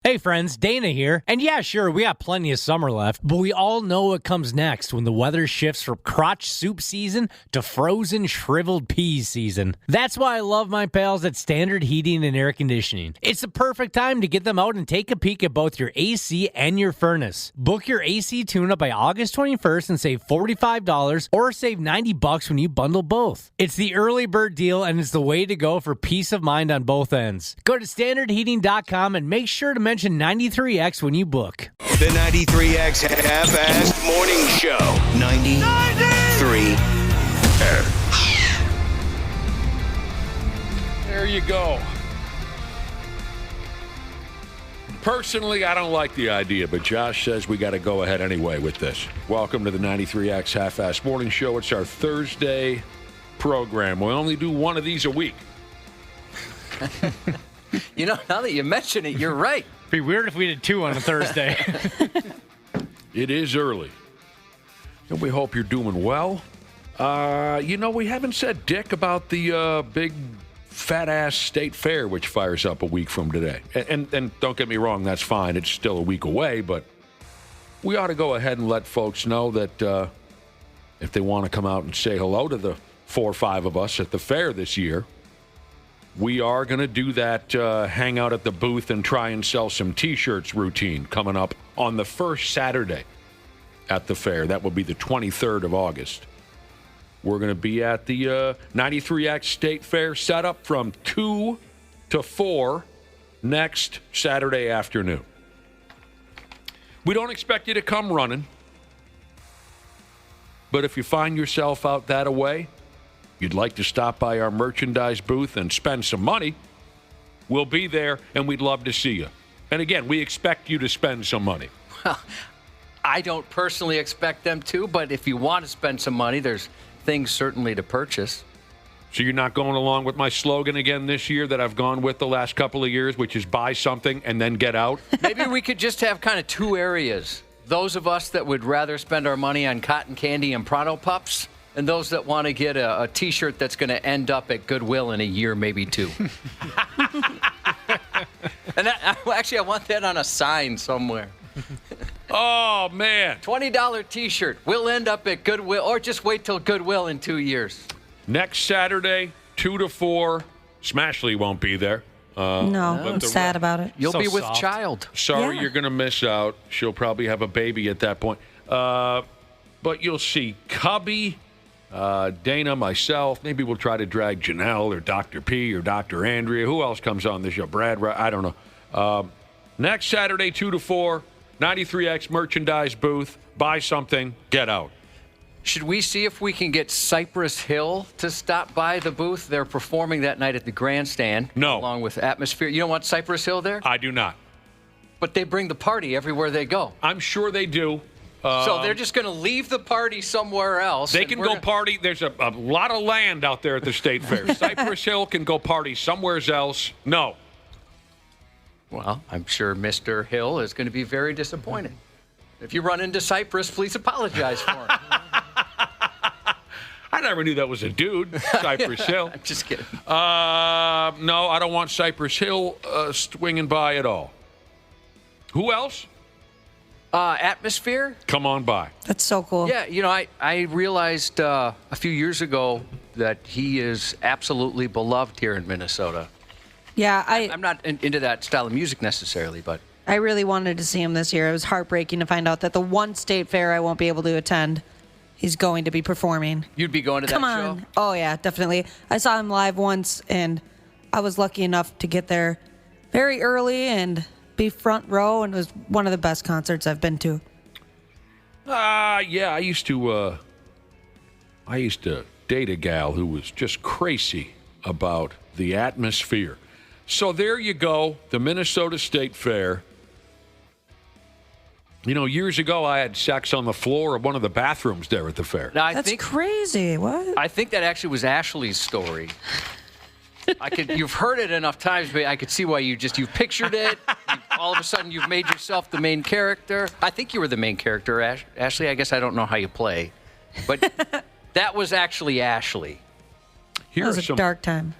Hey friends, Dana here. And yeah, sure, we got plenty of summer left, but we all know what comes next when the weather shifts from crotch soup season to frozen shriveled peas season. That's why I love my pals at Standard Heating and Air Conditioning. It's the perfect time to get them out and take a peek at both your AC and your furnace. Book your AC tune-up by August 21st and save $45 or save $90 when you bundle both. It's the early bird deal and it's the way to go for peace of mind on both ends. Go to standardheating.com and make sure to mention 93X when you book. The 93X Half-Assed Morning Show. 93X. There you go. Personally, I don't like the idea, but Josh says we got to go ahead anyway with this. Welcome to the 93X Half-Assed Morning Show. It's our Thursday program. We only do one of these a week. You know, now that you mention it, you're right. It'd be weird if we did two on a Thursday. It is early. And we hope you're doing well. We haven't said dick about the big fat-ass state fair, which fires up a week from today. And don't get me wrong, that's fine. It's still a week away, but we ought to go ahead and let folks know that if they want to come out and say hello to the 4 or 5 of us at the fair this year, we are going to do that hang out at the booth and try and sell some T-shirts routine coming up on the first Saturday at the fair. That will be the 23rd of August. We're going to be at the 93X State Fair setup from 2 to 4 next Saturday afternoon. We don't expect you to come running, but if you find yourself out that way, you'd like to stop by our merchandise booth and spend some money, we'll be there, and we'd love to see you. And again, we expect you to spend some money. Well, I don't personally expect them to, but if you want to spend some money, there's things certainly to purchase. So you're not going along with my slogan again this year that I've gone with the last couple of years, which is buy something and then get out? Maybe we could just have kind of 2 areas. Those of us that would rather spend our money on cotton candy and Pronto Pups, and those that want to get a T-shirt that's going to end up at Goodwill in a year, maybe 2. And I want that on a sign somewhere. Oh, man. $20 T-shirt. We'll end up at Goodwill, or just wait till Goodwill in 2 years. Next Saturday, 2 to 4. Smashley won't be there. No, I'm sad about it. You'll So be with soft. child. Sorry, Yeah. you're going to miss out. She'll probably have a baby at that point. But you'll see Cubby, Dana, myself. Maybe we'll try to drag Janelle or Dr. P or Dr. Andrea. Who else comes on the show? Brad, I don't know. Next Saturday, 2 to 4, 93X merchandise booth. Buy something, get out. Should we see if we can get Cypress Hill to stop by the booth? They're performing that night at the Grandstand. No. Along with Atmosphere. You don't want Cypress Hill there? I do not. But they bring the party everywhere they go. I'm sure they do. So they're just going to leave the party somewhere else. They can go party. There's a lot of land out there at the State Fair. Cypress Hill can go party somewhere else. No. Well, I'm sure Mr. Hill is going to be very disappointed. If you run into Cypress, please apologize for him. I never knew that was a dude, Cypress Hill. I'm just kidding. No, I don't want Cypress Hill swinging by at all. Who else? Atmosphere? Come on by. That's so cool. Yeah, I realized a few years ago that he is absolutely beloved here in Minnesota. Yeah, I'm not into that style of music necessarily, but I really wanted to see him this year. It was heartbreaking to find out that the one state fair I won't be able to attend, he's going to be performing. you'd be going to Come that on. show? Oh, yeah, definitely. I saw him live once, and I was lucky enough to get there very early and be front row, and it was one of the best concerts I've been to. Yeah, I used to date a gal who was just crazy about the atmosphere. So there you go, the Minnesota State Fair. You know, years ago, I had sex on the floor of one of the bathrooms there at the fair. Now, That's crazy. What? I think that actually was Ashley's story. You've heard it enough times, but I could see why you've pictured it. All of a sudden, you've made yourself the main character. I think you were the main character, Ashley. I guess I don't know how you play, but that was actually Ashley. That was a dark time.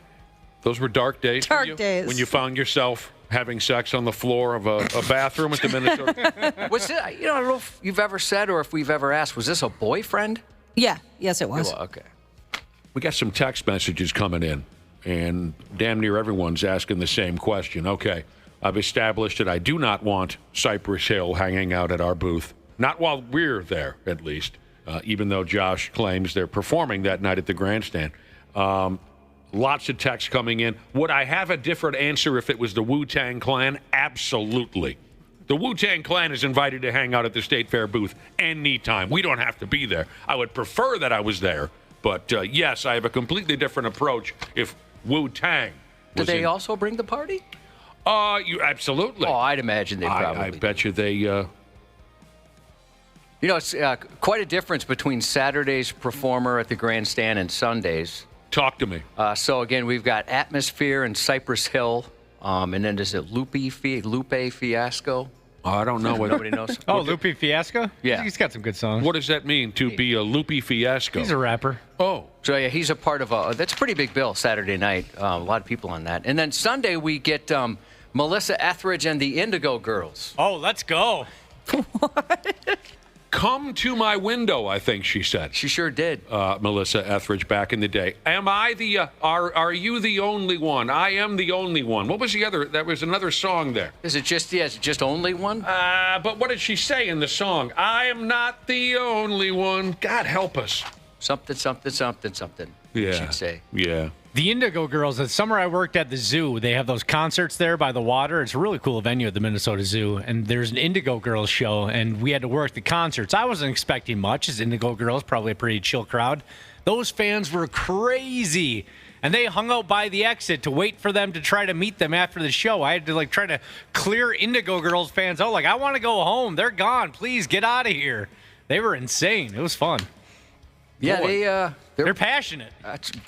Those were dark days for Dark you? days. When you found yourself having sex on the floor of a bathroom at the Minnesota? Was it? I don't know if you've ever said or if we've ever asked. Was this a boyfriend? Yeah. Yes, it was. Well, okay. We got some text messages coming in, and damn near everyone's asking the same question. Okay, I've established that I do not want Cypress Hill hanging out at our booth. Not while we're there, at least, even though Josh claims they're performing that night at the Grandstand. Lots of texts coming in. Would I have a different answer if it was the Wu-Tang Clan? Absolutely. The Wu-Tang Clan is invited to hang out at the State Fair booth anytime. We don't have to be there. I would prefer that I was there. But, yes, I have a completely different approach if Wu-Tang was Did they also bring the party? You absolutely. Oh, I'd imagine they probably I bet you they... it's quite a difference between Saturday's performer at the Grandstand and Sunday's. Talk to me. So, again, we've got Atmosphere and Cypress Hill. And then is it Lupe Fiasco? I don't know what... Nobody knows. Oh, Lupe Fiasco? Yeah. He's got some good songs. What does that mean, to be a Lupe Fiasco? He's a rapper. Oh. So, yeah, he's a part of that's a pretty big bill Saturday night. A lot of people on that. And then Sunday we get Melissa Etheridge and the Indigo Girls. Oh, let's go. Come to my window, I think she said. She sure did. Melissa Etheridge back in the day. Am I the, are you the only one? I am the only one. What was the other, that was another song there. Is it just only one? But what did she say in the song? I am not the only one. God help us. Something, something, something, something. Yeah. She'd say. Yeah. The Indigo Girls, the summer I worked at the zoo, they have those concerts there by the water. It's a really cool venue at the Minnesota Zoo, and there's an Indigo Girls show, and we had to work the concerts. I wasn't expecting much, as Indigo Girls, probably a pretty chill crowd. Those fans were crazy, and they hung out by the exit to wait for them to try to meet them after the show. I had to, try to clear Indigo Girls fans out. I want to go home. They're gone. Please get out of here. They were insane. It was fun. Yeah, they're passionate.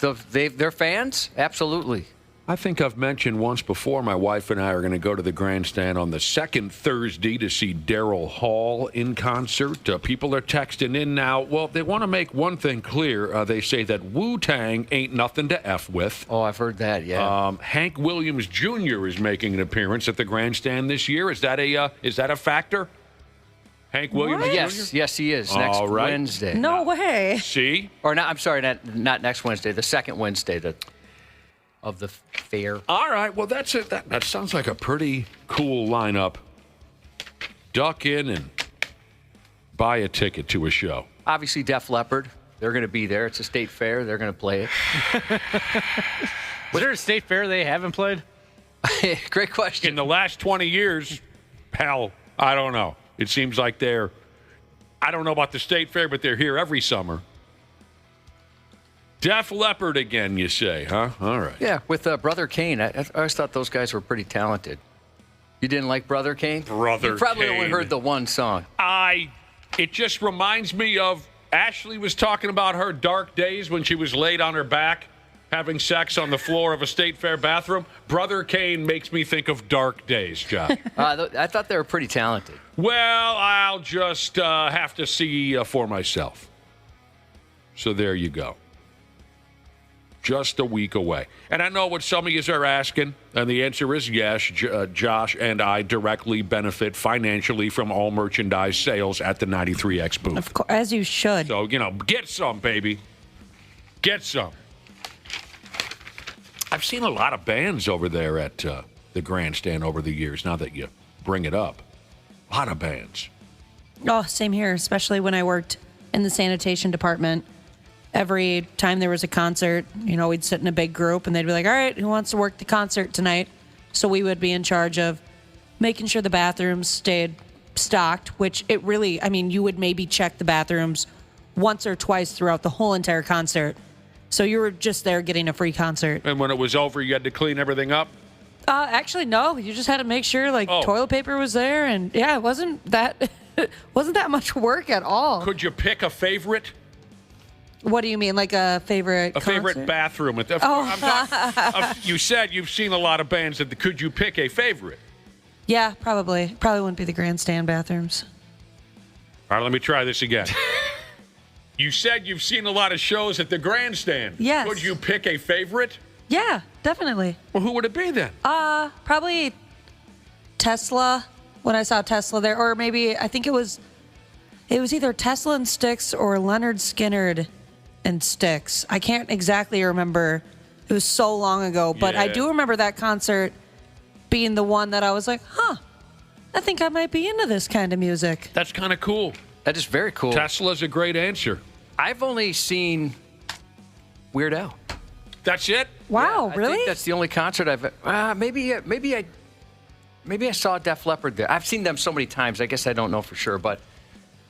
They're fans? Absolutely. I think I've mentioned once before, my wife and I are going to go to the Grandstand on the second Thursday to see Daryl Hall in concert. People are texting in now. Well, they want to make one thing clear. They say that Wu-Tang ain't nothing to F with. Oh, I've heard that, yeah. Hank Williams Jr. is making an appearance at the Grandstand this year. Is that a factor? Hank Williams Jr.? Yes, he is. Next Wednesday. No way. See? Or not, I'm sorry, not next Wednesday, the second Wednesday of the fair. All right. Well, that's it. That sounds like a pretty cool lineup. Duck in and buy a ticket to a show. Obviously, Def Leppard. They're going to be there. It's a state fair. They're going to play it. Was there a state fair they haven't played? Great question. In the last 20 years, hell, I don't know. It seems like I don't know about the state fair, but they're here every summer. Def Leppard again, you say, huh? All right. Yeah, with Brother Kane. I always thought those guys were pretty talented. You didn't like Brother Kane? Brother You probably Kane. only heard the one song. It just reminds me of Ashley was talking about her dark days when she was laid on her back having sex on the floor of a state fair bathroom. Brother Kane makes me think of dark days, Josh. I thought they were pretty talented. Well, I'll just have to see for myself. So there you go. Just a week away. And I know what some of you are asking, and the answer is yes. Josh and I directly benefit financially from all merchandise sales at the 93X booth. Of course, as you should. So, get some, baby. Get some. I've seen a lot of bands over there at the Grandstand over the years, now that you bring it up. A lot of bands. Oh, same here, especially when I worked in the sanitation department. Every time there was a concert, we'd sit in a big group and they'd be like, all right, who wants to work the concert tonight? So we would be in charge of making sure the bathrooms stayed stocked, which it really, you would maybe check the bathrooms once or twice throughout the whole entire concert. So you were just there getting a free concert. And when it was over, you had to clean everything up? Actually, no. You just had to make sure toilet paper was there, and yeah, it wasn't that much work at all. Could you pick a favorite? What do you mean, like a favorite? A favorite bathroom? You said you've seen a lot of bands. Could you pick a favorite? Yeah, probably. Probably wouldn't be the Grandstand bathrooms. All right, let me try this again. You said you've seen a lot of shows at the Grandstand. Yes. Could you pick a favorite? Yeah, definitely. Well, who would it be then? Probably Tesla when I saw Tesla there, or maybe I think it was either Tesla and Styx or Leonard Skinner and Styx. I can't exactly remember. It was so long ago, but I do remember that concert being the one that I was like, I think I might be into this kind of music. That's kind of cool. That is very cool. Tesla's a great answer. I've only seen Weird Al. That's it? Wow, I really? think that's the only concert I've. Maybe I saw Def Leppard there. I've seen them so many times. I guess I don't know for sure, but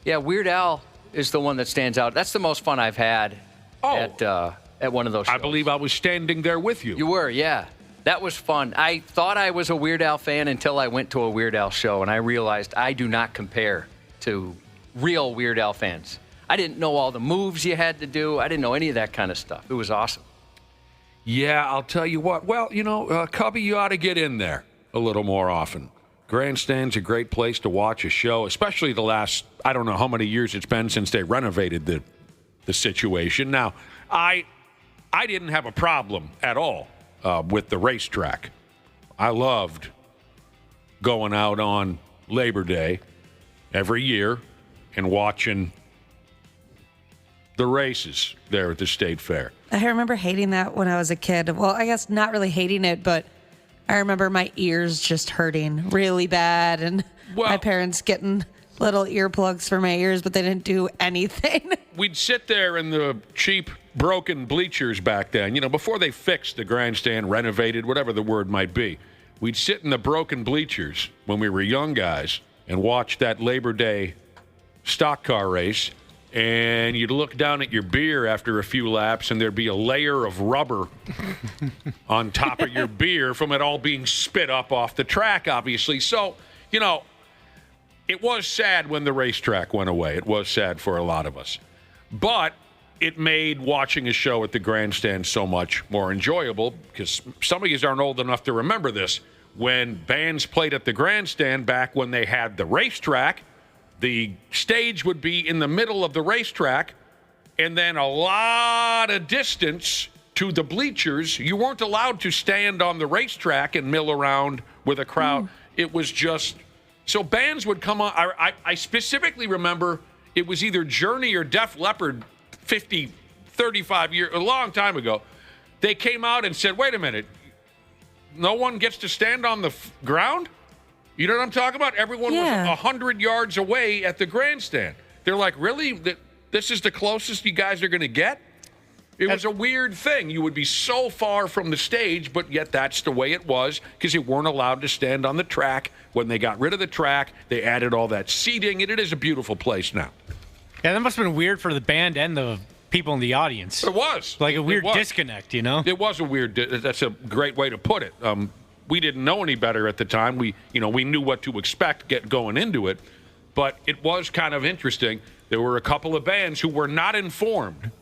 yeah, Weird Al is the one that stands out. That's the most fun I've had at one of those shows. I believe I was standing there with you. You were, yeah. That was fun. I thought I was a Weird Al fan until I went to a Weird Al show, and I realized I do not compare to real Weird Al fans. I didn't know all the moves you had to do. I didn't know any of that kind of stuff. It was awesome. Yeah, I'll tell you what. Well, Cubby, you ought to get in there a little more often. Grandstand's a great place to watch a show, especially the last, I don't know how many years it's been since they renovated the situation. Now, I didn't have a problem at all with the racetrack. I loved going out on Labor Day every year and watching the races there at the State Fair. I remember hating that when I was a kid. Well, I guess not really hating it, but I remember my ears just hurting really bad and my parents getting little earplugs for my ears, but they didn't do anything. We'd sit there in the cheap, broken bleachers back then, before they fixed the grandstand, renovated, whatever the word might be. We'd sit in the broken bleachers when we were young guys and watch that Labor Day stock car race. And you'd look down at your beer after a few laps, and there'd be a layer of rubber on top of your beer from it all being spit up off the track, obviously. So, it was sad when the racetrack went away. It was sad for a lot of us. But it made watching a show at the Grandstand so much more enjoyable, because some of you aren't old enough to remember this. When bands played at the Grandstand back when they had the racetrack, the stage would be in the middle of the racetrack, and then a lot of distance to the bleachers. You weren't allowed to stand on the racetrack and mill around with a crowd. It was just... So bands would come on. I specifically remember it was either Journey or Def Leppard 35 years, a long time ago. They came out and said, wait a minute, no one gets to stand on the ground? You know what I'm talking about? Everyone was 100 yards away at the Grandstand. They're like, really? This is the closest you guys are going to get? It was a weird thing. You would be so far from the stage, but yet that's the way it was, because you weren't allowed to stand on the track. When they got rid of the track, they added all that seating, and it is a beautiful place now. Yeah, that must have been weird for the band and the people in the audience. It was. Like a weird disconnect, It was a weird, that's a great way to put it. We didn't know any better at the time. We knew what to expect going into it, but it was kind of interesting. There were a couple of bands who were not informed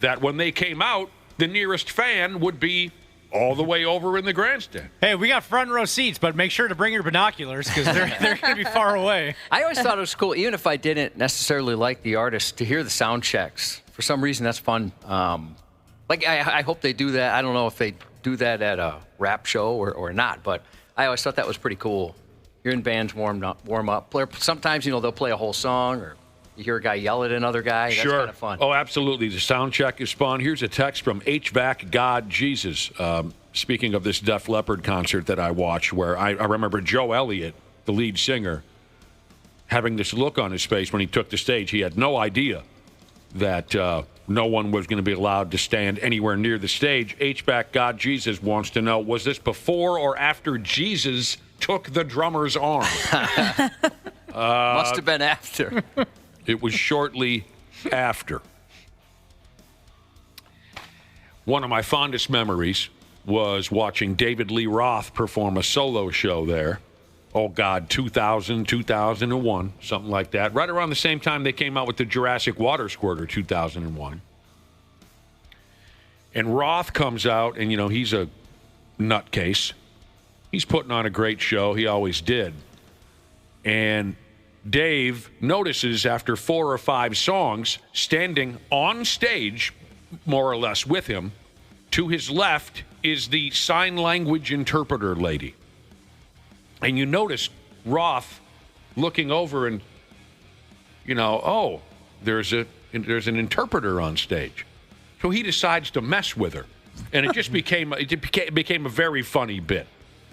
that when they came out, the nearest fan would be all the way over in the Grandstand. Hey, we got front row seats, but make sure to bring your binoculars, because they're going to be far away. I always thought it was cool, even if I didn't necessarily like the artist, to hear the sound checks. For some reason, that's fun. I hope they do that. I don't know if they do that at a rap show or not, but I always thought that was pretty cool. Hearing bands warm up. Sometimes, they'll play a whole song, or you hear a guy yell at another guy. That's kind of fun. Oh, absolutely. The sound check is fun. Here's a text from HVAC God Jesus. Speaking of this Def Leppard concert that I watched, where I remember Joe Elliott, the lead singer, having this look on his face when he took the stage. He had no idea that no one was going to be allowed to stand anywhere near the stage. HVAC God Jesus wants to know, was this before or after Jesus took the drummer's arm? Must have been after. It was shortly after. One of my fondest memories was watching David Lee Roth perform a solo show there. Oh, God, 2000, 2001, something like that. Right around the same time they came out with the Jurassic Water Squirter, 2001. And Roth comes out, and, he's a nutcase. He's putting on a great show. He always did. And Dave notices after 4 or 5 songs, standing on stage, more or less with him, to his left is the sign language interpreter lady. And you notice Roth looking over and, oh, there's an interpreter on stage. So he decides to mess with her. And it just became a very funny bit.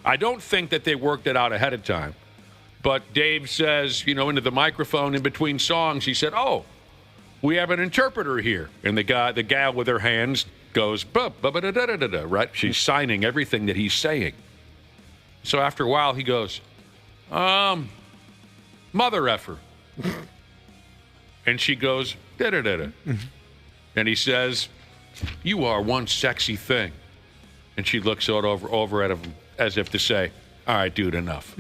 I don't think that they worked it out ahead of time. But Dave says, into the microphone in between songs, he said, "Oh, we have an interpreter here." And the gal with her hands goes, "Ba-ba-da-da-da-da," right? She's signing everything that he's saying. So after a while, he goes, "Mother effer." And she goes, "Da-da-da-da." And he says, "You are one sexy thing." And she looks over at him as if to say, "All right, dude, enough."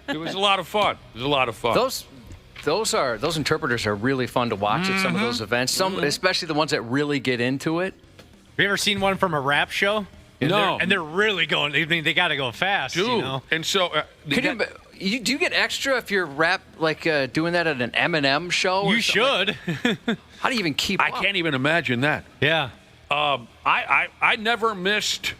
It was a lot of fun. Those interpreters are really fun to watch at some of those events. Especially the ones that really get into it. Have you ever seen one from a rap show? No. They're really going. I mean, they got to go fast, dude. And so, do you get extra if you're rap doing that at an Eminem show? You should. How do you even keep up? I can't even imagine that. Yeah. I never missed.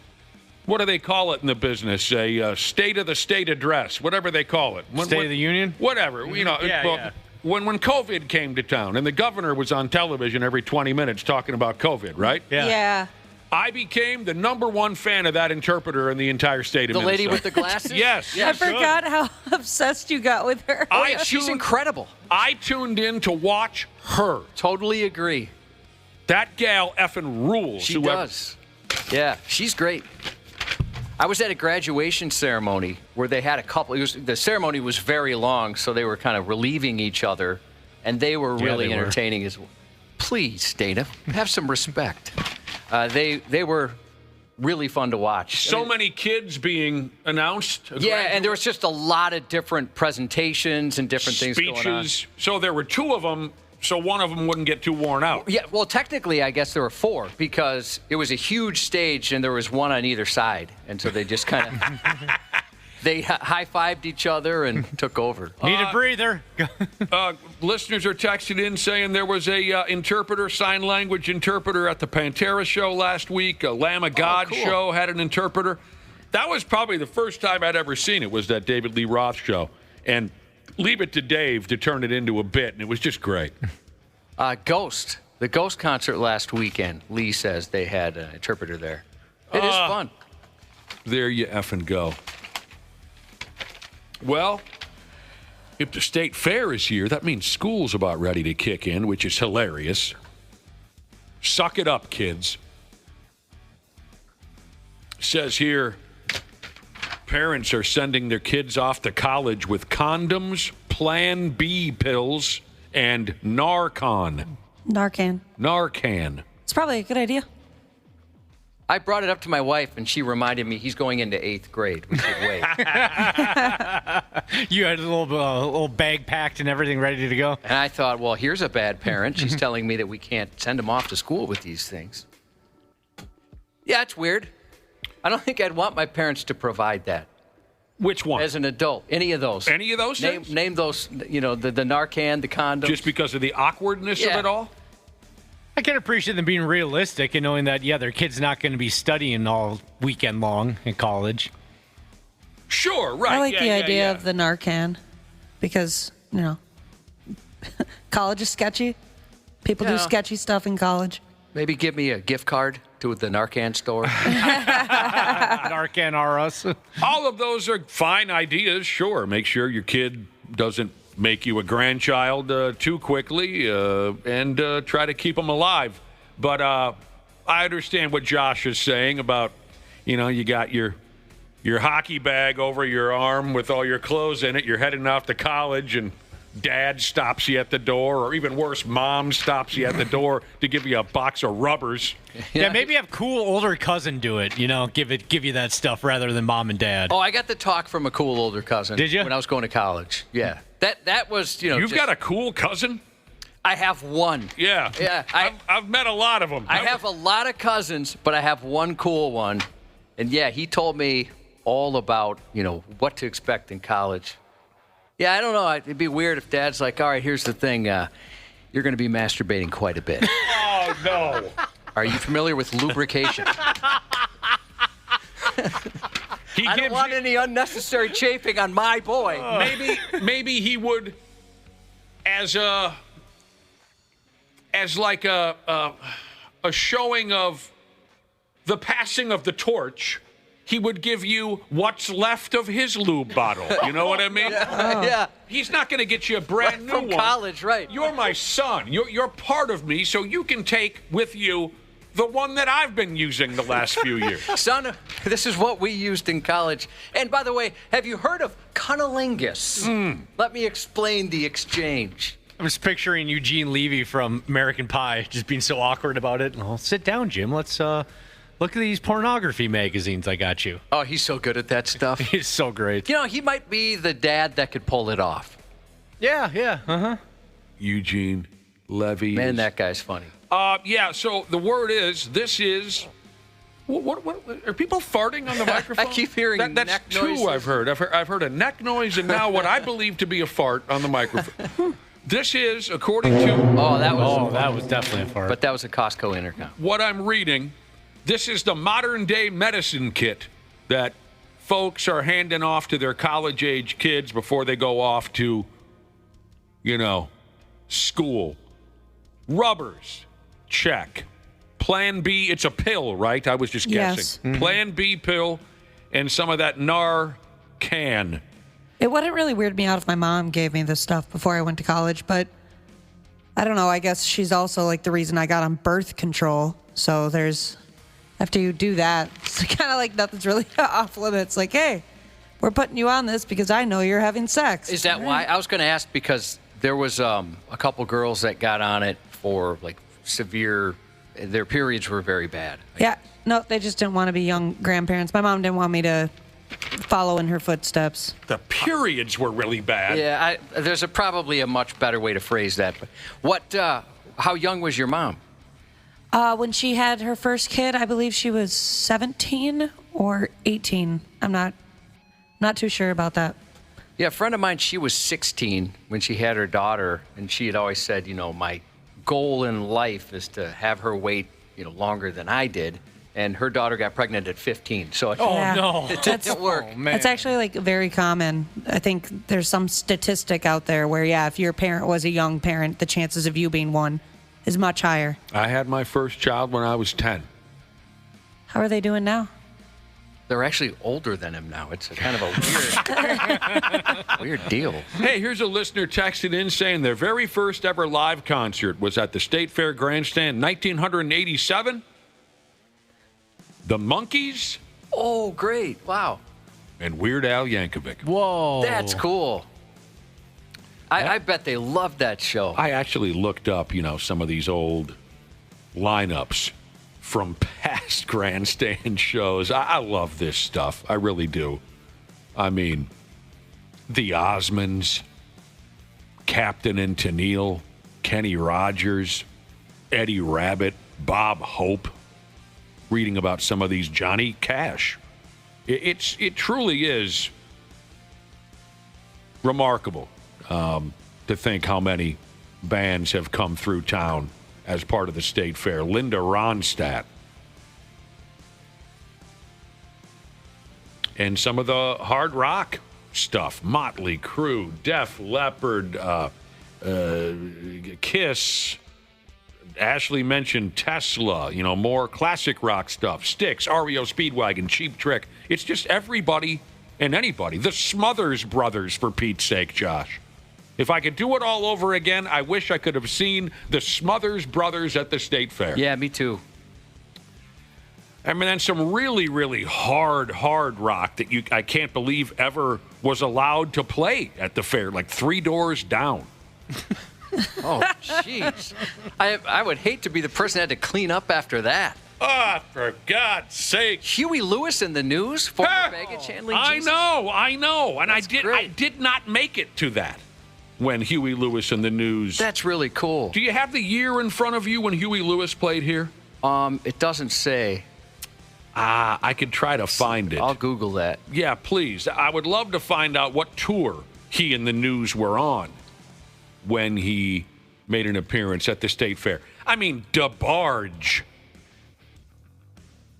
What do they call it in the business? A state of the state address, whatever they call it. State of the Union? Whatever. Yeah. When COVID came to town and the governor was on television every 20 minutes talking about COVID, right? Yeah. I became the #1 fan of that interpreter in the entire state of Minnesota. The lady with the glasses? Yes. I forgot how obsessed you got with her. She's incredible. I tuned in to watch her. Totally agree. That gal effing rules. She does. Yeah, she's great. I was at a graduation ceremony where they had a couple. The ceremony was very long, so they were kind of relieving each other, and they were really entertaining as well. Please, Dana, have some respect. They were really fun to watch. So many kids being announced. And there was just a lot of different presentations and different things going on. So there were 2 of them. So one of them wouldn't get too worn out. Yeah, well, technically, I guess there were 4 because it was a huge stage and there was one on either side. And so they just kind of, they high-fived each other and took over. Need a breather. Listeners are texting in saying there was a sign language interpreter at the Pantera show last week. A Lamb of God show had an interpreter. That was probably the first time I'd ever seen it, was that David Lee Roth show. And leave it to Dave to turn it into a bit, and it was just great. Ghost. The Ghost concert last weekend, Lee says they had an interpreter there. It is fun. There you effing go. Well, if the state fair is here, that means school's about ready to kick in, which is hilarious. Suck it up, kids. Says here, parents are sending their kids off to college with condoms, Plan B pills, and Narcan. It's probably a good idea. I brought it up to my wife, and she reminded me he's going into 8th grade. We should wait. You had a little bag packed and everything ready to go. And I thought, well, here's a bad parent. She's telling me that we can't send him off to school with these things. Yeah, it's weird. I don't think I'd want my parents to provide that. Which one? As an adult. Any of those. Any of those things? Name those, the Narcan, the condoms. Just because of the awkwardness of it all? I can appreciate them being realistic and knowing that, their kid's not going to be studying all weekend long in college. Sure, right. I like the idea of the Narcan because, college is sketchy. People do sketchy stuff in college. Maybe give me a gift card to the Narcan store. Narcan R Us. All of those are fine ideas, sure. Make sure your kid doesn't make you a grandchild too quickly and try to keep them alive. But I understand what Josh is saying about, you got your hockey bag over your arm with all your clothes in it. You're heading off to college and Dad stops you at the door, or even worse, Mom stops you at the door to give you a box of rubbers. Yeah, maybe have cool older cousin do it. Give you that stuff rather than Mom and Dad. Oh, I got the talk from a cool older cousin. Did you? When I was going to college. Yeah, that was You've got a cool cousin? I have one. Yeah. Yeah. I've met a lot of them. I have a lot of cousins, but I have one cool one, and he told me all about what to expect in college. Yeah, I don't know. It'd be weird if Dad's like, all right, here's the thing. You're going to be masturbating quite a bit. Oh, no. Are you familiar with lubrication? I don't want any unnecessary chafing on my boy. Maybe he would, as like a showing of the passing of the torch, he would give you what's left of his lube bottle. You know what I mean? Yeah. He's not going to get you a brand new from one. college, right? You're my son. You're part of me, so you can take with you the one that I've been using the last few years. Son, this is what we used in college. And by the way, have you heard of cunnilingus? Let me explain the exchange. I'm just picturing Eugene Levy from American Pie just being so awkward about it. Oh, sit down, Jim. Let's look at these pornography magazines I got you. Oh, he's so good at that stuff. He's so great. You know, he might be the dad that could pull it off. Yeah. Eugene Levy. Man, that guy's funny. Yeah, so the word is, this is... What are people farting on the microphone? I keep hearing that's neck two noises. I've heard. I've heard a neck noise and now what I believe to be a fart on the microphone. This is, according to that was definitely a fart. But that was a Costco intercom. what I'm reading, this is the modern-day medicine kit that folks are handing off to their college-age kids before they go off to, school. Rubbers, check. Plan B, it's a pill, right? I was just guessing. Yes. Plan B pill and some of that Narcan. It wouldn't really weird me out if my mom gave me this stuff before I went to college, but I don't know. I guess she's also like the reason I got on birth control. So after you do that, it's kind of like nothing's really off limits. Like, hey, we're putting you on this because I know you're having sex. Is that why? I was going to ask because there was a couple girls that got on it for like severe, their periods were very bad. Yeah. No, they just didn't want to be young grandparents. My mom didn't want me to follow in her footsteps. The periods were really bad. Yeah, there's probably a much better way to phrase that. But how young was your mom? When she had her first kid, I believe she was 17 or 18. I'm not too sure about that. Yeah, a friend of mine, she was 16 when she had her daughter, and she had always said, my goal in life is to have her wait, longer than I did. And her daughter got pregnant at 15. So no. It didn't work. Oh, man. It's actually like very common. I think there's some statistic out there where, if your parent was a young parent, the chances of you being one is much higher. I had my first child when I was 10. How are they doing now? They're actually older than him now. It's a kind of a weird deal. Hey, here's a listener texted in saying their very first ever live concert was at the State Fair Grandstand 1987. The Monkees Oh, great. Wow. and Weird Al Yankovic. Whoa. That's cool. I bet they loved that show. I actually looked up, some of these old lineups from past Grandstand shows. I love this stuff. I really do. I mean, the Osmonds, Captain and Tennille, Kenny Rogers, Eddie Rabbitt, Bob Hope. Reading about some of these, Johnny Cash. It truly is remarkable to think how many bands have come through town as part of the State Fair. Linda Ronstadt. And some of the hard rock stuff. Motley Crue, Def Leppard, Kiss. Ashley mentioned Tesla, more classic rock stuff. Styx, REO Speedwagon, Cheap Trick. It's just everybody and anybody. The Smothers Brothers, for Pete's sake, Josh. If I could do it all over again, I wish I could have seen the Smothers Brothers at the State Fair. Yeah, me too. I mean, then some really, really hard rock that I can't believe ever was allowed to play at the fair, like 3 doors down. Oh, jeez. I would hate to be the person that had to clean up after that. Ah, for God's sake. Huey Lewis in the news? Former baggage handling Jesus? I know. And That's I great. did not make it to that when Huey Lewis in the news. That's really cool. Do you have the year in front of you when Huey Lewis played here? It doesn't say. I could try to find it. I'll Google that. Yeah, please. I would love to find out what tour he and the news were on when he made an appearance at the State Fair. I mean, DeBarge.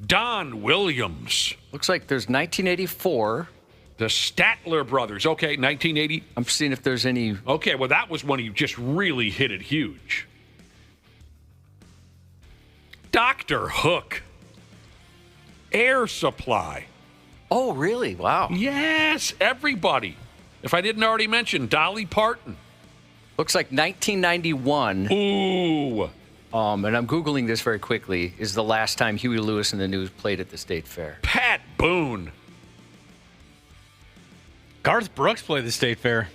Don Williams. Looks like there's 1984. The Statler brothers. Okay, 1980. I'm seeing if there's any. Okay, well, that was when he just really hit it huge. Dr. Hook. Air Supply. Oh, really? Wow. Yes, everybody. If I didn't already mention, Dolly Parton. Looks like 1991. Ooh. And I'm Googling this very quickly, is the last time Huey Lewis and the News played at the State Fair. Pat Boone. Garth Brooks played the State Fair.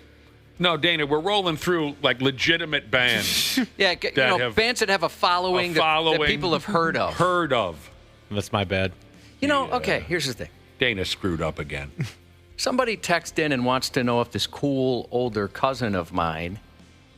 No, Dana, we're rolling through like legitimate bands. Yeah, bands that have a following, that people have heard of. That's my bad. Okay, here's the thing. Dana screwed up again. Somebody texted in and wants to know if this cool older cousin of mine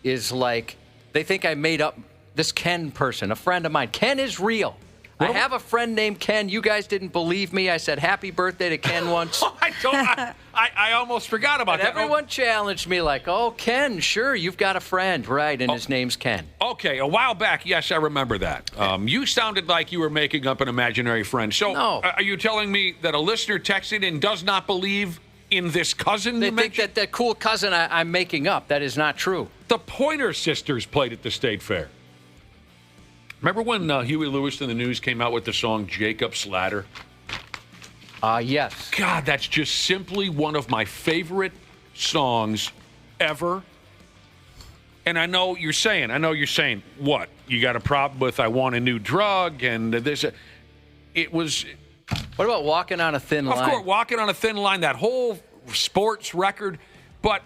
is like, they think I made up this Ken person, a friend of mine. Ken is real. I have a friend named Ken. You guys didn't believe me. I said happy birthday to Ken once. I almost forgot about that. Everyone challenged me like, oh, Ken, sure, you've got a friend, right, and his name's Ken. Okay, a while back, yes, I remember that. You sounded like you were making up an imaginary friend. So No. Are you telling me that a listener texted and does not believe in this cousin They you think mentioned? that cool cousin I'm making up. That is not true. The Pointer Sisters played at the State Fair. Remember when Huey Lewis and the News came out with the song Jacob's Ladder? Yes. God, that's just simply one of my favorite songs ever. And I know you're saying, what? You got a problem with I Want a New Drug and this. It was. What about Walking on a Thin Line? Of course, Walking on a Thin Line, that whole sports record. But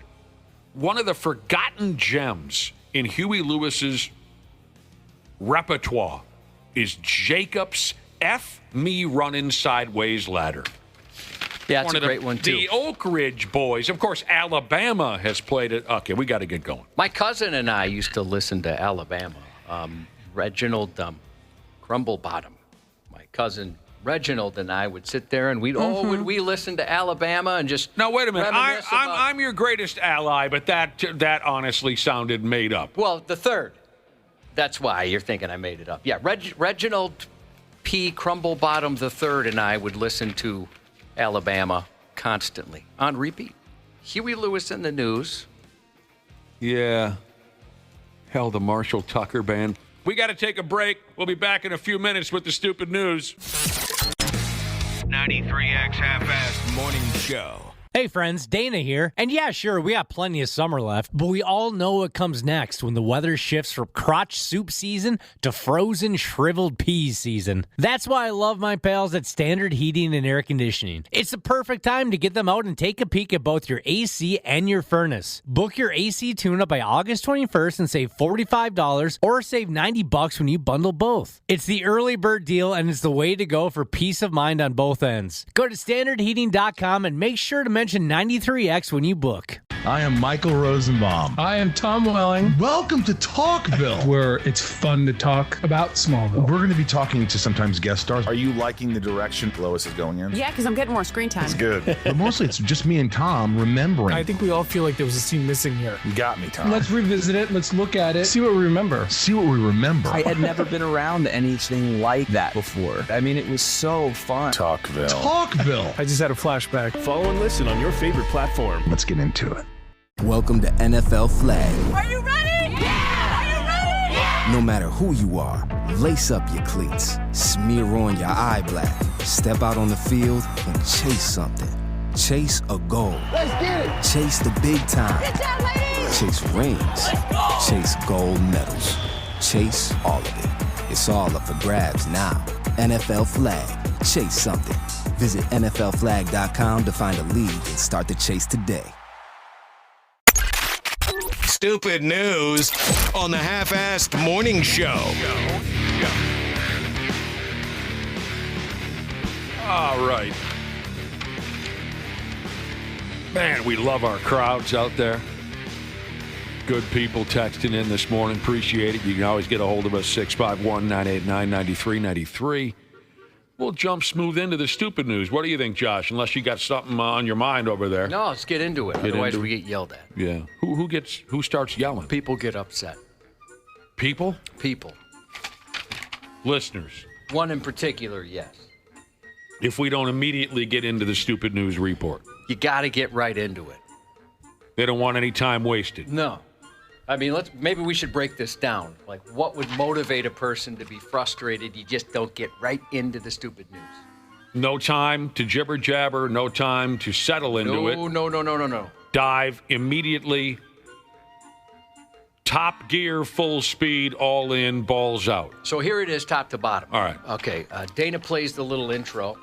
one of the forgotten gems in Huey Lewis's repertoire is Jacob's F Me Running Sideways Ladder. Yeah, it's a great one, too. The Oak Ridge Boys. Of course, Alabama has played it. Okay, we got to get going. My cousin and I used to listen to Alabama. Reginald Crumblebottom. My cousin Reginald and I would sit there and would we listen to Alabama and just Now, wait a minute. reminisce about- I'm your greatest ally, but that honestly sounded made up. Well, the third. That's why you're thinking I made it up. Yeah, Reginald P. Crumblebottom III and I would listen to Alabama constantly on repeat. Huey Lewis and the News. Yeah. Hell, the Marshall Tucker Band. We got to take a break. We'll be back in a few minutes with the stupid news. 93X Half-Assed Morning Show. Hey friends, Dana here. And yeah, sure, we got plenty of summer left, but we all know what comes next when the weather shifts from crotch soup season to frozen shriveled peas season. That's why I love my pals at Standard Heating and Air Conditioning. It's the perfect time to get them out and take a peek at both your AC and your furnace. Book your AC tune-up by August 21st and save $45 or save $90 when you bundle both. It's the early bird deal and it's the way to go for peace of mind on both ends. Go to standardheating.com and make sure to mention 93X when you book. I am Michael Rosenbaum. I am Tom Welling, Welcome to Talkville. where it's fun to talk about Smallville. We're going to be talking to sometimes guest stars. Are you liking the direction Lois is going in? Yeah, because I'm getting more screen time. It's good. But mostly it's just me and Tom remembering. I think we all feel like there was a scene missing here. You got me, Tom. Let's revisit it. Let's look at it. See what we remember. See what we remember. I had never been around anything like that before. I mean, it was so fun. Talkville. Talkville. I just had a flashback. Follow and listen on your favorite platform. Let's get into it. Welcome to NFL Flag. Are you ready? Yeah! Are you ready? Yeah! No matter who you are, lace up your cleats, smear on your eye black, step out on the field and chase something. Chase a goal. Let's get it! Chase the big time. Get down, ladies! Chase rings. Chase gold medals. Chase all of it. It's all up for grabs now. NFL Flag. Chase something. Visit NFLflag.com to find a league and start the chase today. Stupid news on the Half-Assed Morning Show. All right. Man, we love our crowds out there. Good people texting in this morning. Appreciate it. You can always get a hold of us, 651-989-9393. We'll jump smooth into the stupid news. What do you think, Josh? Unless you got something on your mind over there. No, let's get into it. Otherwise, we get yelled at. Yeah. Who starts yelling? People get upset. People? People. Listeners. One in particular, yes. if we don't immediately get into the stupid news report. You got to get right into it. They don't want any time wasted. No. I mean, maybe we should break this down. Like, what would motivate a person to be frustrated? You just don't get right into the stupid news. No time to jibber jabber. No time to settle into it. No. Dive immediately. Top gear, full speed, all in, balls out. So here it is, top to bottom. All right. Okay. Dana plays the little intro.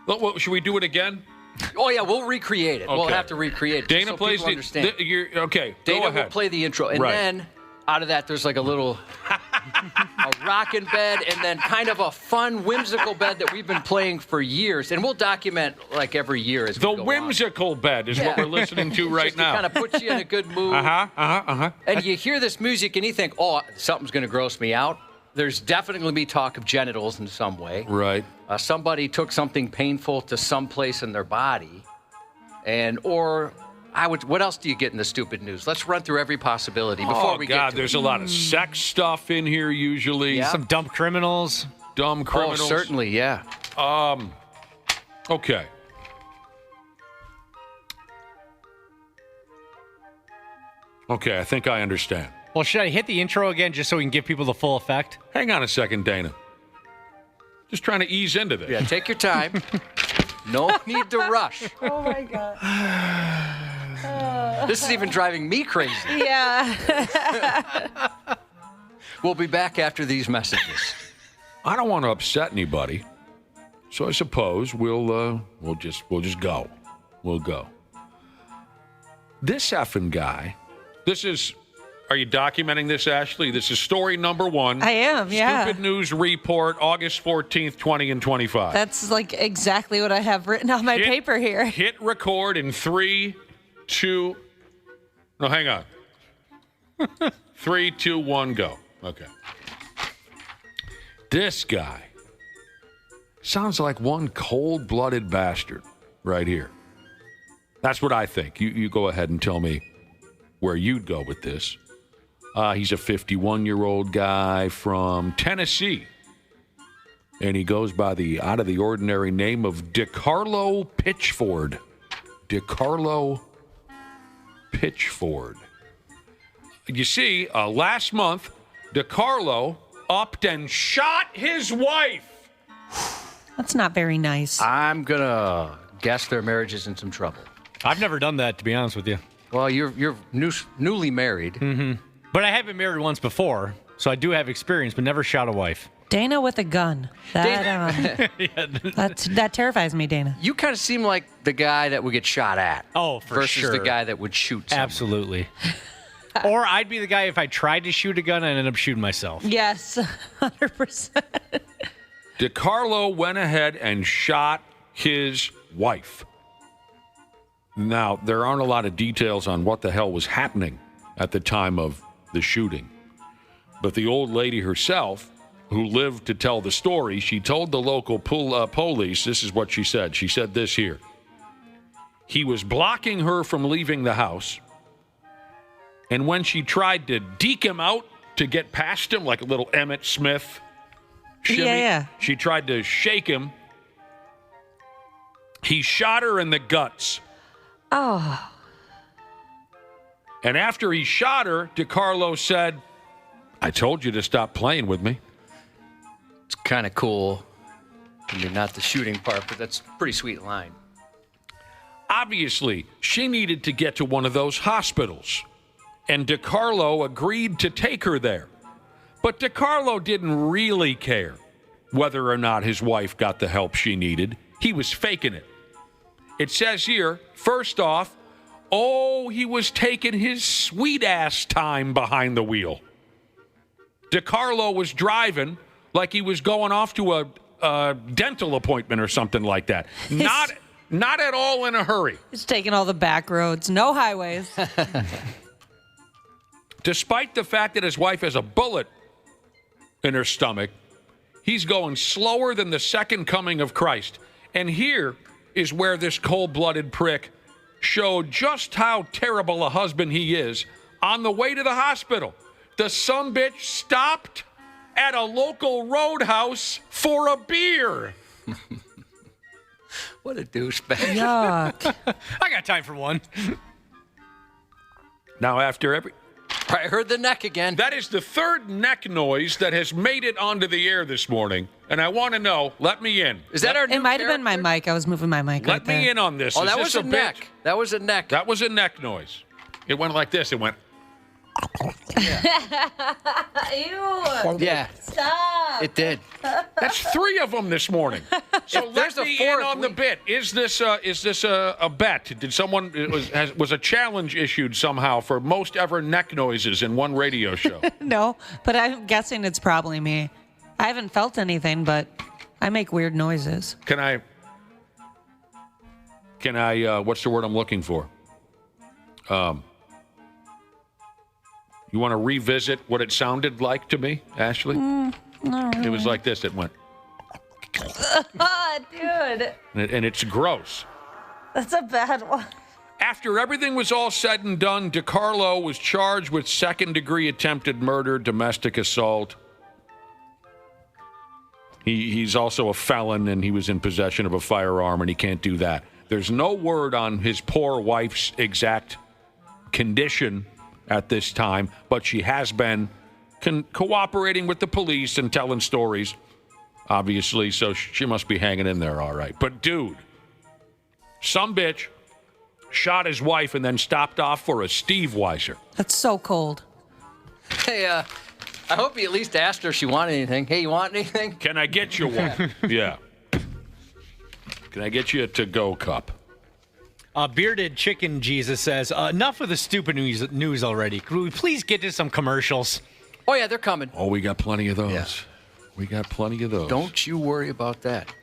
Well, should we do it again? Oh, yeah, we'll recreate it. Okay. We'll have to recreate it. Dana so plays understand. Okay, Dana go ahead. will play the intro. And then out of that, there's like a little a rocking bed and then kind of a fun, whimsical bed that we've been playing for years. And we'll document like every year as we go whimsical bed is what we're listening to right now. Kind of puts you in a good mood. And you hear this music and you think, oh, something's going to gross me out. There's definitely going to be talk of genitals in some way. Right. Somebody took something painful to some place in their body. What else do you get in the stupid news? Let's run through every possibility before we get to there's it. a lot of sex stuff in here usually. Yeah. Some dumb criminals. Oh, certainly, yeah. Okay. Okay, I think I understand. Well, should I hit the intro again just so we can give people the full effect? Hang on a second, Dana. Just trying to ease into this. Yeah, take your time. No need to rush. Oh, my God. This is even driving me crazy. Yeah. We'll be back after these messages. I don't want to upset anybody, so I suppose we'll just go. We'll go. This effing guy. This is. Are you documenting this, Ashley? This is story number 1. I am, yeah. Stupid News Report, August 14th, 20 and 25. That's like exactly what I have written on my paper here. Hit record in 3, 2. No, hang on. 3, 2, 1, go. Okay. This guy sounds like one cold-blooded bastard right here. That's what I think. You go ahead and tell me where you'd go with this. He's a 51-year-old guy from Tennessee, and he goes by the out-of-the-ordinary name of DeCarlo Pitchford. DeCarlo Pitchford. You see, last month, DeCarlo upped and shot his wife. That's not very nice. I'm going to guess their marriage is in some trouble. I've never done that, to be honest with you. Well, you're newly married. Mm-hmm. But I have been married once before, so I do have experience, but never shot a wife. Dana with a gun. That terrifies me, Dana. You kind of seem like the guy that would get shot at. Oh, for versus sure. the guy that would shoot someone. Absolutely. Or I'd be the guy if I tried to shoot a gun and ended up shooting myself. Yes, 100%. DeCarlo went ahead and shot his wife. Now, there aren't a lot of details on what the hell was happening at the time of the shooting. But the old lady herself, who lived to tell the story, she told the local police, this is what she said. She said this here. He was blocking her from leaving the house, and when she tried to deke him out to get past him, like a little Emmett Smith shimmy, she tried to shake him. He shot her in the guts. Oh. And after he shot her, DeCarlo said, I told you to stop playing with me. It's kind of cool. I mean, not the shooting part, but that's a pretty sweet line. Obviously, she needed to get to one of those hospitals, and DeCarlo agreed to take her there. But DeCarlo didn't really care whether or not his wife got the help she needed. He was faking it. It says here, first off, he was taking his sweet-ass time behind the wheel. DeCarlo was driving like he was going off to a dental appointment or something like that. Not at all in a hurry. He's taking all the back roads, no highways. Despite the fact that his wife has a bullet in her stomach, he's going slower than the second coming of Christ. And here is where this cold-blooded prick showed just how terrible a husband he is. On the way to the hospital, the sumbitch stopped at a local roadhouse for a beer. What a douchebag. Yuck. I got time for one. Now, after every... I heard the neck again. That is the third neck noise that has made it onto the air this morning. And I want to know, let me in. Is that our new It might have been my mic. I was moving my mic Let me in on this. Oh, Is that this was a bit? neck. That was a neck. That was a neck noise. It went like this. It went... Ew. Yeah. Stop. It did. That's 3 of them this morning. So If let there's a me in fourth, on the bit. Is this a bet? Did someone was a challenge issued somehow for most ever neck noises in one radio show? No, but I'm guessing it's probably me. I haven't felt anything, but I make weird noises. Can I? What's the word I'm looking for? You want to revisit what it sounded like to me, Ashley? No, really. It was like this. It went, Dude, and it's gross. that's a bad one. After everything was all said and done, DiCarlo was charged with second-degree attempted murder, domestic assault. He's also a felon, and he was in possession of a firearm, and he can't do that. There's no word on his poor wife's exact condition at this time, but she has been cooperating with the police and telling stories, obviously, so she must be hanging in there all right. But, dude, some bitch shot his wife and then stopped off for a Steve Weiser. That's so cold. Hey, I hope you at least asked her if she wanted anything. Hey, you want anything? Can I get you one? Yeah. Can I get you a to-go cup? Bearded Chicken Jesus says, enough of the stupid news already. Could we please get to some commercials? Oh, yeah, they're coming. Oh, we got plenty of those. Yeah. We got plenty of those. Don't you worry about that.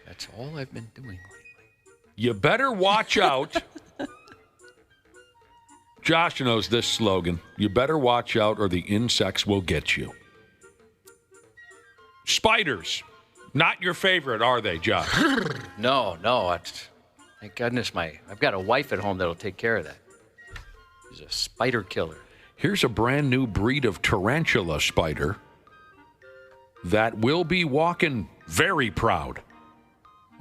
That's all I've been doing lately. You better watch out. Josh knows this slogan. You better watch out or the insects will get you. Spiders. Not your favorite, are they, Josh? No. Thank goodness I've got a wife at home that'll take care of that. She's a spider killer. Here's a brand new breed of tarantula spider that will be walking very proud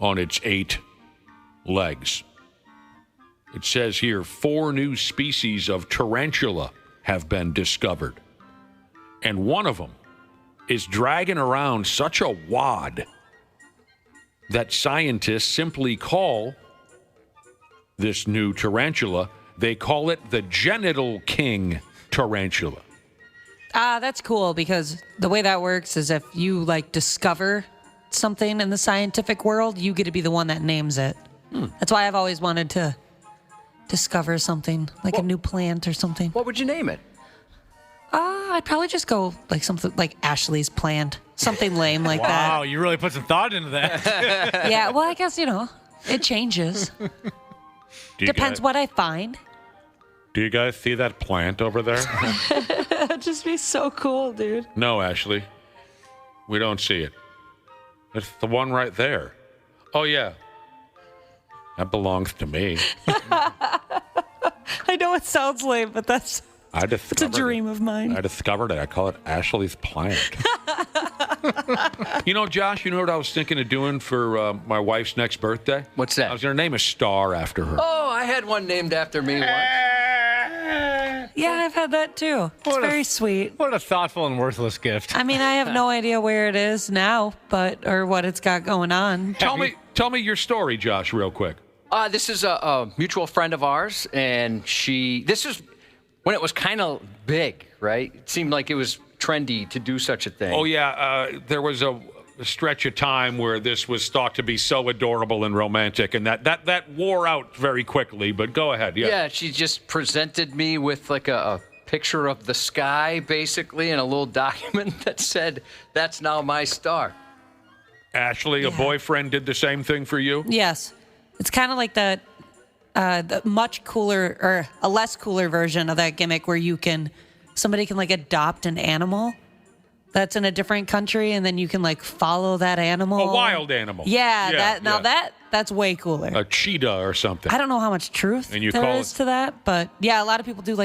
on its 8 legs. It says here 4 new species of tarantula have been discovered. And one of them is dragging around such a wad that scientists simply call this new tarantula, they call it the genital king tarantula. That's cool because the way that works is if you discover something in the scientific world, you get to be the one that names it. That's why I've always wanted to discover something, a new plant or something. What would you name it? I'd probably just go something like Ashley's plant. Something lame like that. Wow, you really put some thought into that. Yeah, well, I guess, it changes. Depends what I find. Do you guys see that plant over there? That'd just be so cool, dude. No, Ashley. We don't see it. It's the one right there. Oh, yeah. That belongs to me. I know it sounds lame, but it's a dream of mine. I discovered it. I call it Ashley's plant. Josh, you know what I was thinking of doing for my wife's next birthday? What's that? I was going to name a star after her. Oh, I had one named after me once. Yeah, I've had that too. It's very sweet. What a thoughtful and worthless gift. I mean, I have no idea where it is now, or what it's got going on. Tell me your story, Josh, real quick. This is a mutual friend of ours, and this is when it was kind of big, right? It seemed like it was trendy to do such a thing. Oh, yeah. There was a stretch of time where this was thought to be so adorable and romantic, and that wore out very quickly, but go ahead. Yeah, she just presented me with a picture of the sky, basically, and a little document that said, "That's now my star." Ashley, a boyfriend did the same thing for you? Yes. It's kind of like the much cooler or a less cooler version of that gimmick where somebody can adopt an animal that's in a different country, and then you can follow that animal. A wild animal. Yeah, that's way cooler. A cheetah or something. I don't know how much truth there is to that, but yeah, a lot of people do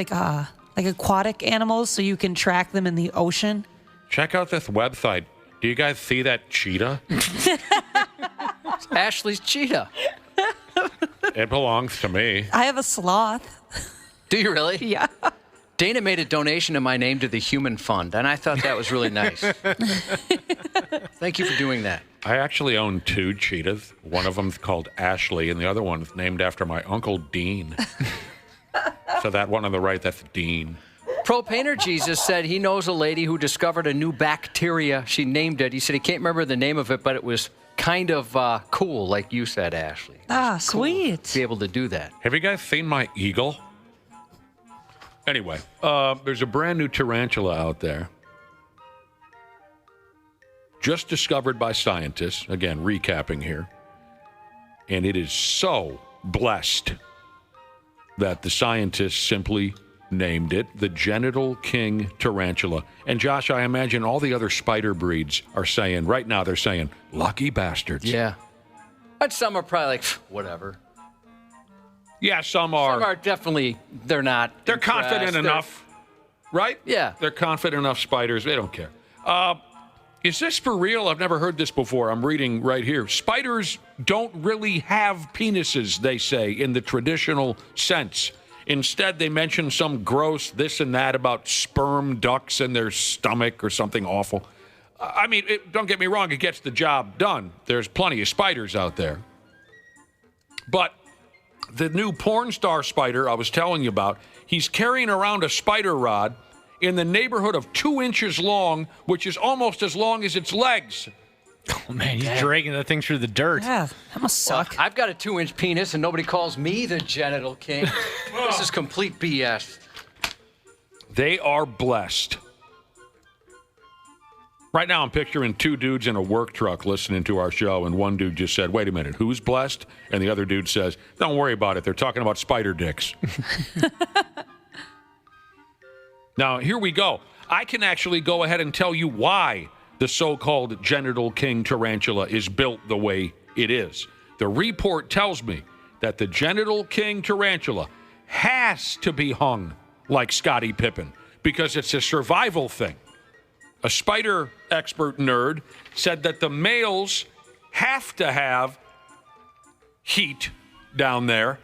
aquatic animals so you can track them in the ocean. Check out this website. Do you guys see that cheetah? Ashley's cheetah. It belongs to me. I have a sloth. Do you really? Yeah. Dana made a donation in my name to the Human Fund, and I thought that was really nice. Thank you for doing that. I actually own 2 cheetahs. One of them's called Ashley, and the other one's named after my Uncle Dean. So that one on the right, that's Dean. Pro Painter Jesus said he knows a lady who discovered a new bacteria. She named it. He said he can't remember the name of it, but it was kind of cool, like you said, Ashley. Ah, sweet. To be able to do that. Have you guys seen my eagle? Anyway, there's a brand new tarantula out there. Just discovered by scientists. Again, recapping here. And it is so blessed that the scientists simply named it the genital king tarantula. And Josh, I imagine all the other spider breeds are saying, right now they're saying, lucky bastards. Yeah. But some are probably like, whatever. Yeah, some are. Some are definitely, they're not. They're confident enough, right? Yeah. They're confident enough spiders. They don't care. Is this for real? I've never heard this before. I'm reading right here. Spiders don't really have penises, they say, in the traditional sense. Instead, they mention some gross this and that about sperm ducts in their stomach or something awful. I mean, don't get me wrong, it gets the job done. There's plenty of spiders out there. But the new porn star spider I was telling you about, he's carrying around a spider rod in the neighborhood of 2 inches long, which is almost as long as its legs. Oh, man, he's dragging that thing through the dirt. Yeah, that must suck. I've got a 2-inch penis, and nobody calls me the genital king. This is complete BS. They are blessed. Right now, I'm picturing 2 dudes in a work truck listening to our show, and one dude just said, wait a minute, who's blessed? And the other dude says, don't worry about it. They're talking about spider dicks. Now, here we go. I can actually go ahead and tell you why the so-called genital king tarantula is built the way it is. The report tells me that the genital king tarantula has to be hung like Scottie Pippen because it's a survival thing. A spider expert nerd said that the males have to have heat down there.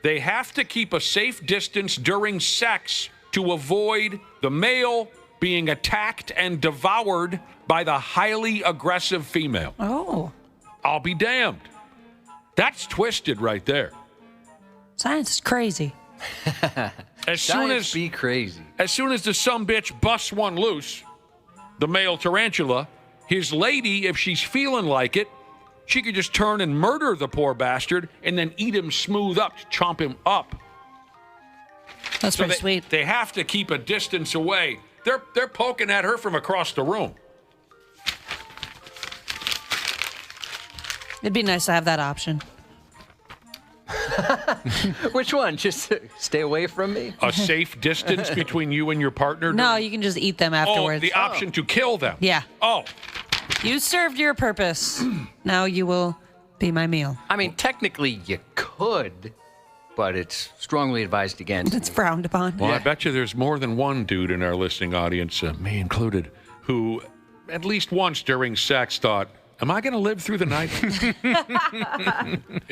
They have to keep a safe distance during sex to avoid the male being attacked and devoured by the highly aggressive female. Oh. I'll be damned. That's twisted right there. Science is crazy. As soon as be crazy. As soon as the sumbitch busts one loose, the male tarantula, his lady, if she's feeling like it, she could just turn and murder the poor bastard and then eat him smooth up, chomp him up. That's pretty sweet. They have to keep a distance away. They're poking at her from across the room. It'd be nice to have that option. Which one? Just stay away from me? A safe distance between you and your partner? No, you can just eat them afterwards. Oh, the option to kill them. Yeah. Oh. You served your purpose. Now you will be my meal. I mean, technically you could, but it's strongly advised against. It's frowned upon. Well, I bet you there's more than one dude in our listening audience, me included, who at least once during sex thought, am I going to live through the night?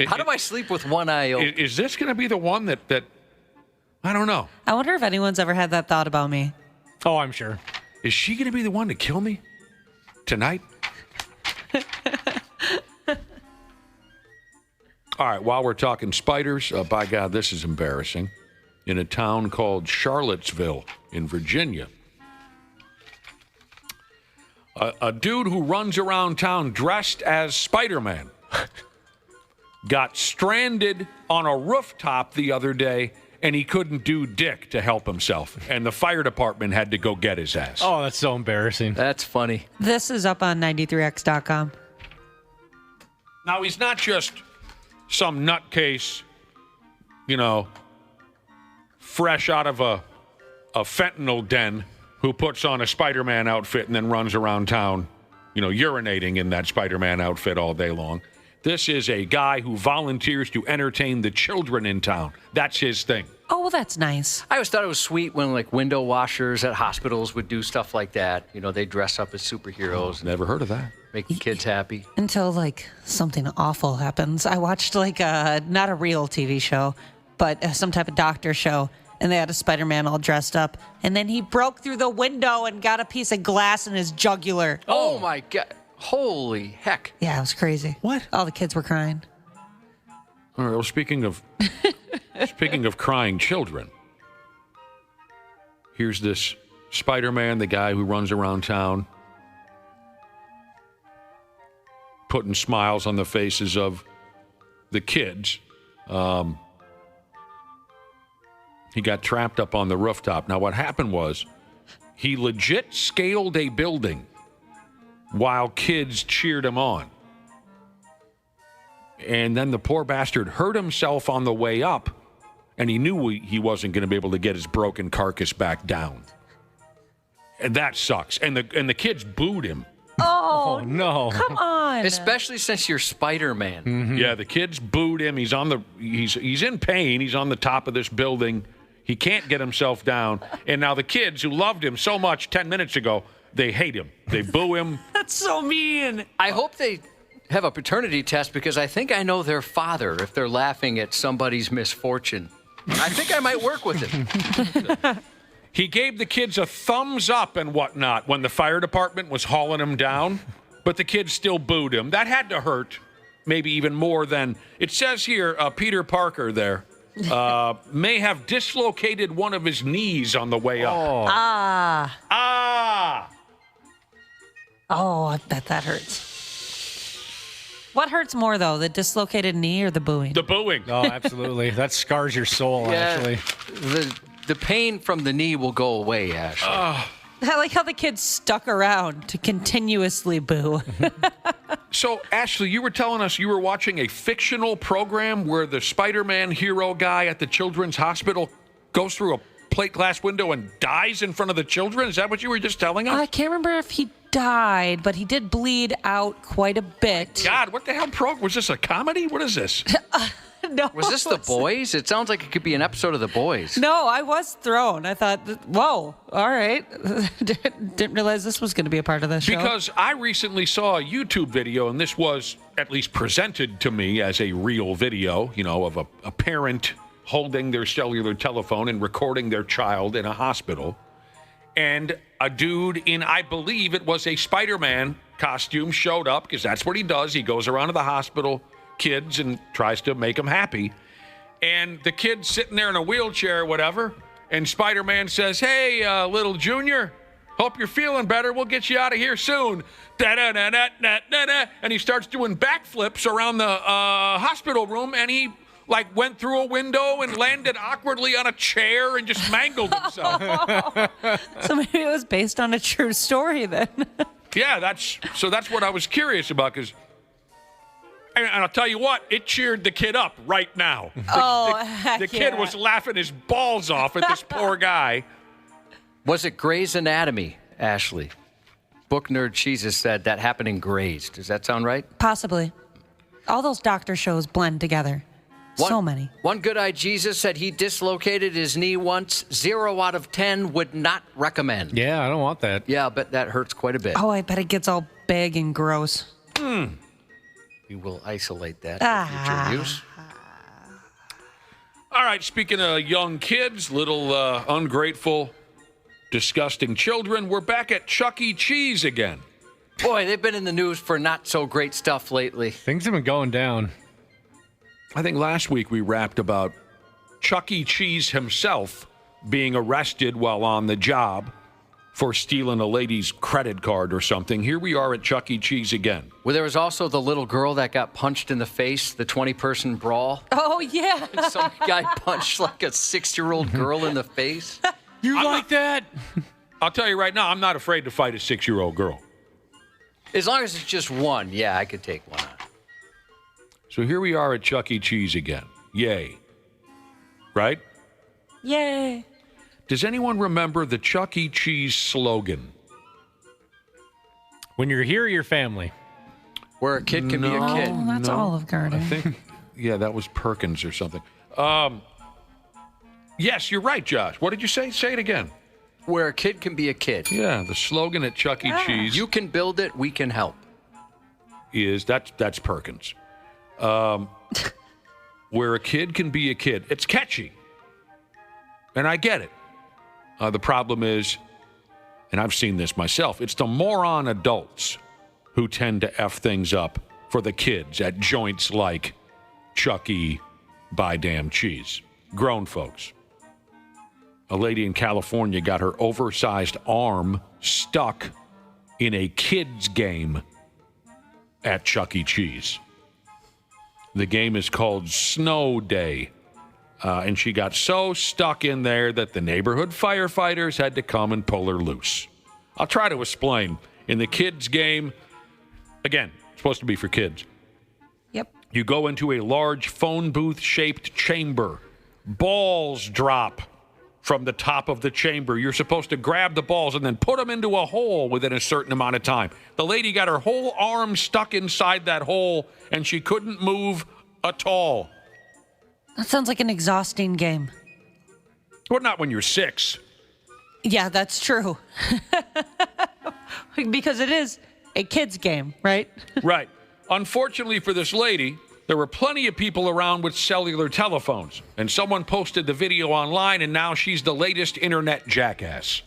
How do I sleep with one eye open? Is this going to be the one that I don't know. I wonder if anyone's ever had that thought about me. Oh, I'm sure. Is she going to be the one to kill me tonight? All right, while we're talking spiders, by God, this is embarrassing. In a town called Charlottesville in Virginia, a dude who runs around town dressed as Spider-Man got stranded on a rooftop the other day, and he couldn't do dick to help himself. And the fire department had to go get his ass. Oh, that's so embarrassing. That's funny. This is up on 93x.com. Now, he's not just some nutcase, fresh out of a fentanyl den who puts on a Spider-Man outfit and then runs around town, urinating in that Spider-Man outfit all day long. This is a guy who volunteers to entertain the children in town. That's his thing. Oh, well, that's nice. I always thought it was sweet when like window washers at hospitals would do stuff like that. You know, they dress up as superheroes. Never heard of that. Make the kids happy. Until like something awful happens. I watched like not a real TV show, but some type of doctor show, and they had a Spider-Man all dressed up, and then he broke through the window and got a piece of glass in his jugular. Oh my God. Holy heck. Yeah, it was crazy. What? All the kids were crying. All right, well, speaking of crying children, here's this Spider-Man, the guy who runs around town, putting smiles on the faces of the kids. He got trapped up on the rooftop. Now, what happened was he legit scaled a building while kids cheered him on. And then the poor bastard hurt himself on the way up, and he knew he wasn't going to be able to get his broken carcass back down. And that sucks. And the kids booed him. Oh, no. Come on. Especially since you're Spider-Man. Mm-hmm. Yeah, the kids booed him. He's in pain. He's on the top of this building. He can't get himself down. And now the kids who loved him so much 10 minutes ago, they hate him. They boo him. That's so mean. I hope they have a paternity test because I think I know their father if they're laughing at somebody's misfortune. I think I might work with him. He gave the kids a thumbs up and whatnot when the fire department was hauling him down, but the kids still booed him. That had to hurt, maybe even more than it says here. Peter Parker there may have dislocated one of his knees on the way up. Oh, I bet that hurts. What hurts more, though, the dislocated knee or the booing? The booing. Oh, absolutely. That scars your soul, actually. The pain from the knee will go away, Ash. I like how the kids stuck around to continuously boo. So, Ashley, you were telling us you were watching a fictional program where the Spider-Man hero guy at the children's hospital goes through a plate glass window and dies in front of the children? Is that what you were just telling us? I can't remember if he died, but he did bleed out quite a bit. God, what the hell program? Was this a comedy? What is this? No. Was this The Boys? It sounds like it could be an episode of The Boys. No, I was thrown. I thought, whoa, all right. Didn't realize this was going to be a part of the show. Because I recently saw a YouTube video, and this was at least presented to me as a real video, of a parent holding their cellular telephone and recording their child in a hospital. And a dude in, I believe it was a Spider-Man costume, showed up, because that's what he does. He goes around to the hospital kids and tries to make them happy. And the kid's sitting there in a wheelchair or whatever, and Spider-Man says, "Hey, little Junior, hope you're feeling better. We'll get you out of here soon." Da-da-da-da-da-da-da. And he starts doing backflips around the hospital room, and he went through a window and landed awkwardly on a chair and just mangled himself. So maybe it was based on a true story then. Yeah, that's what I was curious about, because, and I'll tell you what, it cheered the kid up right now. The kid was laughing his balls off at this poor guy. Was it Grey's Anatomy, Ashley? Book nerd Jesus said that happened in Grey's. Does that sound right? Possibly. All those doctor shows blend together. So many. One good eye Jesus said he dislocated his knee once. 0 out of 10 would not recommend. Yeah, I don't want that. Yeah, but that hurts quite a bit. Oh, I bet it gets all big and gross. We will isolate that for future use. All right, speaking of young kids, little ungrateful, disgusting children, we're back at Chuck E. Cheese again. Boy, they've been in the news for not so great stuff lately. Things have been going down. I think last week we rapped about Chuck E. Cheese himself being arrested while on the job for stealing a lady's credit card or something. Here we are at Chuck E. Cheese again. Well, there was also the little girl that got punched in the face, the 20-person brawl. Oh, yeah. Some guy punched like a 6-year-old girl in the face. That? I'll tell you right now, I'm not afraid to fight a 6-year-old girl. As long as it's just one, yeah, I could take one on. So here we are at Chuck E. Cheese again. Yay. Right? Yay. Does anyone remember the Chuck E. Cheese slogan? When you're here, your family. Where a kid can be a kid. Oh, that's Olive Garden. I think, yeah, that was Perkins or something. Yes, you're right, Josh. What did you say? Say it again. Where a kid can be a kid. Yeah, the slogan at Chuck E. Cheese. You can build it, we can help. That's Perkins. Where a kid can be a kid. It's catchy. And I get it. The problem is, and I've seen this myself, it's the moron adults who tend to F things up for the kids at joints like Chuck E. Buy Damn Cheese. Grown folks. A lady in California got her oversized arm stuck in a kid's game at Chuck E. Cheese. The game is called Snow Day. And she got so stuck in there that the neighborhood firefighters had to come and pull her loose. I'll try to explain. In the kids' game, again, it's supposed to be for kids. Yep. You go into a large phone booth-shaped chamber. Balls drop from the top of the chamber. You're supposed to grab the balls and then put them into a hole within a certain amount of time. The lady got her whole arm stuck inside that hole, and she couldn't move at all. That sounds like an exhausting game. Well, not when you're 6. Yeah, that's true. Because it is a kid's game, right? Right. Unfortunately for this lady, there were plenty of people around with cellular telephones, and someone posted the video online, and now she's the latest internet jackass.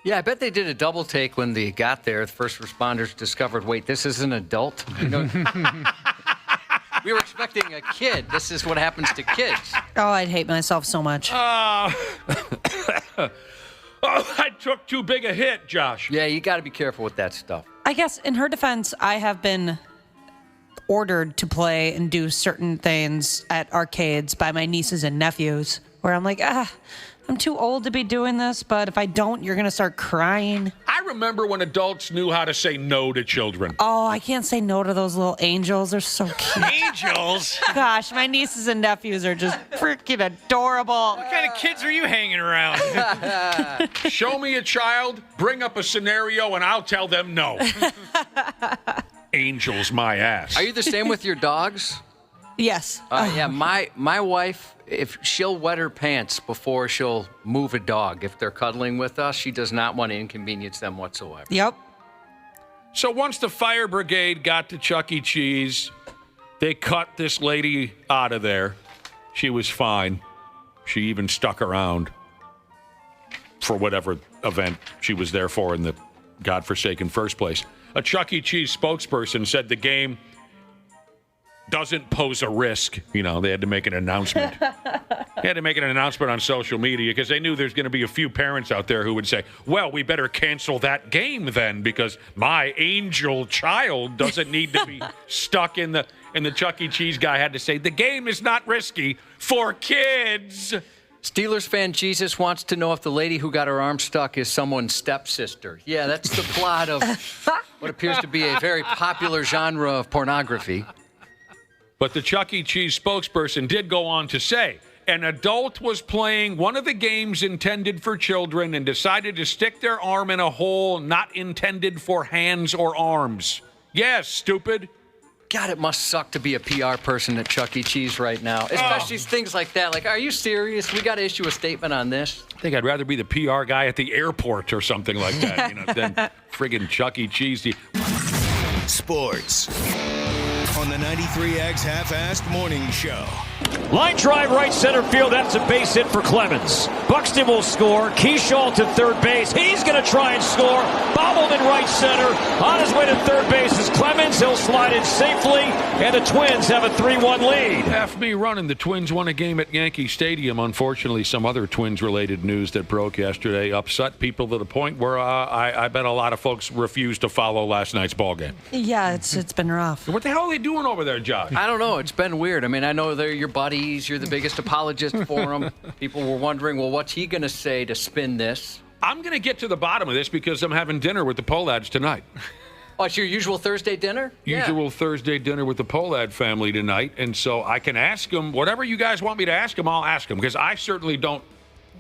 Yeah, I bet they did a double take when they got there. The first responders discovered, wait, this is an adult? You know, we were expecting a kid. This is what happens to kids. Oh, I'd hate myself so much. I took too big a hit, Josh. Yeah, you got to be careful with that stuff. I guess in her defense, I have been ordered to play and do certain things at arcades by my nieces and nephews where I'm like, I'm too old to be doing this, but if I don't, you're going to start crying. I remember when adults knew how to say no to children. Oh, I can't say no to those little angels. They're so cute. Angels? Gosh, my nieces and nephews are just freaking adorable. What kind of kids are you hanging around? Show me a child, bring up a scenario, and I'll tell them no. Angels, my ass. Are you the same with your dogs? Yes. Yeah, my wife, if she'll wet her pants before she'll move a dog, if they're cuddling with us, she does not want to inconvenience them whatsoever. Yep. So once the fire brigade got to Chuck E. Cheese, they cut this lady out of there. She was fine. She even stuck around for whatever event she was there for in the godforsaken first place. A Chuck E. Cheese spokesperson said the game doesn't pose a risk. You know, they had to make an announcement. They had to make an announcement on social media because they knew there's going to be a few parents out there who would say, well, we better cancel that game then because my angel child doesn't need to be stuck in the... And the Chuck E. Cheese guy had to say, the game is not risky for kids. Steelers fan Jesus wants to know if the lady who got her arm stuck is someone's stepsister. Yeah, that's the plot of what appears to be a very popular genre of pornography. But the Chuck E. Cheese spokesperson did go on to say, an adult was playing one of the games intended for children and decided to stick their arm in a hole not intended for hands or arms. Yes, stupid. God, it must suck to be a PR person at Chuck E. Cheese right now, especially things like that. Like, are you serious? We got to issue a statement on this. I think I'd rather be the PR guy at the airport or something like that, you know, than friggin' Chuck E. Cheese. Sports on the 93X Half-Assed Morning Show. Line drive right center field. That's a base hit for Clemens. Buxton will score. Keyshaw to third base. He's going to try and score. Bobbled in right center. On his way to third base is Clemens. He'll slide in safely. And the Twins have a 3-1 lead. F me running. The Twins won a game at Yankee Stadium. Unfortunately, some other Twins-related news that broke yesterday upset people to the point where I bet a lot of folks refused to follow last night's ball game. Yeah, it's been rough. What the hell are they doing over there, Josh? I don't know. It's been weird. I mean, I know they're your buddies. You're the biggest apologist for them. People were wondering, well, what's he going to say to spin this? I'm going to get to the bottom of this because I'm having dinner with the Hoeh-Lads tonight. Oh, it's your usual Thursday dinner? Usual Thursday dinner with the Hoeh-Lad family tonight. And so I can ask them, whatever you guys want me to ask them, I'll ask them. Because I certainly don't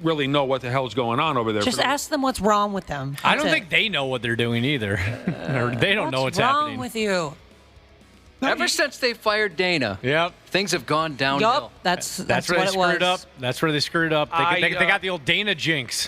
really know what the hell's going on over there. Just ask them what's wrong with them. I don't think they know what they're doing either. Or they don't know what's happening. What's wrong with you? Ever since they fired Dana, Things have gone downhill. Yup, that's where what they it screwed up. was. That's where they screwed up. They got the old Dana jinx.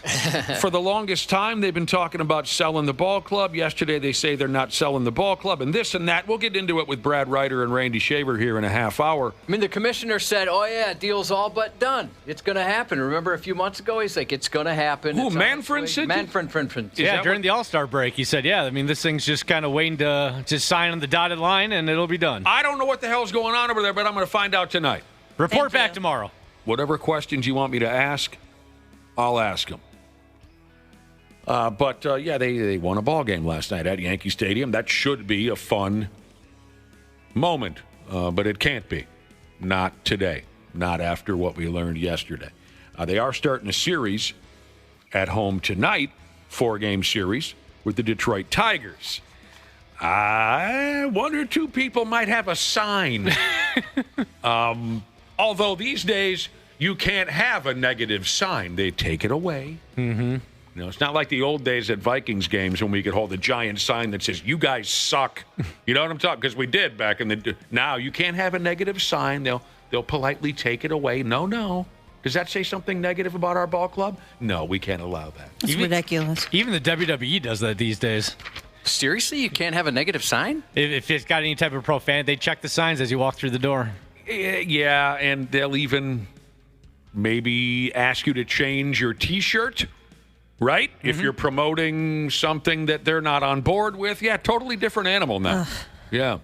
For the longest time, they've been talking about selling the ball club. Yesterday, they say they're not selling the ball club and this and that. We'll get into it with Brad Ryder and Randy Shaver here in a half hour. I mean, the commissioner said, oh, yeah, deal's all but done. It's going to happen. Remember a few months ago, he's like, it's going to happen. Who, Manfred said? Manfred. Yeah, during the All-Star break, he said, yeah, I mean, this thing's just kind of waiting to just sign on the dotted line, and it'll be done. I don't know what the hell's going on over there, but I'm going to find out tonight. Report back tomorrow. Whatever questions you want me to ask, I'll ask them. But they won a ball game last night at Yankee Stadium. That should be a fun moment, but it can't be. Not today. Not after what we learned yesterday. They are starting a series at home tonight, 4-game series with the Detroit Tigers. One or two people might have a sign. Although these days, you can't have a negative sign. They take it away. Mm-hmm. It's not like the old days at Vikings games when we could hold a giant sign that says, you guys suck. You know what I'm talking? Because we did back in the... Now, you can't have a negative sign. They'll politely take it away. No. Does that say something negative about our ball club? No, we can't allow that. It's ridiculous. Even the WWE does that these days. Seriously? You can't have a negative sign? If it's got any type of profanity, they check the signs as you walk through the door. Yeah, and they'll even maybe ask you to change your T-shirt, right? Mm-hmm. If you're promoting something that they're not on board with. Yeah, totally different animal now. Yeah.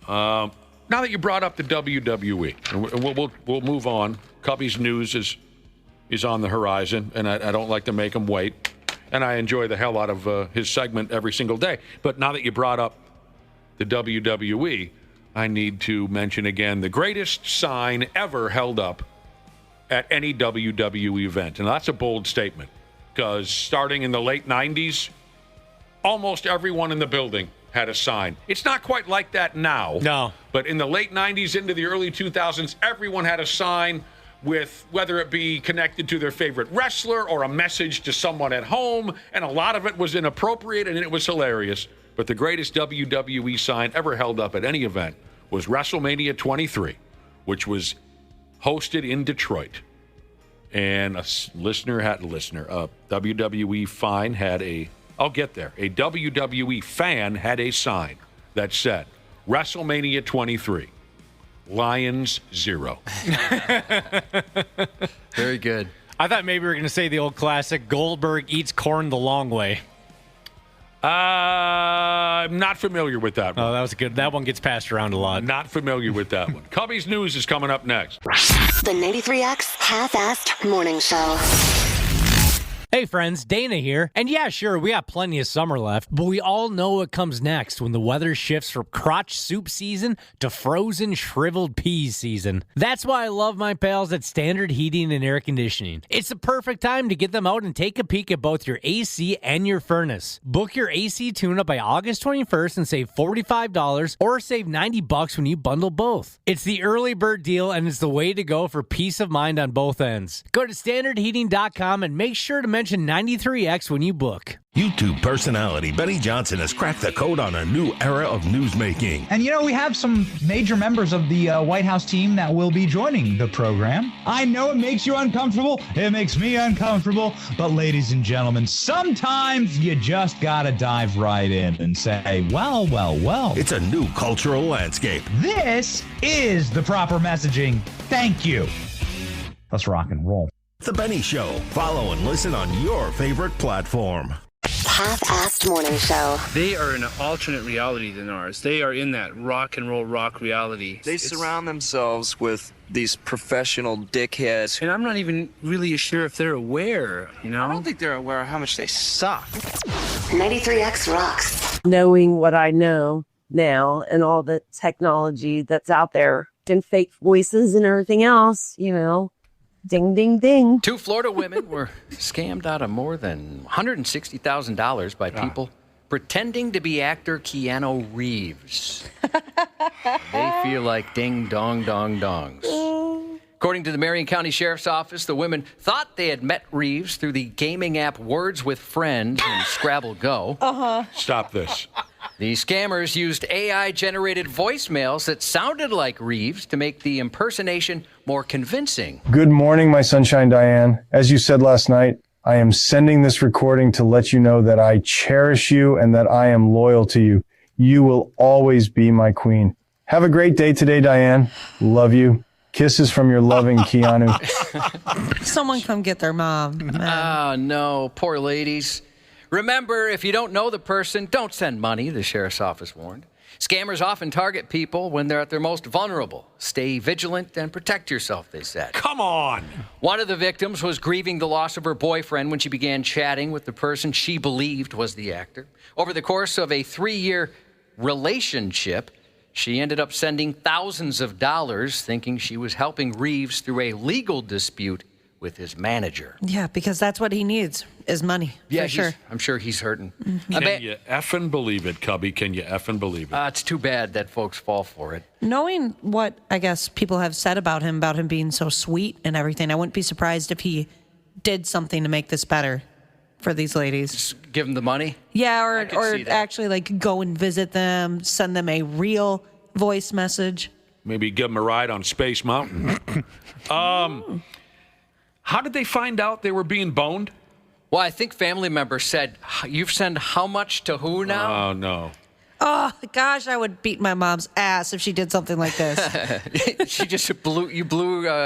Now that you brought up the WWE, and we'll move on. Cubby's news is on the horizon, and I don't like to make him wait. And I enjoy the hell out of his segment every single day. But now that you brought up the WWE, I need to mention again the greatest sign ever held up at any WWE event. And that's a bold statement because starting in the late 90s, almost everyone in the building had a sign. It's not quite like that now. No. But in the late 90s into the early 2000s, everyone had a sign with whether it be connected to their favorite wrestler or a message to someone at home. And a lot of it was inappropriate and it was hilarious. But the greatest WWE sign ever held up at any event was WrestleMania 23, which was hosted in Detroit. And a WWE fan had a WWE fan had a sign that said, WrestleMania 23, Lions 0. Very good. I thought maybe we were going to say the old classic, Goldberg eats corn the long way. I'm not familiar with that one. Oh, that was good. That one gets passed around a lot. Not familiar with that one. Cubby's News is coming up next. The 93X Half-Assed Morning Show. Hey friends, Dana here. And yeah, sure, we got plenty of summer left, but we all know what comes next when the weather shifts from crotch soup season to frozen shriveled peas season. That's why I love my pals at Standard Heating and Air Conditioning. It's the perfect time to get them out and take a peek at both your AC and your furnace. Book your AC tune-up by August 21st and save $45 or save $90 when you bundle both. It's the early bird deal and it's the way to go for peace of mind on both ends. Go to standardheating.com and make sure to mention 93X when you book. YouTube personality Benny Johnson has cracked the code on a new era of newsmaking. And we have some major members of the White House team that will be joining the program. I know it makes you uncomfortable. It makes me uncomfortable. But ladies and gentlemen, sometimes you just gotta dive right in and say, well. It's a new cultural landscape. This is the proper messaging. Thank you. Let's rock and roll. The Benny Show. Follow and listen on your favorite platform. Half-Assed Morning Show. They are in an alternate reality than ours. They are in that rock and roll rock reality. They surround themselves with these professional dickheads. And I'm not even really sure if they're aware, I don't think they're aware of how much they suck. 93X rocks. Knowing what I know now and all the technology that's out there and fake voices and everything else, Ding, ding, ding. 2 Florida women were scammed out of more than $160,000 by people pretending to be actor Keanu Reeves. They feel like ding, dong, dong, dongs. According to the Marion County Sheriff's Office, the women thought they had met Reeves through the gaming app Words with Friends and Scrabble Go. Stop this. The scammers used AI-generated voicemails that sounded like Reeves to make the impersonation more convincing. Good morning, my sunshine Diane. As you said last night, I am sending this recording to let you know that I cherish you and that I am loyal to you. You will always be my queen. Have a great day today, Diane. Love you. Kisses from your loving Keanu. Someone come get their mom. Oh, no. Poor ladies. Remember, if you don't know the person, don't send money, the sheriff's office warned. Scammers often target people when they're at their most vulnerable. Stay vigilant and protect yourself, they said. Come on. One of the victims was grieving the loss of her boyfriend when she began chatting with the person she believed was the actor. Over the course of a 3-year relationship, she ended up sending thousands of dollars thinking she was helping Reeves through a legal dispute with his manager. Yeah, because that's what he needs is money. Yeah, for sure. I'm sure he's hurting. Can you effing believe it, Cubby? Can you effing believe it? It's too bad that folks fall for it. Knowing what I guess people have said about him being so sweet and everything, I wouldn't be surprised if he did something to make this better for these ladies. Just give them the money? Yeah, or actually like go and visit them, send them a real voice message. Maybe give them a ride on Space Mountain. How did they find out they were being boned? Well, I think family members said, you've sent how much to who now? Oh, no. Oh, gosh, I would beat my mom's ass if she did something like this. She just blew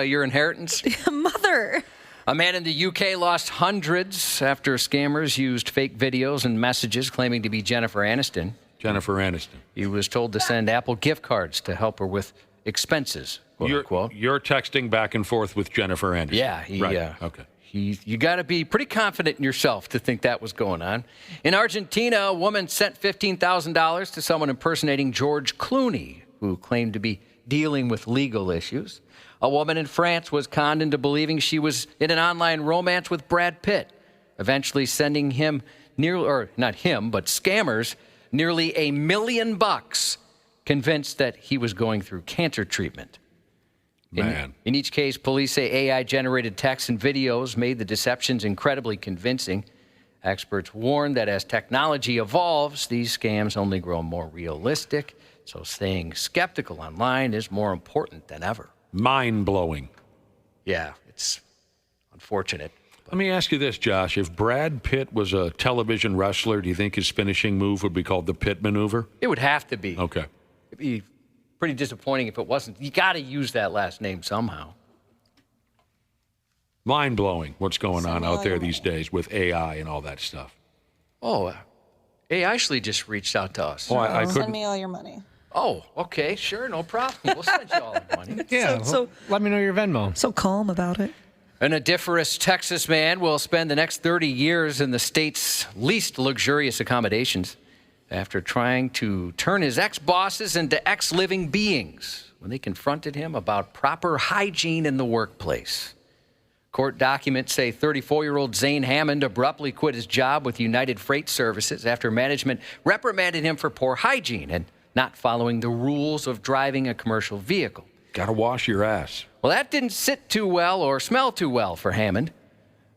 your inheritance? Mother. A man in the UK lost hundreds after scammers used fake videos and messages claiming to be Jennifer Aniston. Jennifer Aniston. He was told to send Apple gift cards to help her with expenses, quote unquote. You're texting back and forth with Jennifer Aniston. Yeah. Right. Okay. You got to be pretty confident in yourself to think that was going on. In Argentina, a woman sent $15,000 to someone impersonating George Clooney, who claimed to be dealing with legal issues. A woman in France was conned into believing she was in an online romance with Brad Pitt, eventually sending him not him, but scammers, nearly $1 million, convinced that he was going through cancer treatment. Man. In each case, police say AI-generated texts and videos made the deceptions incredibly convincing. Experts warn that as technology evolves, these scams only grow more realistic, so staying skeptical online is more important than ever. Mind-blowing. Yeah, it's unfortunate. Let me ask you this, Josh. If Brad Pitt was a television wrestler, do you think his finishing move would be called the Pitt maneuver? It would have to be. Okay. It'd be pretty disappointing if it wasn't. You got to use that last name somehow. Mind-blowing what's going on out there these days with AI and all that stuff. Oh, AI actually just reached out to us. Oh, I couldn't. Send me all your money. Oh, okay, sure, no problem. We'll send you all the money. Yeah, so let me know your Venmo. So calm about it. An odoriferous Texas man will spend the next 30 years in the state's least luxurious accommodations after trying to turn his ex-bosses into ex-living beings when they confronted him about proper hygiene in the workplace. Court documents say 34-year-old Zane Hammond abruptly quit his job with United Freight Services after management reprimanded him for poor hygiene and not following the rules of driving a commercial vehicle. Got to wash your ass. Well, that didn't sit too well or smell too well for Hammond.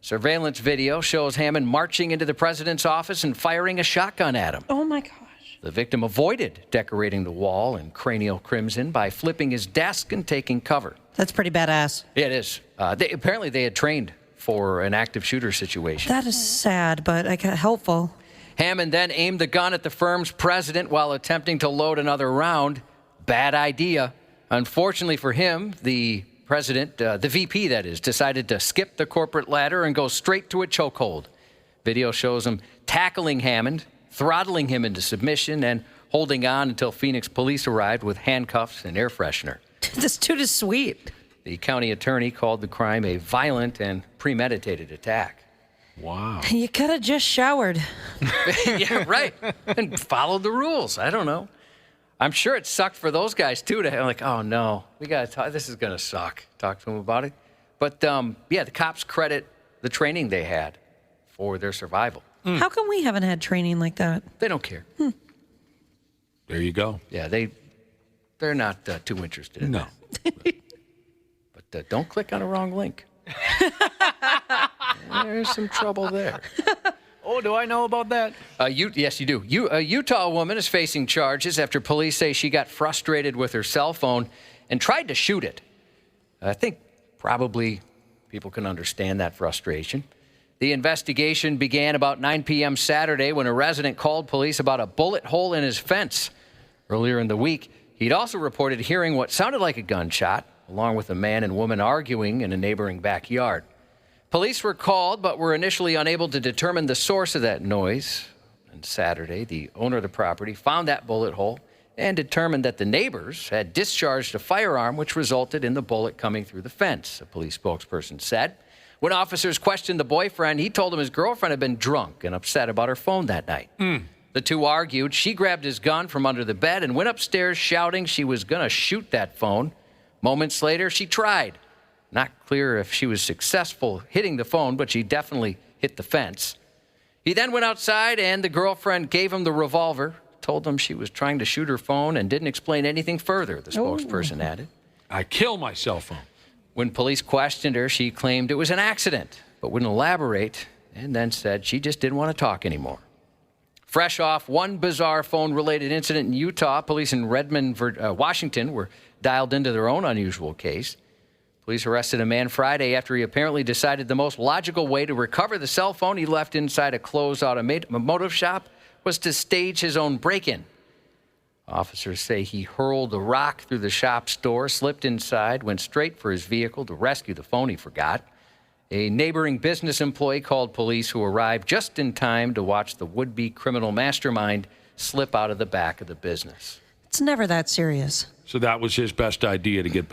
Surveillance video shows Hammond marching into the president's office and firing a shotgun at him. Oh, my gosh. The victim avoided decorating the wall in cranial crimson by flipping his desk and taking cover. That's pretty badass. It is. Apparently, they had trained for an active shooter situation. That is sad, but helpful. Hammond then aimed the gun at the firm's president while attempting to load another round. Bad idea. Unfortunately for him, the president, the VP that is, decided to skip the corporate ladder and go straight to a chokehold. Video shows him tackling Hammond, throttling him into submission, and holding on until Phoenix police arrived with handcuffs and air freshener. This dude is sweet. The county attorney called the crime a violent and premeditated attack. Wow. You could have just showered. Yeah, right. And followed the rules. I don't know. I'm sure it sucked for those guys, too, to have like, oh, no, we got to talk. This is going to suck. Talk to them about it. But, yeah, the cops credit the training they had for their survival. How come we haven't had training like that? They don't care. There you go. Yeah, they're not too interested in that. But don't click on a wrong link. There's some trouble there. Oh, do I know about that? Yes, you do. A Utah woman is facing charges after police say she got frustrated with her cell phone and tried to shoot it. I think probably people can understand that frustration. The investigation began about 9 p.m. Saturday when a resident called police about a bullet hole in his fence. Earlier in the week, he'd also reported hearing what sounded like a gunshot, along with a man and woman arguing in a neighboring backyard. Police were called, but were initially unable to determine the source of that noise. On Saturday, the owner of the property found that bullet hole and determined that the neighbors had discharged a firearm, which resulted in the bullet coming through the fence, a police spokesperson said. When officers questioned the boyfriend, he told them his girlfriend had been drunk and upset about her phone that night. The two argued. She grabbed his gun from under the bed and went upstairs shouting she was going to shoot that phone. Moments later, she tried. Not clear if she was successful hitting the phone, but she definitely hit the fence. He then went outside and the girlfriend gave him the revolver, told him she was trying to shoot her phone and didn't explain anything further, the spokesperson added. I kill my cell phone. When police questioned her, she claimed it was an accident, but wouldn't elaborate, and then said she just didn't want to talk anymore. Fresh off one bizarre phone-related incident in Utah, police in Redmond, Washington, were dialed into their own unusual case. Police arrested a man Friday after he apparently decided the most logical way to recover the cell phone he left inside a closed automotive shop was to stage his own break-in. Officers say he hurled a rock through the shop's door, slipped inside, went straight for his vehicle to rescue the phone he forgot. A neighboring business employee called police, who arrived just in time to watch the would-be criminal mastermind slip out of the back of the business. It's never that serious. So that was his best idea to get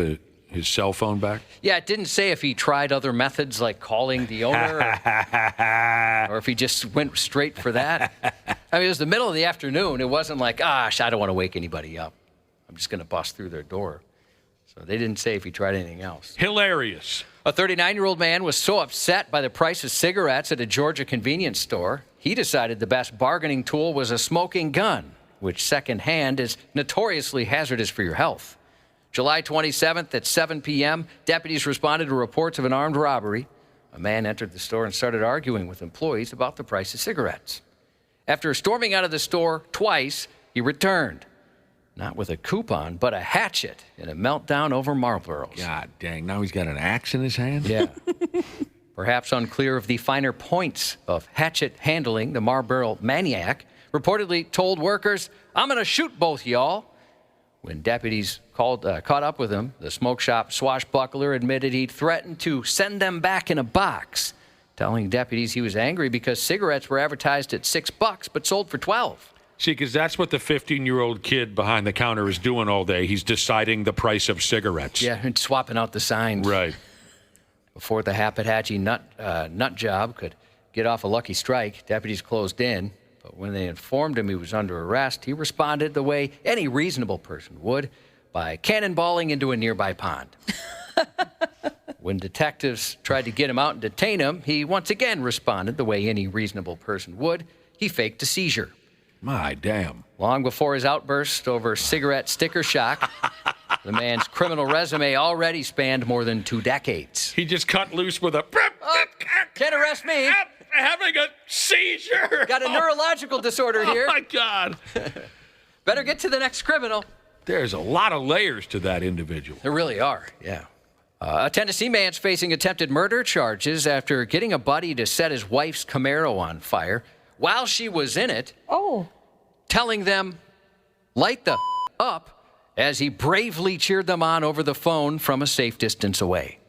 his cell phone back? Yeah, it didn't say if he tried other methods like calling the owner or if he just went straight for that. I mean, it was the middle of the afternoon. It wasn't like, I don't want to wake anybody up. I'm just going to bust through their door. So they didn't say if he tried anything else. Hilarious. A 39-year-old man was so upset by the price of cigarettes at a Georgia convenience store, he decided the best bargaining tool was a smoking gun, which secondhand is notoriously hazardous for your health. July 27th at 7 p.m., deputies responded to reports of an armed robbery. A man entered the store and started arguing with employees about the price of cigarettes. After storming out of the store twice, he returned. Not with a coupon, but a hatchet in a meltdown over Marlboros. God dang, now he's got an axe in his hand? Yeah. Perhaps unclear of the finer points of hatchet handling, the Marlboro maniac reportedly told workers, "I'm going to shoot both y'all." When deputies caught up with him, the smoke shop swashbuckler admitted he'd threatened to send them back in a box, telling deputies he was angry because cigarettes were advertised at $6 but sold for $12. See, because that's what the 15-year-old kid behind the counter is doing all day. He's deciding the price of cigarettes. Yeah, and swapping out the signs. Right. Before the Happathatchee nut job could get off a lucky strike, deputies closed in. But when they informed him he was under arrest, he responded the way any reasonable person would, by cannonballing into a nearby pond. When detectives tried to get him out and detain him, he once again responded the way any reasonable person would. He faked a seizure. My damn. Long before his outburst over cigarette sticker shock, the man's criminal resume already spanned more than 2 decades. He just cut loose with a... Can't arrest me. Having a seizure. Got a neurological disorder here. Oh, my God. Better get to the next criminal. There's a lot of layers to that individual. There really are, yeah. A Tennessee man's facing attempted murder charges after getting a buddy to set his wife's Camaro on fire while she was in it. Oh. Telling them, light the up, as he bravely cheered them on over the phone from a safe distance away.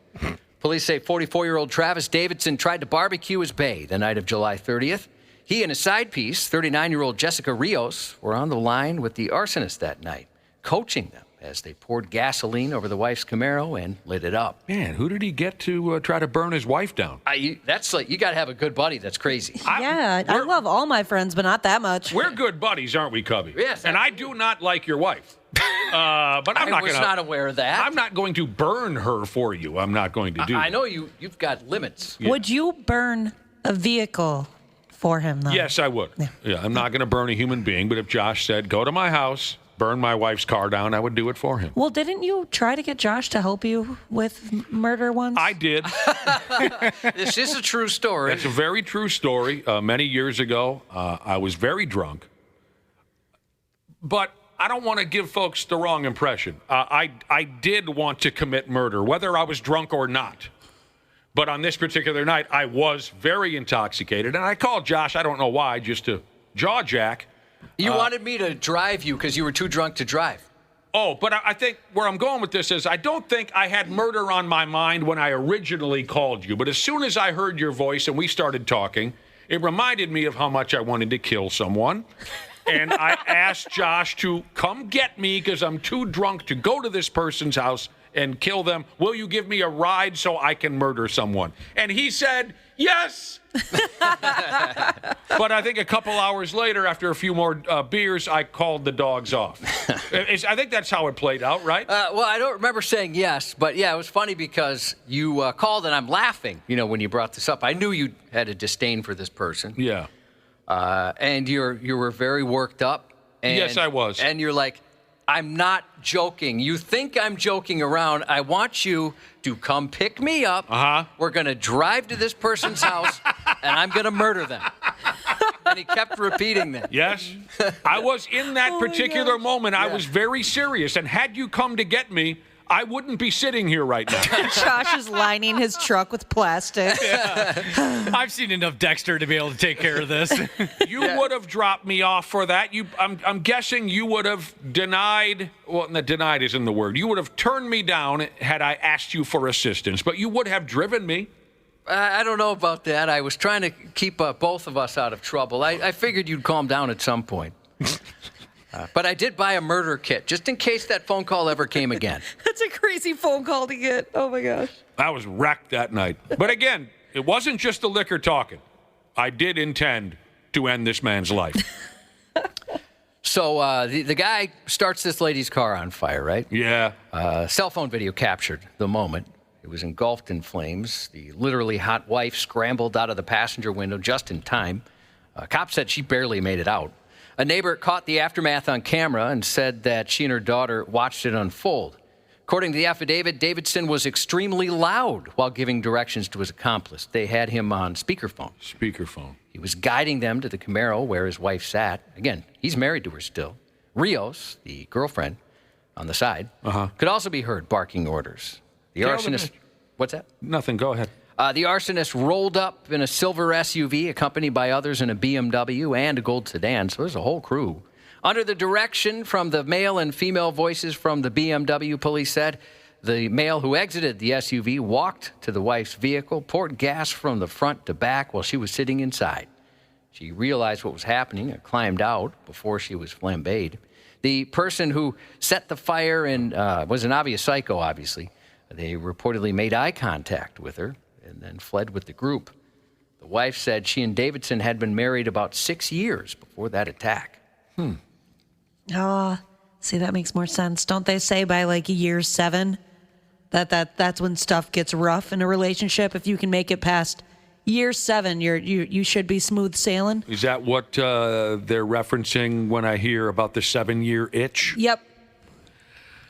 Police say 44-year-old Travis Davidson tried to barbecue his bae the night of July 30th. He and his side piece, 39-year-old Jessica Rios, were on the line with the arsonist that night, coaching them as they poured gasoline over the wife's Camaro and lit it up. Man, who did he get to try to burn his wife down? That's like, you got to have a good buddy that's crazy. I love all my friends, but not that much. We're good buddies, aren't we, Cubby? Yes. And I do not like your wife. But I was not aware of that. I'm not going to burn her for you. I'm not going to do that. I know you've got limits. Yeah. Would you burn a vehicle for him, though? Yes, I would. Yeah, I'm not going to burn a human being, but if Josh said, go to my house, burn my wife's car down, I would do it for him. Well, didn't you try to get Josh to help you with murder once? I did. This is a true story. It's a very true story. Many years ago, I was very drunk. But I don't want to give folks the wrong impression. I did want to commit murder, whether I was drunk or not. But on this particular night, I was very intoxicated. And I called Josh, I don't know why, just to jaw jack. You wanted me to drive you because you were too drunk to drive. Oh, but I think where I'm going with this is I don't think I had murder on my mind when I originally called you. But as soon as I heard your voice and we started talking, it reminded me of how much I wanted to kill someone. And I asked Josh to come get me because I'm too drunk to go to this person's house and kill them. Will you give me a ride so I can murder someone? And he said, yes. But I think a couple hours later, after a few more beers, I called the dogs off. I think that's how it played out, right? Well, I don't remember saying yes, but yeah, it was funny because you called and I'm laughing, when you brought this up. I knew you had a disdain for this person. Yeah. And you were very worked up. And, yes, I was. And you're like, I'm not joking. You think I'm joking around. I want you to come pick me up. Uh-huh. We're going to drive to this person's house, and I'm going to murder them. And he kept repeating that. Yes. I was in that particular moment. I was very serious. And had you come to get me, I wouldn't be sitting here right now. Josh is lining his truck with plastic. Yeah. I've seen enough Dexter to be able to take care of this. You would have dropped me off for that. I'm guessing you would have denied. Well, denied isn't the word. You would have turned me down had I asked you for assistance, but you would have driven me. I don't know about that. I was trying to keep both of us out of trouble. I figured you'd calm down at some point. But I did buy a murder kit, just in case that phone call ever came again. That's a crazy phone call to get. Oh, my gosh. I was wrecked that night. But again, it wasn't just the liquor talking. I did intend to end this man's life. So the guy starts this lady's car on fire, right? Yeah. Cell phone video captured the moment. It was engulfed in flames. The literally hot wife scrambled out of the passenger window just in time. Cops said she barely made it out. A neighbor caught the aftermath on camera and said that she and her daughter watched it unfold. According to the affidavit, Davidson was extremely loud while giving directions to his accomplice. They had him on speakerphone. Speakerphone. He was guiding them to the Camaro where his wife sat. Again, he's married to her still. Rios, the girlfriend, on the side, could also be heard barking orders. The arsonist... What's that? Nothing. Go ahead. The arsonist rolled up in a silver SUV, accompanied by others in a BMW and a gold sedan. So there's a whole crew. Under the direction from the male and female voices from the BMW, police said, the male who exited the SUV walked to the wife's vehicle, poured gas from the front to back while she was sitting inside. She realized what was happening and climbed out before she was flambéed. The person who set the fire and was an obvious psycho, obviously. They reportedly made eye contact with her and then fled with the group. The wife said she and Davidson had been married about 6 years before that attack. Oh, see, that makes more sense. Don't they say by like year 7 that's when stuff gets rough in a relationship? If you can make it past year 7, you should be smooth sailing. Is that what they're referencing when I hear about the 7-year itch? Yep.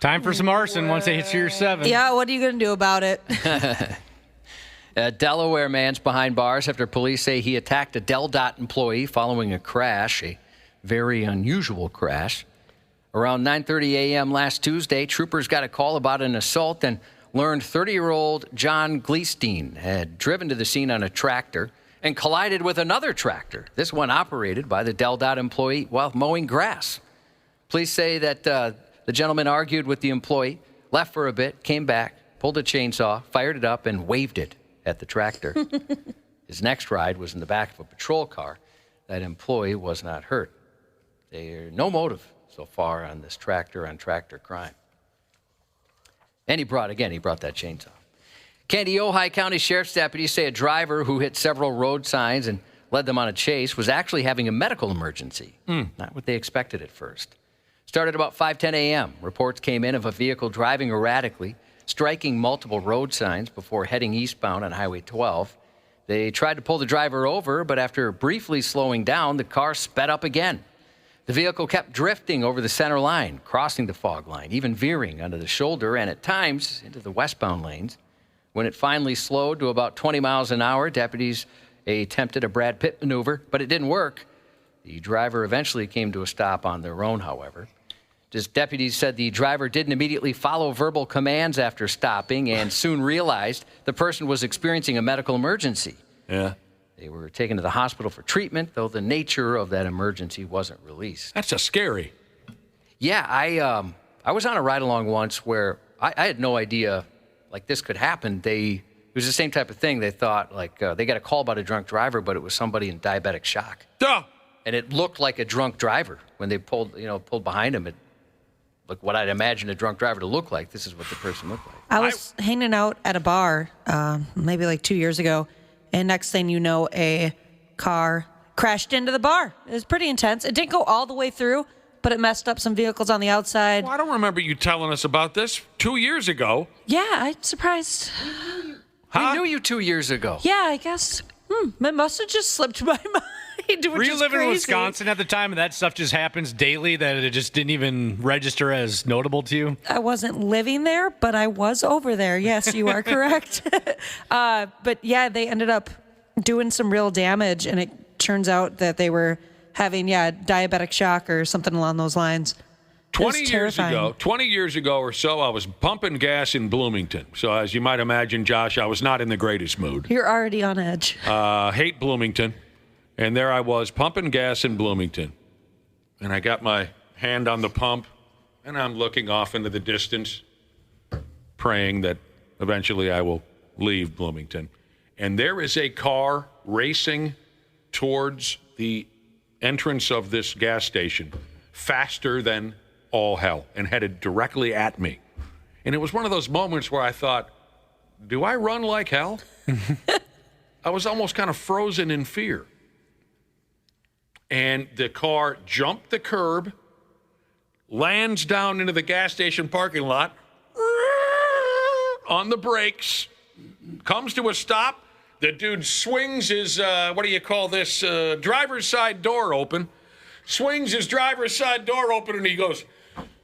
Time for some arson once it hits year 7. Yeah, what are you going to do about it? A Delaware man's behind bars after police say he attacked a Del Dot employee following a crash, a very unusual crash. Around 9:30 a.m. last Tuesday, troopers got a call about an assault and learned 30-year-old John Gleestein had driven to the scene on a tractor and collided with another tractor, this one operated by the Del Dot employee while mowing grass. Police say that the gentleman argued with the employee, left for a bit, came back, pulled a chainsaw, fired it up, and waved it at the tractor. His next ride was in the back of a patrol car. That employee was not hurt. There's no motive so far on this tractor-on-tractor crime. And he brought that chainsaw. Ojai County Sheriff's deputies say a driver who hit several road signs and led them on a chase was actually having a medical emergency. Not what they expected at first. Started about 5:10 a.m. Reports came in of a vehicle driving erratically, striking multiple road signs before heading eastbound on Highway 12. They tried to pull the driver over, but after briefly slowing down, the car sped up again. The vehicle kept drifting over the center line, crossing the fog line, even veering under the shoulder and at times into the westbound lanes. When it finally slowed to about 20 miles an hour, deputies attempted a Brad Pitt maneuver, but it didn't work. The driver eventually came to a stop on their own, however. Deputies said the driver didn't immediately follow verbal commands after stopping and soon realized the person was experiencing a medical emergency. Yeah. They were taken to the hospital for treatment, though the nature of that emergency wasn't released. That's a scary. Yeah, I was on a ride-along once where I had no idea, like, this could happen. It was the same type of thing. They thought, like, they got a call about a drunk driver, but it was somebody in diabetic shock. Duh! And it looked like a drunk driver. When they pulled behind him, it looked what I'd imagine a drunk driver to look like. This is what the person looked like. I was hanging out at a bar maybe like 2 years ago, and next thing you know, a car crashed into the bar. It was pretty intense. It didn't go all the way through, but it messed up some vehicles on the outside. Well, I don't remember you telling us about this 2 years ago. Yeah, I'm surprised. I knew you 2 years ago. Yeah, I guess. It must have just slipped my mind. Were you living in crazy. Wisconsin at the time and that stuff just happens daily, that it just didn't even register as notable to you? I wasn't living there, but I was over there. Yes, you are correct. But yeah, they ended up doing some real damage, and it turns out that they were having, diabetic shock or something along those lines. 20 years ago or so, I was pumping gas in Bloomington. So as you might imagine, Josh, I was not in the greatest mood. You're already on edge. Hate Bloomington. And there I was pumping gas in Bloomington. And I got my hand on the pump, and I'm looking off into the distance, praying that eventually I will leave Bloomington. And there is a car racing towards the entrance of this gas station faster than all hell and headed directly at me. And it was one of those moments where I thought, do I run like hell? I was almost kind of frozen in fear. And the car jumped the curb, lands down into the gas station parking lot, on the brakes, comes to a stop. The dude swings his, driver's side door open. Swings his driver's side door open, and he goes,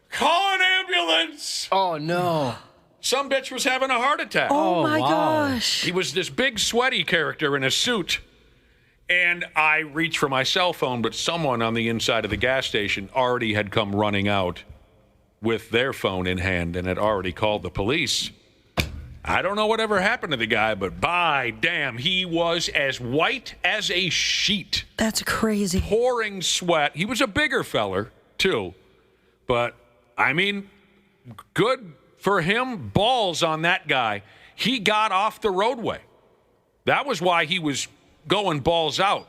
"Call an ambulance!" Oh, no. Some bitch was having a heart attack. Oh, my gosh. He was this big, sweaty character in a suit. And I reached for my cell phone, but someone on the inside of the gas station already had come running out with their phone in hand and had already called the police. I don't know whatever happened to the guy, but by damn, he was as white as a sheet. That's crazy. Pouring sweat. He was a bigger feller, too. But, I mean, good for him. Balls on that guy. He got off the roadway. That was why he was going balls out,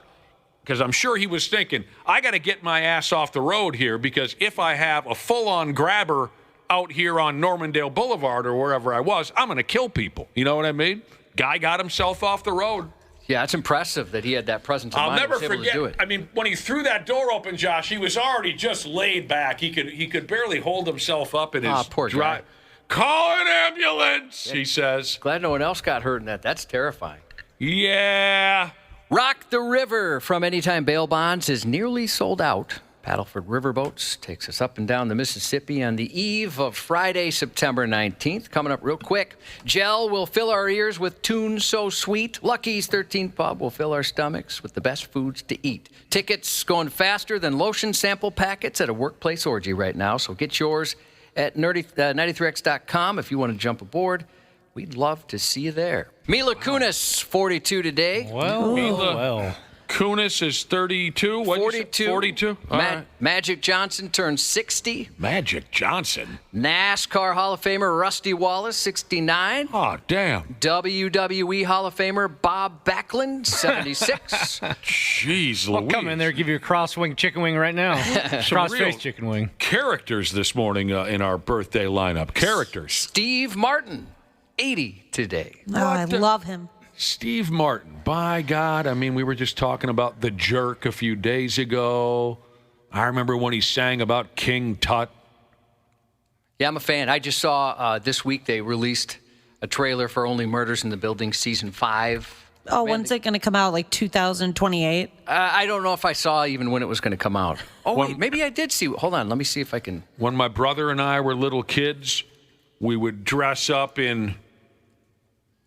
because I'm sure he was thinking, I got to get my ass off the road here, because if I have a full-on grabber out here on Normandale Boulevard or wherever I was, I'm going to kill people. You know what I mean? Guy got himself off the road. Yeah, it's impressive that he had that presence of I'll mind. never Was able to forget. do it. I mean, when he threw that door open, Josh, he was already just laid back. He could barely hold himself up in his poor guy. Call an ambulance, he says. Glad no one else got hurt in that. That's terrifying. Yeah. Rock the River from Anytime Bail Bonds is nearly sold out. Paddleford Riverboats takes us up and down the Mississippi on the eve of Friday, September 19th. Coming up real quick, Gel will fill our ears with tunes so sweet. Lucky's 13th Pub will fill our stomachs with the best foods to eat. Tickets going faster than lotion sample packets at a workplace orgy right now, so get yours at 93x.com if you want to jump aboard. We'd love to see you there. Mila Kunis, 42 today. Mila Kunis is 32. 42. 42. Magic Johnson turned 60. Magic Johnson. NASCAR Hall of Famer Rusty Wallace, 69. Oh, damn. WWE Hall of Famer Bob Backlund, 76. Jeez, I'll Louise. come in there, give you a cross-wing chicken wing right now. Cross-face chicken wing. Characters this morning in our birthday lineup. Characters. Steve Martin, 80 today. Oh, I love him. Steve Martin, by God. I mean, we were just talking about The Jerk a few days ago. I remember when he sang about King Tut. Yeah, I'm a fan. I just saw this week they released a trailer for Only Murders in the Building Season 5. Oh, when's it going to come out? Like 2028? I don't know if I saw even when it was going to come out. Oh, wait, maybe I did see. Hold on, let me see if I can. When my brother and I were little kids, we would dress up in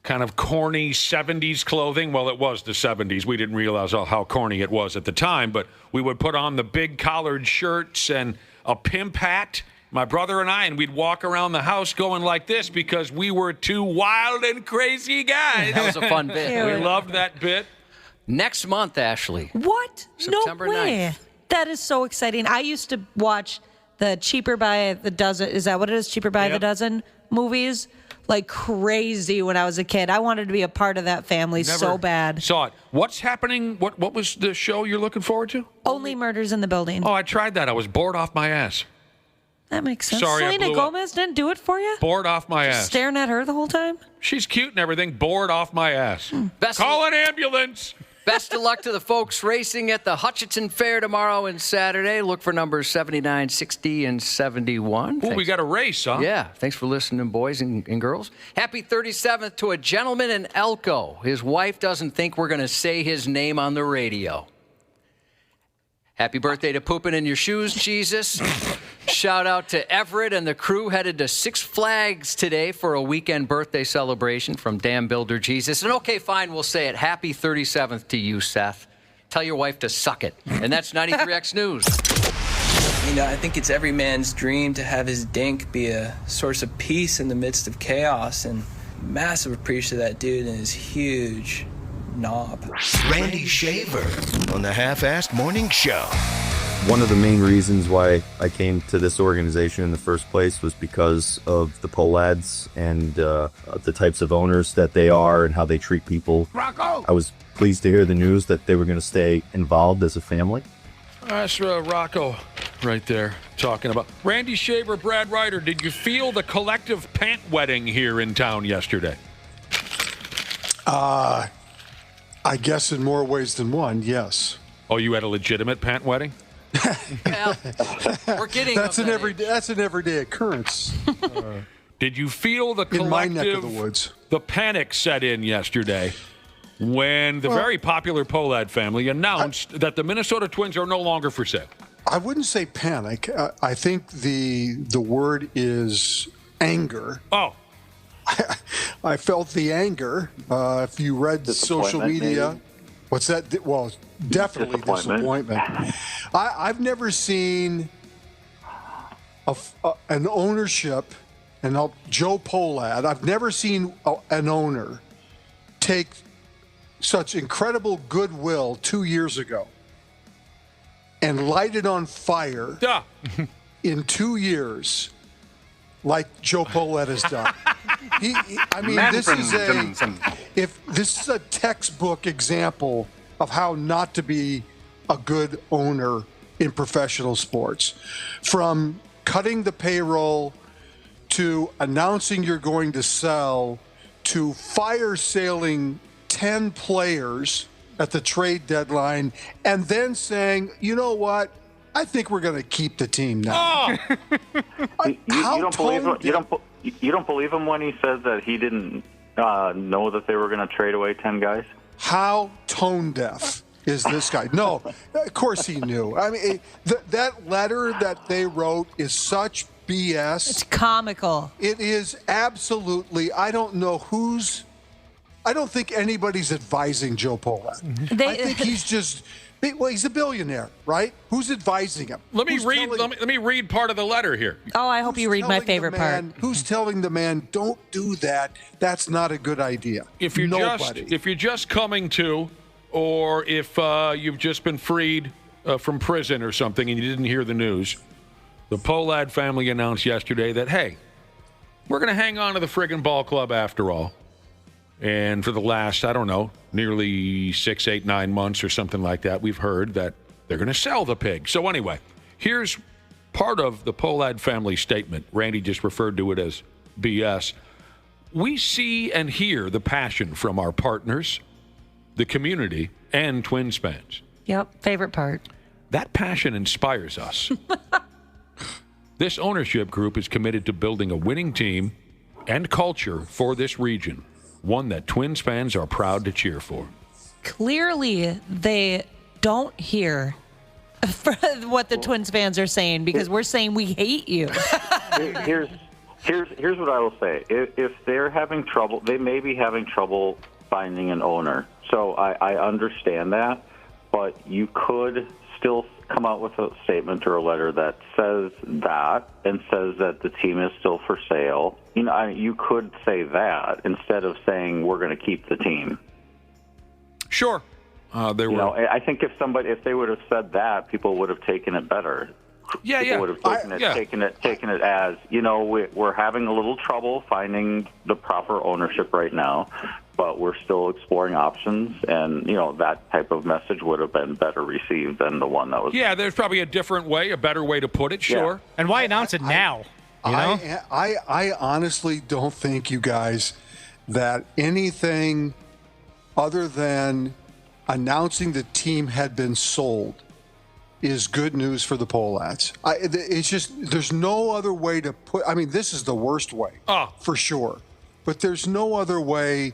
kind of corny 70s clothing. Well, it was the 70s. We didn't realize how corny it was at the time, but we would put on the big collared shirts and a pimp hat, my brother and I, and we'd walk around the house going like this because we were two wild and crazy guys. That was a fun bit. We loved that bit. Next month, Ashley. What? September No way. 9th. That is so exciting. I used to watch the Cheaper by the Dozen. Is that what it is? Cheaper by the Dozen movies? Like crazy when I was a kid. I wanted to be a part of that family so bad. Saw it. What's happening? What was the show you're looking forward to? Only Murders in the Building. Oh, I tried that. I was bored off my ass. That makes sense. Sorry, Selena Gomez didn't do it for you? Bored off my ass. Staring at her the whole time? She's cute and everything. Bored off my ass. Call an ambulance. Best of luck to the folks racing at the Hutchinson Fair tomorrow and Saturday. Look for numbers 79, 60, and 71. Oh, we got a race, huh? Yeah. Thanks for listening, boys and girls. Happy 37th to a gentleman in Elko. His wife doesn't think we're going to say his name on the radio. Happy birthday to Pooping in Your Shoes, Jesus. Shout out to Everett and the crew headed to Six Flags today for a weekend birthday celebration from Dam Builder Jesus. And okay, fine, we'll say it. Happy 37th to you, Seth. Tell your wife to suck it. And that's 93X News. You know, I think it's every man's dream to have his dink be a source of peace in the midst of chaos. And massive appreciation of that dude and his huge knob. Randy Shaver on the Half-Assed Morning Show. One of the main reasons why I came to this organization in the first place was because of the Broh-Lads and the types of owners that they are and how they treat people. Rocco! I was pleased to hear the news that they were going to stay involved as a family. That's Rocco right there talking about. Randy Shaver, Brad Ryder, did you feel the collective pant wetting here in town yesterday? I guess in more ways than one, yes. Oh, you had a legitimate pant wetting? Well, we're getting that's an everyday occurrence. Did you feel the collective, in my neck of the woods, the panic set in yesterday when the very popular Pohlad family announced that the Minnesota Twins are no longer for sale? I wouldn't say panic. I think the word is anger. Oh. I felt the anger. If you read the social media, maybe. What's that? Well, definitely disappointment. I've never seen an ownership, and Joe Pohlad, I've never seen an owner take such incredible goodwill 2 years ago and light it on fire in 2 years like Joe Pohlad has done. This is a textbook example of how not to be a good owner in professional sports. From cutting the payroll to announcing you're going to sell to fire sailing 10 players at the trade deadline and then saying, you know what? I think we're going to keep the team now. You don't believe him when he says that he didn't know that they were going to trade away 10 guys? How tone deaf is this guy? No, of course he knew. I mean, that letter that they wrote is such BS. It's comical. It is absolutely. I don't think anybody's advising Joe Pohlad. I think he's just. Well, he's a billionaire, right? Who's advising him? Let me read part of the letter here. Oh, I hope you read my favorite part. Who's telling the man, don't do that? That's not a good idea. If you're just coming to, or if you've just been freed from prison or something and you didn't hear the news, the Pohlad family announced yesterday that, hey, we're going to hang on to the friggin' ball club after all. And for the last, I don't know, nearly 6, 8, 9 months or something like that, we've heard that they're going to sell the pig. So anyway, here's part of the Pohlad family statement. Randy just referred to it as BS. We see and hear the passion from our partners, the community, and Twins fans. Yep, favorite part. That passion inspires us. This ownership group is committed to building a winning team and culture for this region. one that Twins fans are proud to cheer for. Clearly, they don't hear what the Twins fans are saying because we're saying we hate you. Here's what I will say. If they're having trouble, they may be having trouble finding an owner. So I understand that, but you could still come out with a statement or a letter that says that and says that the team is still for sale. You could say that instead of saying we're going to keep the team. Sure. I think if they would have said that, people would have taken it better. People would have taken it as, we're having a little trouble finding the proper ownership right now, but we're still exploring options, and that type of message would have been better received than the one that was. Yeah, there's probably a different way, a better way to put it. Sure. Yeah. And why announce it now? I honestly don't think, you guys, that anything other than announcing the team had been sold is good news for the Pohlads. It's just, there's no other way to put, this is the worst way, for sure. But there's no other way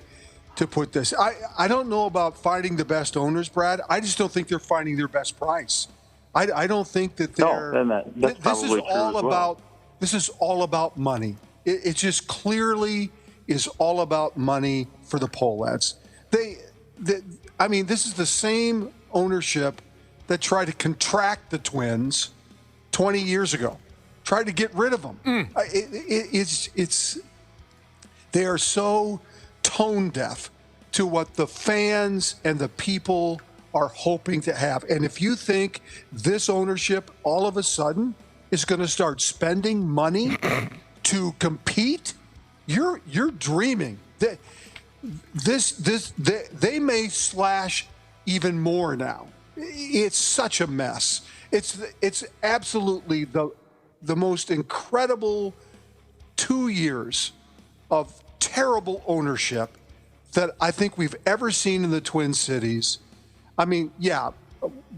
to put this. I don't know about finding the best owners, Brad. I just don't think they're finding their best price. I don't think that they're, this is all about, this is all about money. It just clearly is all about money for the Pohlads. This is the same ownership that tried to contract the Twins 20 years ago, tried to get rid of them. They are so tone deaf to what the fans and the people are hoping to have. And if you think this ownership all of a sudden is going to start spending money to compete, you're dreaming. They may slash even more now. It's such a mess. It's absolutely the most incredible 2 years of terrible ownership that I think we've ever seen in the Twin Cities.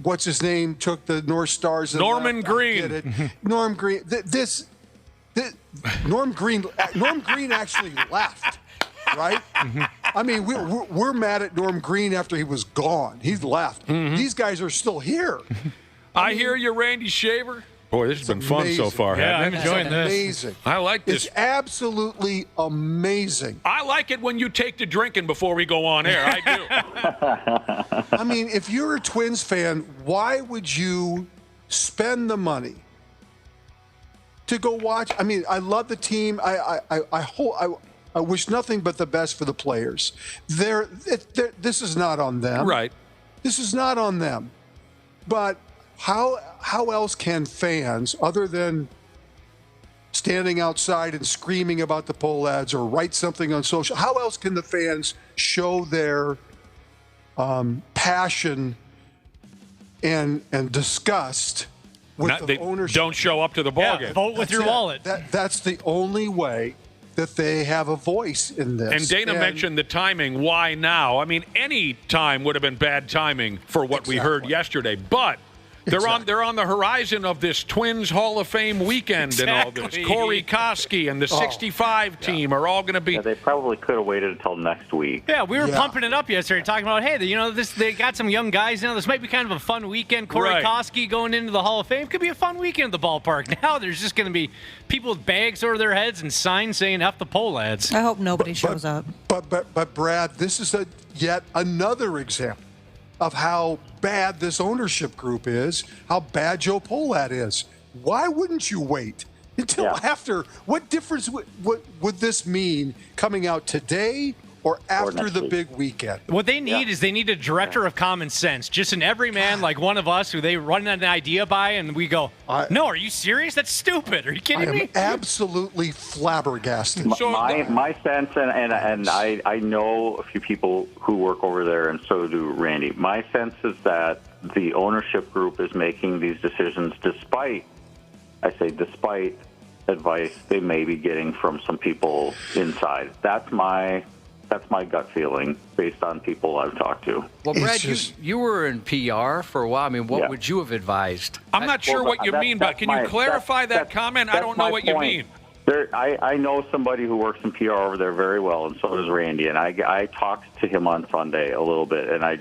What's his name took the North Stars? And Norman Green. Norm Green. Norm Green actually left. Right? We're mad at Norm Green after he was gone. He's left. These guys are still here. I hear you, Randy Shaver. Boy, this has been fun so far. Yeah, I'm enjoying this. Amazing. I like this. It's absolutely amazing. I like it when you take to drinking before we go on air. I do. If you're a Twins fan, why would you spend the money to go watch? I love the team. I wish nothing but the best for the players. This is not on them. Right. This is not on them. But how else can fans, other than standing outside and screaming about the Pohlads or write something on social, how else can the fans show their passion and disgust with the ownership? Don't show up to the ballgame. Vote with your wallet. That's the only way that they have a voice in this. And Dana mentioned the timing. Why now? Any time would have been bad timing for what we heard yesterday. But they're on the horizon of this Twins Hall of Fame weekend and all this. Corey Koski and the 65 team are all going to be. Yeah, they probably could have waited until next week. Yeah, we were pumping it up yesterday, talking about, hey, they got some young guys now. This might be kind of a fun weekend. Corey Koski going into the Hall of Fame could be a fun weekend at the ballpark. Now there's just going to be people with bags over their heads and signs saying F the Pohlads. I hope nobody shows up. But Brad, this is yet another example of how bad this ownership group is, how bad Joe Pohlad is. Why wouldn't you wait until after? What difference would this mean coming out today or after the big weekend? What they need is they need a director of common sense, just an everyman like one of us who they run an idea by and we go, no, are you serious? That's stupid. Are you kidding me? I am absolutely flabbergasted. My sense, and I know a few people who work over there, and so do Randy. My sense is that the ownership group is making these decisions despite advice they may be getting from some people inside. That's my gut feeling based on people I've talked to. Well, Brad, you were in PR for a while. What would you have advised? I'm not sure what you mean, but can you clarify that comment? I don't know what you mean. I know somebody who works in PR over there very well, and so does Randy. And I talked to him on Sunday a little bit, and I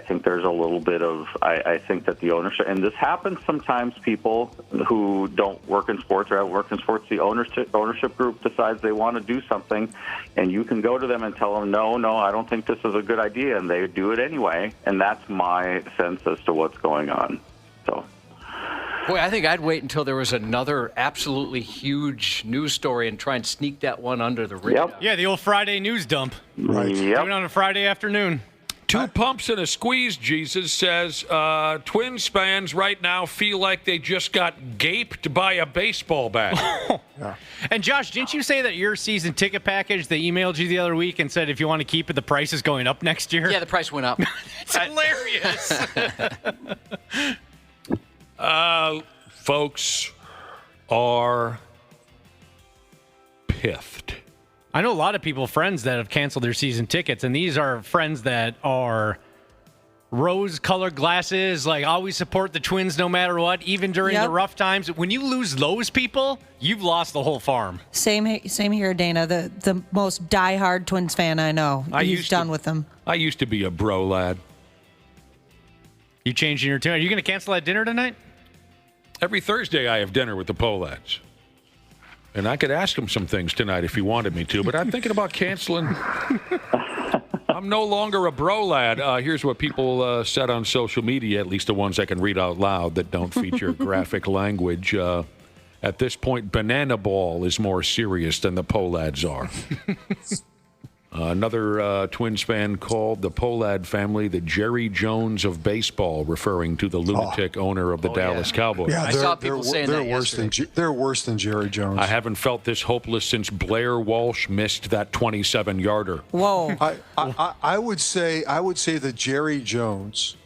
think there's a little bit of I think that the ownership, and this happens sometimes. People who don't work in sports or haven't worked in sports, the ownership group decides they want to do something, and you can go to them and tell them, no, I don't think this is a good idea, and they do it anyway. And that's my sense as to what's going on. So. Boy, I think I'd wait until there was another absolutely huge news story and try and sneak that one under the radar. Yep. Yeah, the old Friday news dump. Right. Do it on a Friday afternoon. 2 pumps and a squeeze, Jesus says. Twins fans right now feel like they just got gaped by a baseball bat. Yeah. And Josh, didn't you say that your season ticket package, they emailed you the other week and said if you want to keep it, the price is going up next year? Yeah, the price went up. It's hilarious. Folks are piffed. I know a lot of people, friends that have canceled their season tickets, and these are friends that are rose-colored glasses, like always support the Twins no matter what, even during the rough times. When you lose those people, you've lost the whole farm. Same here, Dana. The most diehard Twins fan I know. He's done with them. I used to be a Broh-Lad. You changing your tune? Are you going to cancel that dinner tonight? Every Thursday I have dinner with the Hoeh-Lads. And I could ask him some things tonight if he wanted me to, but I'm thinking about canceling. I'm no longer a Broh-Lad. Here's what people said on social media, at least the ones I can read out loud that don't feature graphic language. At this point, Banana Ball is more serious than the Hoeh-Lads are. Another Twins fan called the Hoeh-Lad family the Jerry Jones of baseball, referring to the lunatic owner of the Dallas Cowboys. Yeah, I saw people saying that they're worse than Jerry Jones. I haven't felt this hopeless since Blair Walsh missed that 27-yarder. Whoa! I would say that Jerry Jones,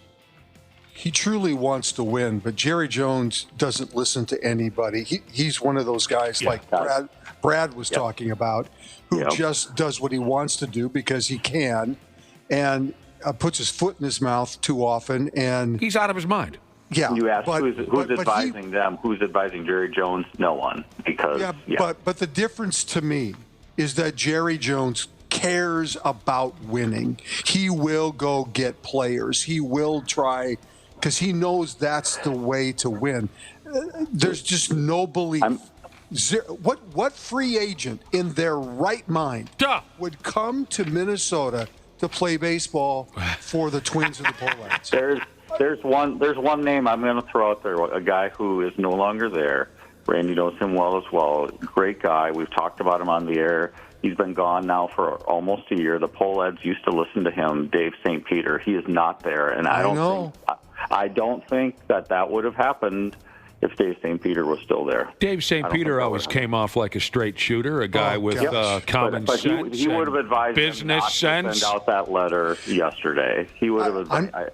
he truly wants to win, but Jerry Jones doesn't listen to anybody. He's one of those guys like Brad was talking about, who just does what he wants to do because he can, and puts his foot in his mouth too often, and he's out of his mind. Yeah, you ask who's advising them? Who's advising Jerry Jones? No one, because But the difference to me is that Jerry Jones cares about winning. He will go get players. He will try because he knows that's the way to win. There's just no belief. What free agent in their right mind would come to Minnesota to play baseball for the Twins and the Hoeh-Lads? There's one name I'm going to throw out there. A guy who is no longer there. Randy knows him well as well. Great guy. We've talked about him on the air. He's been gone now for almost a year. The Hoeh-Lads used to listen to him. Dave St. Peter. He is not there, and I don't think that would have happened if Dave St. Peter was still there. Dave St. Peter always came off like a straight shooter, a guy with common sense. He would have advised business him not to send out that letter yesterday. He would have advised.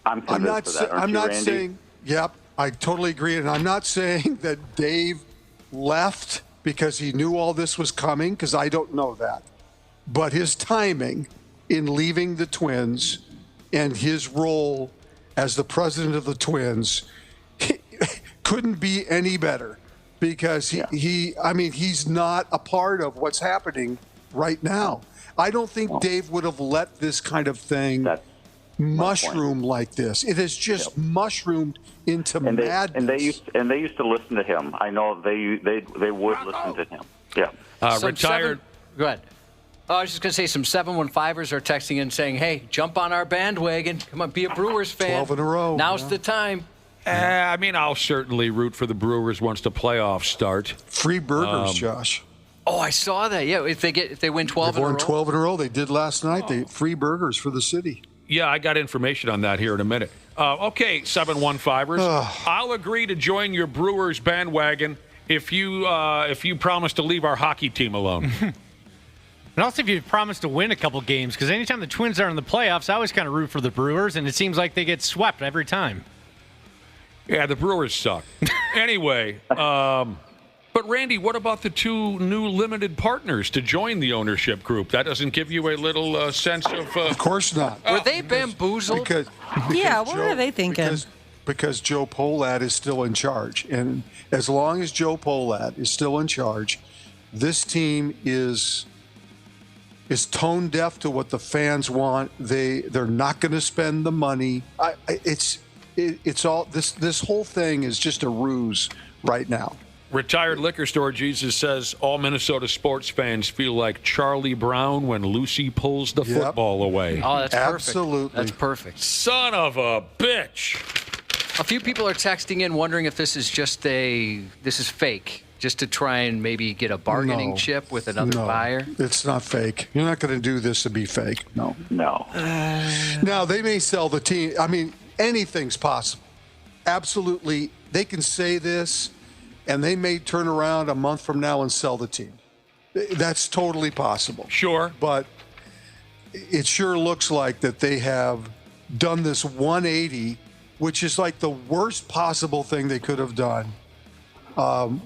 I'm convinced of that. I'm not Randy? saying. Yep, I totally agree, and I'm not saying that Dave left because he knew all this was coming, because I don't know that. But his timing in leaving the Twins and his role as the president of the Twins couldn't be any better, because he's not a part of what's happening right now. I don't think Dave would have let this kind of thing mushroom like this. It has just mushroomed into madness. And they used to listen to him. I know they would listen to him. Yeah. Retired. Go ahead. I was just going to say some 715ers are texting in saying, hey, jump on our bandwagon. Come on, be a Brewers fan. 12 in a row. Now's the time. I mean, I'll certainly root for the Brewers once the playoffs start. Free burgers, Josh. Oh, I saw that. Yeah, if they win 12 in a row. 12 in a row. They did last night. They free burgers for the city. Yeah, I got information on that here in a minute. Okay, 715ers. I'll agree to join your Brewers bandwagon if you promise to leave our hockey team alone. And also if you promise to win a couple games, because anytime the Twins are in the playoffs, I always kind of root for the Brewers, and it seems like they get swept every time. Yeah, the Brewers suck. Anyway, but Randy, what about the 2 new limited partners to join the ownership group? That doesn't give you a little sense of... Of course not. Were they bamboozled? Because what are they thinking? because Joe Hoeh-Lads is still in charge. And as long as Joe Hoeh-Lads is still in charge, this team is tone deaf to what the fans want. They're not going to spend the money. It's all this whole thing is just a ruse right now. Retired liquor store Jesus says all Minnesota sports fans feel like Charlie Brown when Lucy pulls the football away. Oh, that's perfect. Absolutely. That's perfect. Son of a bitch. A few people are texting in wondering if this is fake, just to try and maybe get a bargaining chip with another buyer. It's not fake. You're not going to do this to be fake. No. Now, they may sell the team. I mean, anything's possible. Absolutely. They can say this, and they may turn around a month from now and sell the team. That's totally possible. Sure. But it sure looks like that they have done this 180, which is like the worst possible thing they could have done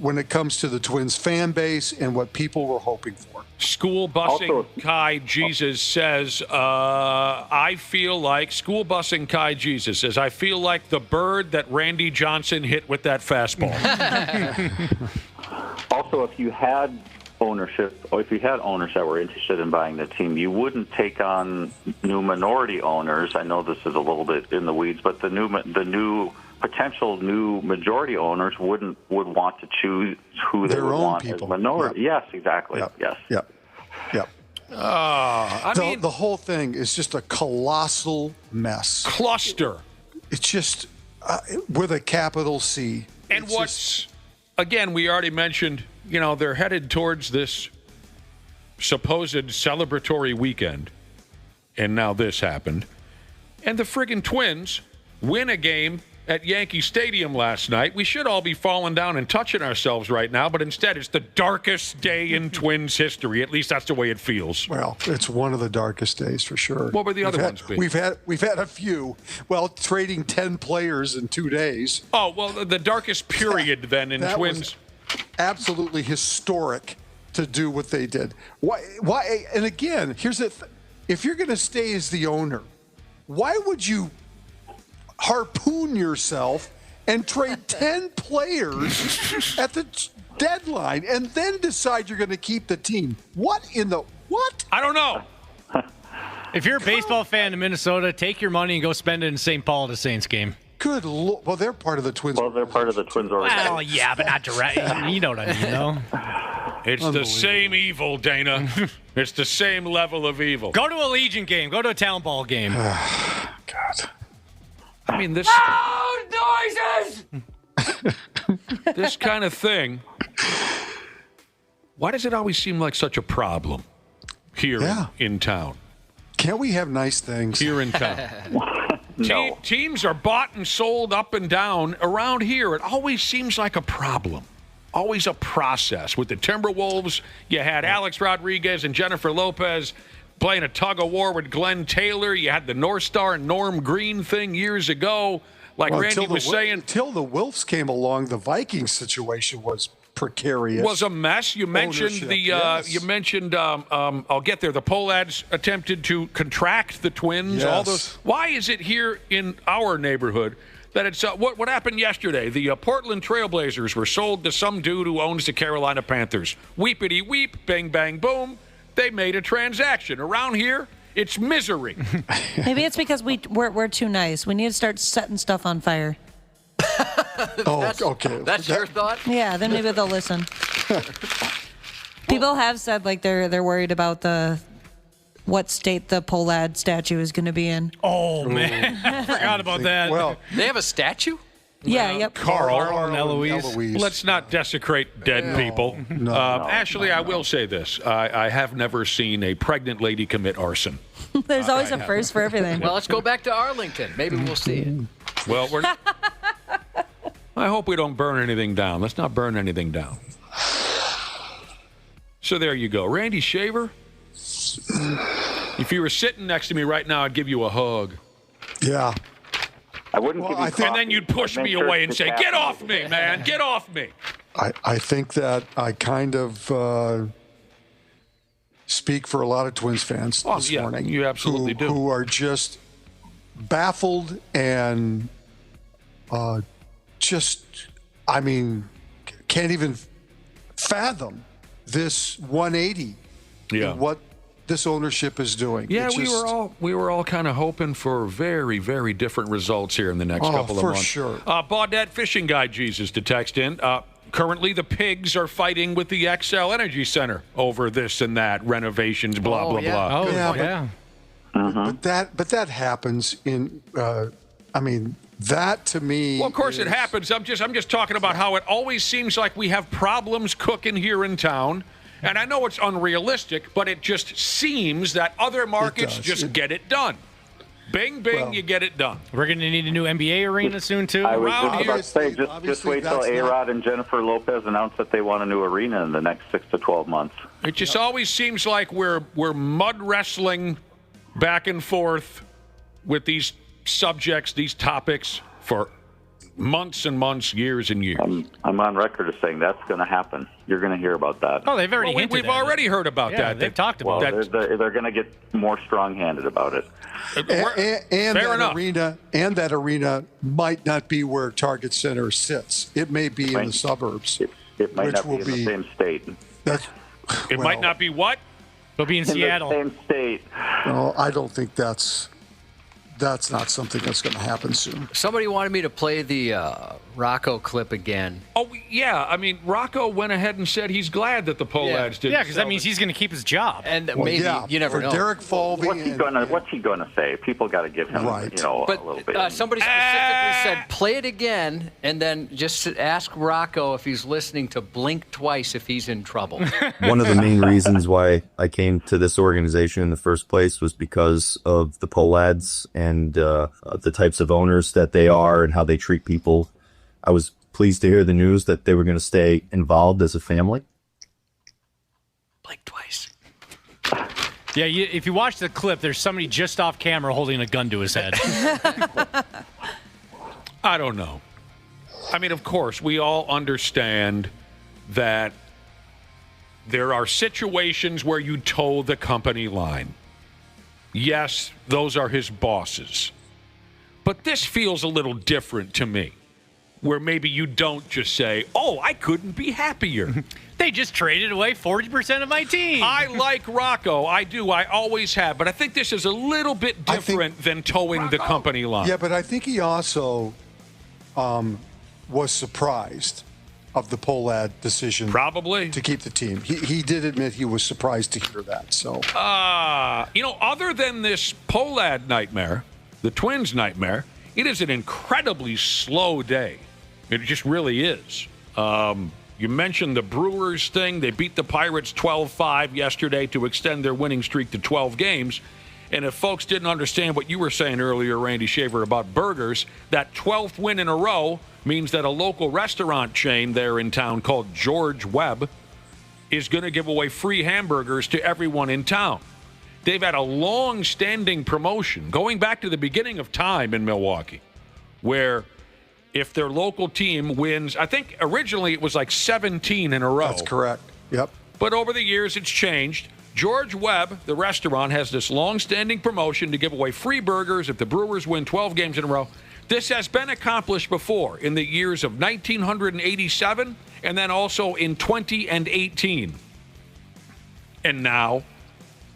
when it comes to the Twins fan base and what people were hoping for. School busing Kai Jesus says, I feel like the bird that Randy Johnson hit with that fastball. Also, if you had ownership, or if you had owners that were interested in buying the team, you wouldn't take on new minority owners. I know this is a little bit in the weeds, but the new potential new majority owners would want to choose who they would want as minority. Yep. Yes, exactly. Yep. Yes. Yep. The whole thing is just a colossal mess. Cluster. It's just with a capital C. And again, we already mentioned, they're headed towards this supposed celebratory weekend. And now this happened. And the friggin' Twins win a game at Yankee Stadium last night. We should all be falling down and touching ourselves right now, but instead it's the darkest day in Twins history. At least that's the way it feels. Well, it's one of the darkest days for sure. What were the other ones be? We've had a few. Well, trading 10 players in 2 days. Oh, well, the darkest period then in Twins. Was absolutely historic to do what they did. Why? And again, here's the if you're going to stay as the owner, why would you harpoon yourself and trade 10 players at the deadline and then decide you're going to keep the team? What? I don't know. If you're a baseball fan in Minnesota, take your money and go spend it in St. Paul at a Saints game. Good Lord. Well, they're part of the Twins. Well, they're part of the Twins organization. Well, yeah, but not direct. You know what I mean, though. It's the same evil, Dana. It's the same level of evil. Go to a Legion game. Go to a town ball game. God. I mean, this... Noises! This kind of thing, why does it always seem like such a problem here in town? Can't we have nice things? Here in town. No. Teams are bought and sold up and down. Around here, it always seems like a problem. Always a process. With the Timberwolves, you had Alex Rodriguez and Jennifer Lopez playing a tug-of-war with Glenn Taylor. You had the North Star and Norm Green thing years ago. Like Randy was saying. Until the Wilfs came along, the Vikings situation was precarious. Was a mess. You mentioned I'll get there. The Broh-Lads attempted to contract the Twins. Yes. All those. Why is it here in our neighborhood that it's what happened yesterday? The Portland Trailblazers were sold to some dude who owns the Carolina Panthers. Weepity weep, bang bang boom. They made a transaction. Around here, it's misery. Maybe it's because we're too nice. We need to start setting stuff on fire. Okay. That's your thought? Yeah, then maybe they'll listen. People have said like they're worried about what state the Broh-Lads statue is going to be in. Oh man, I forgot about that. Well, they have a statue? Yeah, yep. Carl and Eloise. Let's not desecrate dead people. No, Ashley, I will say this. I have never seen a pregnant lady commit arson. There's always a first for everything. Well, let's go back to Arlington. Maybe we'll see it. Well, I hope we don't burn anything down. Let's not burn anything down. So there you go. Randy Shaver, if you were sitting next to me right now, I'd give you a hug. Yeah. I wouldn't give you coffee. And then you'd push me away and say, get off me, man. Get off me. I think that I kind of speak for a lot of Twins fans this morning. You absolutely do. Who are just baffled and can't even fathom this 180 in what this ownership is doing. Yeah, we were all kind of hoping for very, very different results here in the next couple of months. For sure. Baudette Fishing Guy Jesus to text in. Currently, the pigs are fighting with the XL Energy Center over this and that, renovations, blah, blah, blah. Oh, yeah. But that happens in, that to me. Well, of course it happens. I'm just talking about how it always seems like we have problems cooking here in town. And I know it's unrealistic, but it just seems that other markets just get it done. Bing, bing, you get it done. We're going to need a new NBA arena soon, too. I was just about to say, just wait till A-Rod and Jennifer Lopez announce that they want a new arena in the next 6 to 12 months. It just always seems like we're mud wrestling back and forth with these subjects, these topics for months and months, years and years. I'm on record as saying that's going to happen. You're going to hear about that. Oh, they've already hinted We've already heard about that. They've talked about that. They're going to get more strong-handed about it. That arena might not be where Target Center sits. It may be in the suburbs. It might not be in the same state. It might not be what? It'll be in Seattle. The same state. No, I don't think that's not something that's going to happen soon. Somebody wanted me to play the Rocco clip again. Oh, yeah. I mean, Rocco went ahead and said he's glad that the Pohlads didn't. Yeah, because that means he's going to keep his job. And you never know. Derek Falvey. What's he going to say? People got to give him, a little bit. Somebody specifically said, play it again, and then just ask Rocco if he's listening to blink twice if he's in trouble. One of the main reasons why I came to this organization in the first place was because of the Pohlads and the types of owners that they are and how they treat people. I was pleased to hear the news that they were going to stay involved as a family. Blink twice. Yeah, if you watch the clip, there's somebody just off camera holding a gun to his head. I don't know. I mean, of course, we all understand that there are situations where you toe the company line. Yes, those are his bosses. But this feels a little different to me, where maybe you don't just say, oh, I couldn't be happier. They just traded away 40% of my team. I like Rocco. I do. I always have. But I think this is a little bit different than towing the company line. Yeah, but I think he also was surprised of the Pohlad decision. Probably. To keep the team. He did admit he was surprised to hear that. So, other than this Pohlad nightmare, the Twins nightmare, it is an incredibly slow day. It just really is. You mentioned the Brewers thing. They beat the Pirates 12-5 yesterday to extend their winning streak to 12 games. And if folks didn't understand what you were saying earlier, Randy Shaver, about burgers, that 12th win in a row means that a local restaurant chain there in town called George Webb is going to give away free hamburgers to everyone in town. They've had a long-standing promotion going back to the beginning of time in Milwaukee, where if their local team wins, I think originally it was like 17 in a row. That's correct. Yep. But over the years, it's changed. George Webb, the restaurant, has this long-standing promotion to give away free burgers if the Brewers win 12 games in a row. This has been accomplished before in the years of 1987 and then also in 2018. And now,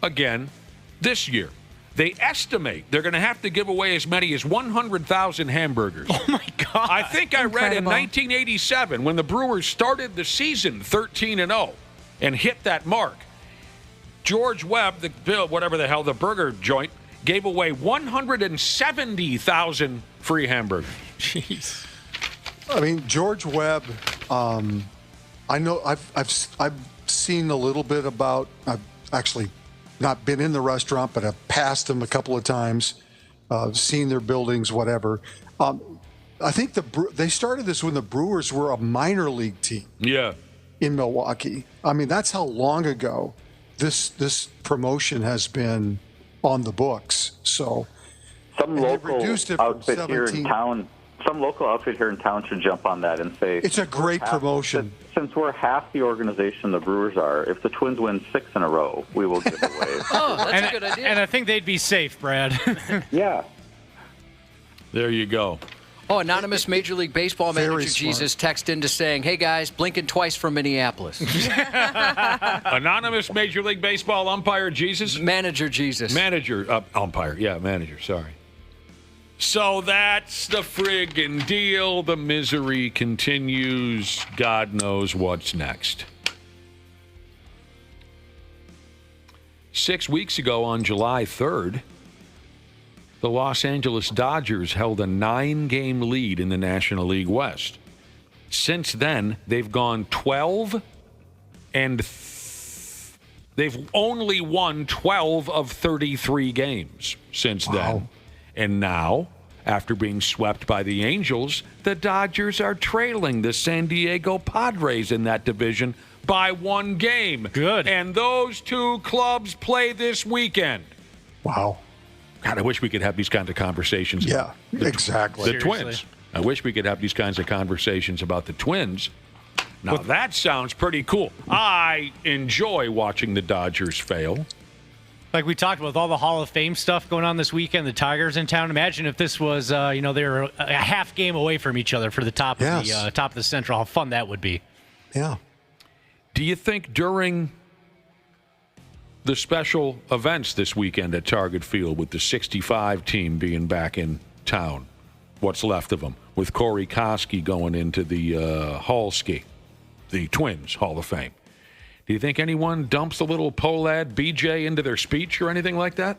again, this year. They estimate they're going to have to give away as many as 100,000 hamburgers. Oh, my God. I think I read in 1987 when the Brewers started the season 13-0 and hit that mark, George Webb, the burger joint, gave away 170,000 free hamburgers. Jeez. I mean, George Webb, I know I've seen a little bit about, I've actually not been in the restaurant, but I've passed them a couple of times, seen their buildings, whatever. I think they started this when the Brewers were a minor league team. Yeah. In Milwaukee. I mean, that's how long ago this promotion has been on the books. So some local outfit here in town. Some local outfit here in town should jump on that and say it's a great promotion. Since we're half the organization the Brewers are, if the Twins win 6 in a row, we will give away. That's a good idea. And I think they'd be safe, Brad. Yeah. There you go. Oh, anonymous Major League Baseball Very manager smart. Jesus text into saying, "Hey guys, blinking twice from Minneapolis." Anonymous Major League Baseball umpire Jesus? Manager Jesus. Umpire. Yeah, manager. Sorry. So that's the friggin' deal. The misery continues. God knows what's next. 6 weeks ago on July 3rd, the Los Angeles Dodgers held a 9-game lead in the National League West. Since then, they've gone 12 and they've only won 12 of 33 games since then. And now, after being swept by the Angels, the Dodgers are trailing the San Diego Padres in that division by 1 game. Good. And those two clubs play this weekend. Wow. God, I wish we could have these kinds of conversations. Yeah, exactly. The Twins. I wish we could have these kinds of conversations about the Twins. Now, that sounds pretty cool. I enjoy watching the Dodgers fail. Like we talked about, with all the Hall of Fame stuff going on this weekend, the Tigers in town. Imagine if this was, they were a half game away from each other for the top of the top of the Central. How fun that would be. Yeah. Do you think during the special events this weekend at Target Field, with the 65 team being back in town, what's left of them, with Corey Koski going into the Hall-Ski, the Twins Hall of Fame, do you think anyone dumps a little Pohlad BJ into their speech or anything like that?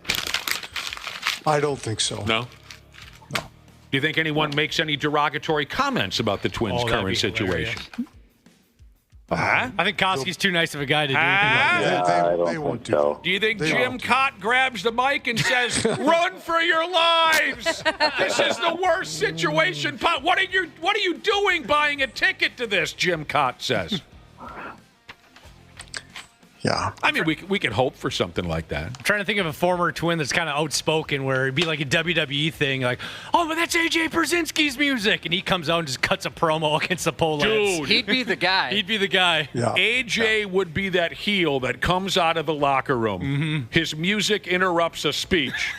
I don't think so. No? No. Do you think anyone makes any derogatory comments about the Twins' current situation? I think Koski's too nice of a guy to do anything like that. They won't do it. Do you think Jim Cott grabs the mic and says, "Run for your lives! This is the worst situation. What are you doing buying a ticket to this?" Jim Cott says. Yeah. I mean, we can hope for something like that. I'm trying to think of a former Twin that's kind of outspoken, where it'd be like a WWE thing, like, "Oh, but that's AJ Brzezinski's music," and he comes out and just cuts a promo against the Pohleds. Dude, He'd be the guy. He'd be the guy. Yeah. AJ would be that heel that comes out of the locker room. Mm-hmm. His music interrupts a speech.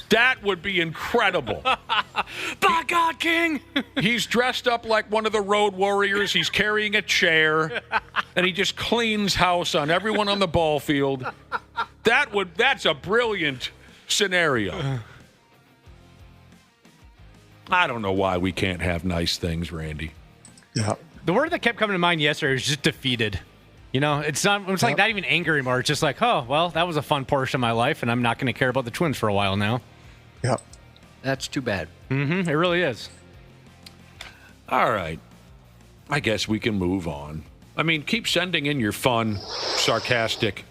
That would be incredible. By God, King! He's dressed up like one of the Road Warriors. He's carrying a chair, and he just cleans house on everyone on the ball field. That's a brilliant scenario. I don't know why we can't have nice things, Randy. Yeah. The word that kept coming to mind yesterday was just defeated. You know, it's like not even anger anymore. It's just like, oh, well, that was a fun portion of my life, and I'm not going to care about the Twins for a while now. Yep. That's too bad. Mm-hmm. It really is. All right. I guess we can move on. I mean, keep sending in your fun, sarcastic,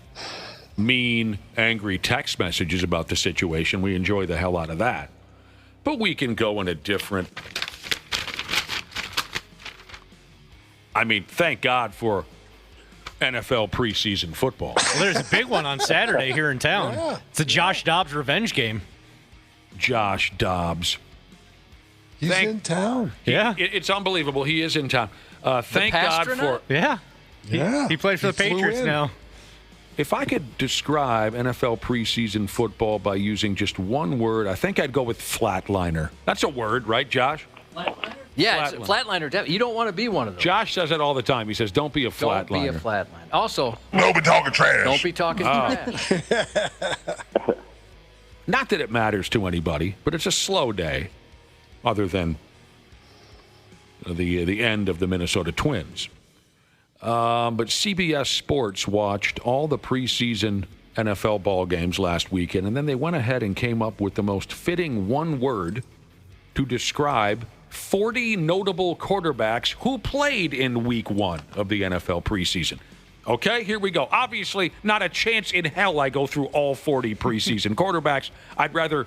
mean, angry text messages about the situation. We enjoy the hell out of that. But we can go in a different... I mean, thank God for NFL preseason football. Well, there's a big one on Saturday here in town. Yeah. It's a Josh Dobbs revenge game. Josh Dobbs. He's in town. Yeah. It's unbelievable. He is in town. Thank God for... Yeah. He plays for the Patriots now. If I could describe NFL preseason football by using just one word, I think I'd go with flatliner. That's a word, right, Josh? Flatliner? Yeah, it's a flatliner. You don't want to be one of those. Josh says it all the time. He says, don't be a flatliner. Don't be a flatliner. Also, don't be talking trash. Don't be talking trash. Not that it matters to anybody, but it's a slow day, other than the end of the Minnesota Twins. But CBS Sports watched all the preseason NFL ball games last weekend, and then they went ahead and came up with the most fitting one word to describe 40 notable quarterbacks who played in week 1 of the NFL preseason. Okay, here we go. Obviously, not a chance in hell I go through all 40 preseason quarterbacks. I'd rather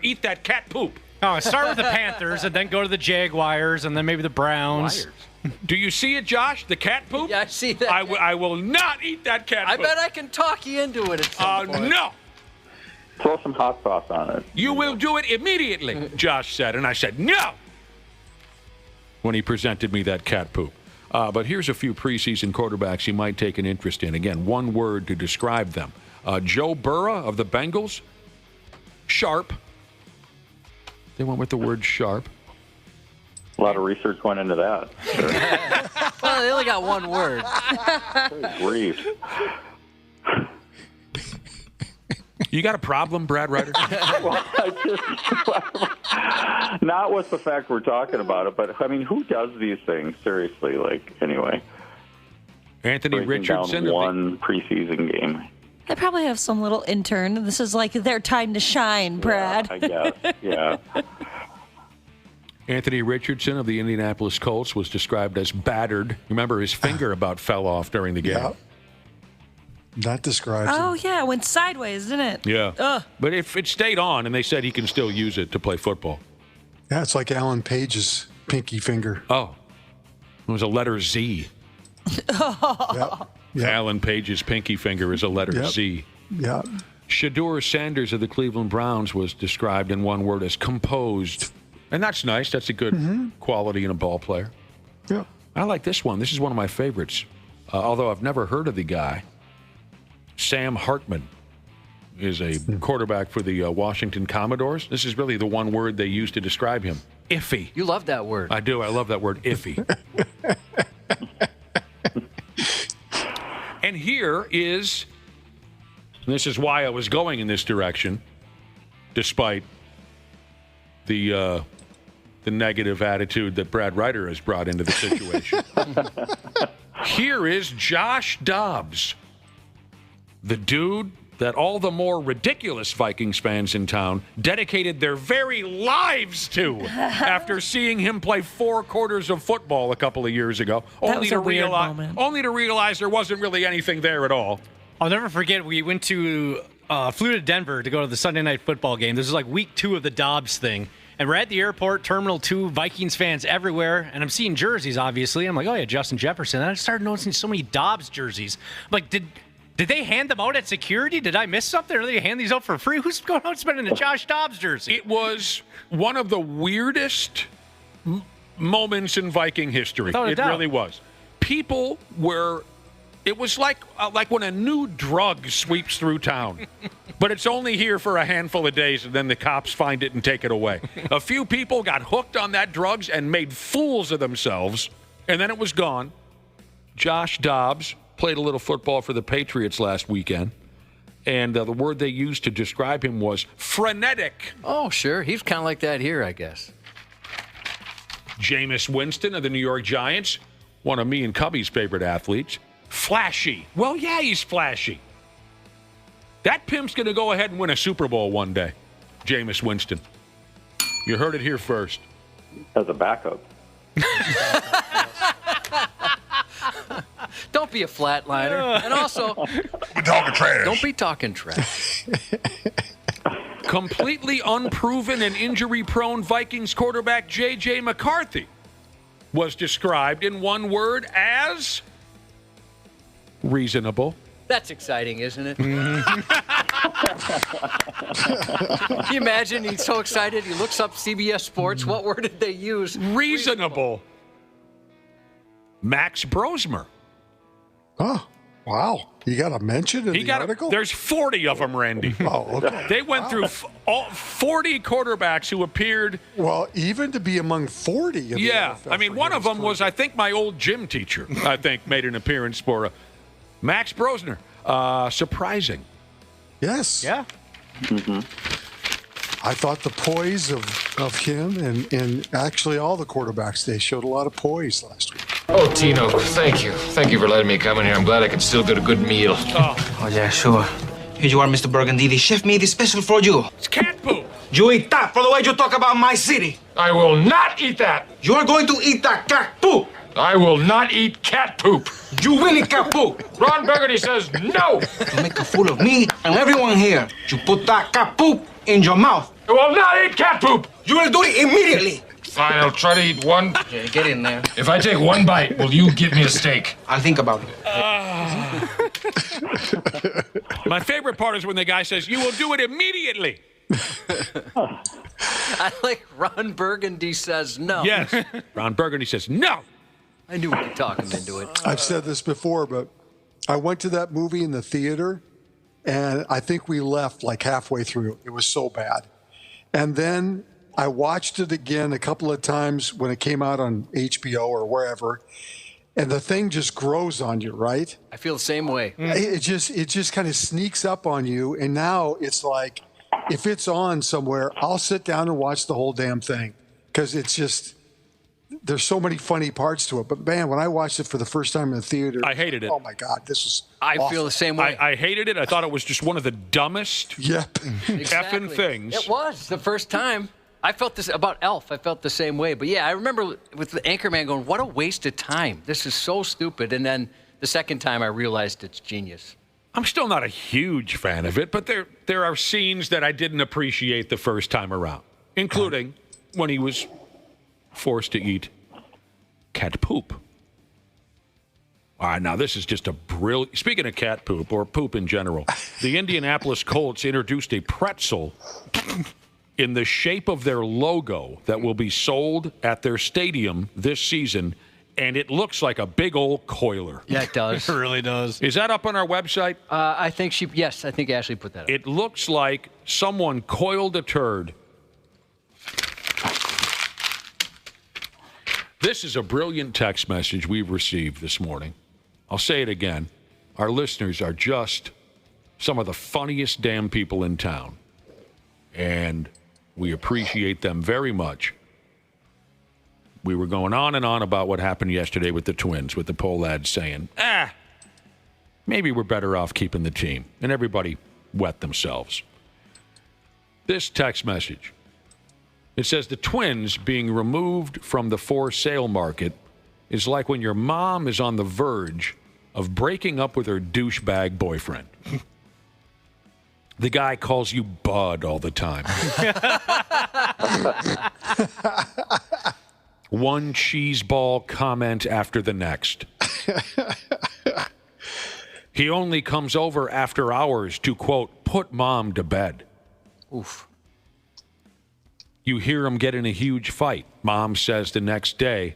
eat that cat poop. Oh, start with the Panthers and then go to the Jaguars and then maybe the Browns. Do you see it, Josh? The cat poop? Yeah, I see that. I will not eat that cat poop. I bet I can talk you into it at some point. No. Throw some hot sauce on it. You will do it immediately, Josh said. And I said, no, when he presented me that cat poop. But here's a few preseason quarterbacks you might take an interest in. Again, one word to describe them. Joe Burrow of the Bengals, sharp. They went with the word sharp. A lot of research went into that. Sure. Well, they only got one word. Good grief. You got a problem, Brad Ryder? Well, not with the fact we're talking about it, but I mean, who does these things? Seriously, anyway. Anthony Richardson. Down one preseason game. They probably have some little intern. This is like their time to shine, Brad. I guess, yeah. Anthony Richardson of the Indianapolis Colts was described as battered. Remember, his finger about fell off during the game. Yeah. That describes Oh, it. yeah, it went sideways, didn't it? Yeah. Ugh. But if it stayed on, and they said he can still use it to play football. Yeah, it's like Alan Page's pinky finger. Oh. It was a letter Z. Yep. Alan Page's pinky finger is a letter Z. Yeah. Shedeur Sanders of the Cleveland Browns was described in one word as composed. And that's nice. That's a good quality in a ball player. Yeah. I like this one. This is one of my favorites. Although I've never heard of the guy. Sam Hartman is a quarterback for the Washington Commodores. This is really the one word they use to describe him. Iffy. You love that word. I do. I love that word, iffy. And here is, and this is why I was going in this direction, despite the negative attitude that Brad Ryder has brought into the situation. Here is Josh Dobbs, the dude that all the more ridiculous Vikings fans in town dedicated their very lives to after seeing him play 4 quarters of football a couple of years ago, only to realize there wasn't really anything there at all. I'll never forget, we went to flew to Denver to go to the Sunday night football game. This is like week 2 of the Dobbs thing. And we're at the airport, Terminal 2, Vikings fans everywhere. And I'm seeing jerseys, obviously. I'm like, oh, yeah, Justin Jefferson. And I started noticing so many Dobbs jerseys. I'm like, did they hand them out at security? Did I miss something? Or did they hand these out for free? Who's going out spending a Josh Dobbs jersey? It was one of the weirdest moments in Viking history. It really was. People were... It was like when a new drug sweeps through town, but it's only here for a handful of days, and then the cops find it and take it away. A few people got hooked on that drugs and made fools of themselves, and then it was gone. Josh Dobbs played a little football for the Patriots last weekend, and the word they used to describe him was frenetic. Oh, sure. He's kind of like that here, I guess. Jameis Winston of the New York Giants, one of me and Cubby's favorite athletes. Flashy. Well, yeah, he's flashy. That pimp's going to go ahead and win a Super Bowl one day, Jameis Winston. You heard it here first. As a backup. Don't be a flatliner. And also, we're talking trash. Don't be talking trash. Completely unproven and injury-prone Vikings quarterback J.J. McCarthy was described in one word as... reasonable. That's exciting, isn't it? Can you imagine? He's so excited. He looks up CBS Sports. What word did they use? Reasonable. Max Brosmer. Oh, wow. You got a mention in the article? There's 40 of them, Randy. Oh, okay. They went through all 40 quarterbacks who appeared. Well, even to be among 40. Yeah. I mean, one of them was, I think, my old gym teacher, I think, made an appearance for Max Brosmer. Surprising. Yes. Yeah. Mm-hmm. I thought the poise of him and actually all the quarterbacks, they showed a lot of poise last week. Oh, Tino, thank you. Thank you for letting me come in here. I'm glad I can still get a good meal. Oh yeah, sure. Here you are, Mr. Burgundy. The chef made it special for you. It's cat poop. You eat that for the way you talk about my city. I will not eat that. You are going to eat that cat poop. I will not eat cat poop. You will eat cat poop. Ron Burgundy says no. To make a fool of me and everyone here, you put that cat poop in your mouth. I will not eat cat poop. You will do it immediately. Fine, I'll try to eat one. Yeah, get in there. If I take one bite, will you give me a steak? I'll think about it. My favorite part is when the guy says, "You will do it immediately." I like Ron Burgundy says no. Yes. Ron Burgundy says no. I knew we could talk him into it. I've said this before, but I went to that movie in the theater, and I think we left like halfway through. It was so bad. And then I watched it again a couple of times when it came out on HBO or wherever, and the thing just grows on you, right? I feel the same way. It just kind of sneaks up on you, and now it's like, if it's on somewhere, I'll sit down and watch the whole damn thing because it's just there's so many funny parts to it. But man, when I watched it for the first time in the theater, I hated it. Oh my God, this was I awful. feel the same way. I hated it. I thought it was just one of the dumbest effing things. It was the first time. I felt this about Elf. I felt the same way. But yeah, I remember with the Anchorman going, what a waste of time. This is so stupid. And then the second time I realized it's genius. I'm still not a huge fan of it, but there are scenes that I didn't appreciate the first time around, including when he was forced to eat cat poop. All right, now this is just a brilliant... Speaking of cat poop, or poop in general, the Indianapolis Colts introduced a pretzel in the shape of their logo that will be sold at their stadium this season, and it looks like a big old coiler. Yeah, it does. It really does. Is that up on our website? I think Ashley put that up. It looks like someone coiled a turd. This is a brilliant text message we've received this morning. I'll say it again. Our listeners are just some of the funniest damn people in town. And we appreciate them very much. We were going on and on about what happened yesterday with the Twins, with the Hoeh-Lads saying, maybe we're better off keeping the team. And everybody wet themselves. This text message. It says the Twins being removed from the for sale market is like when your mom is on the verge of breaking up with her douchebag boyfriend. The guy calls you Bud all the time. One cheeseball comment after the next. He only comes over after hours to, quote, put mom to bed. Oof. You hear him get in a huge fight. Mom says the next day,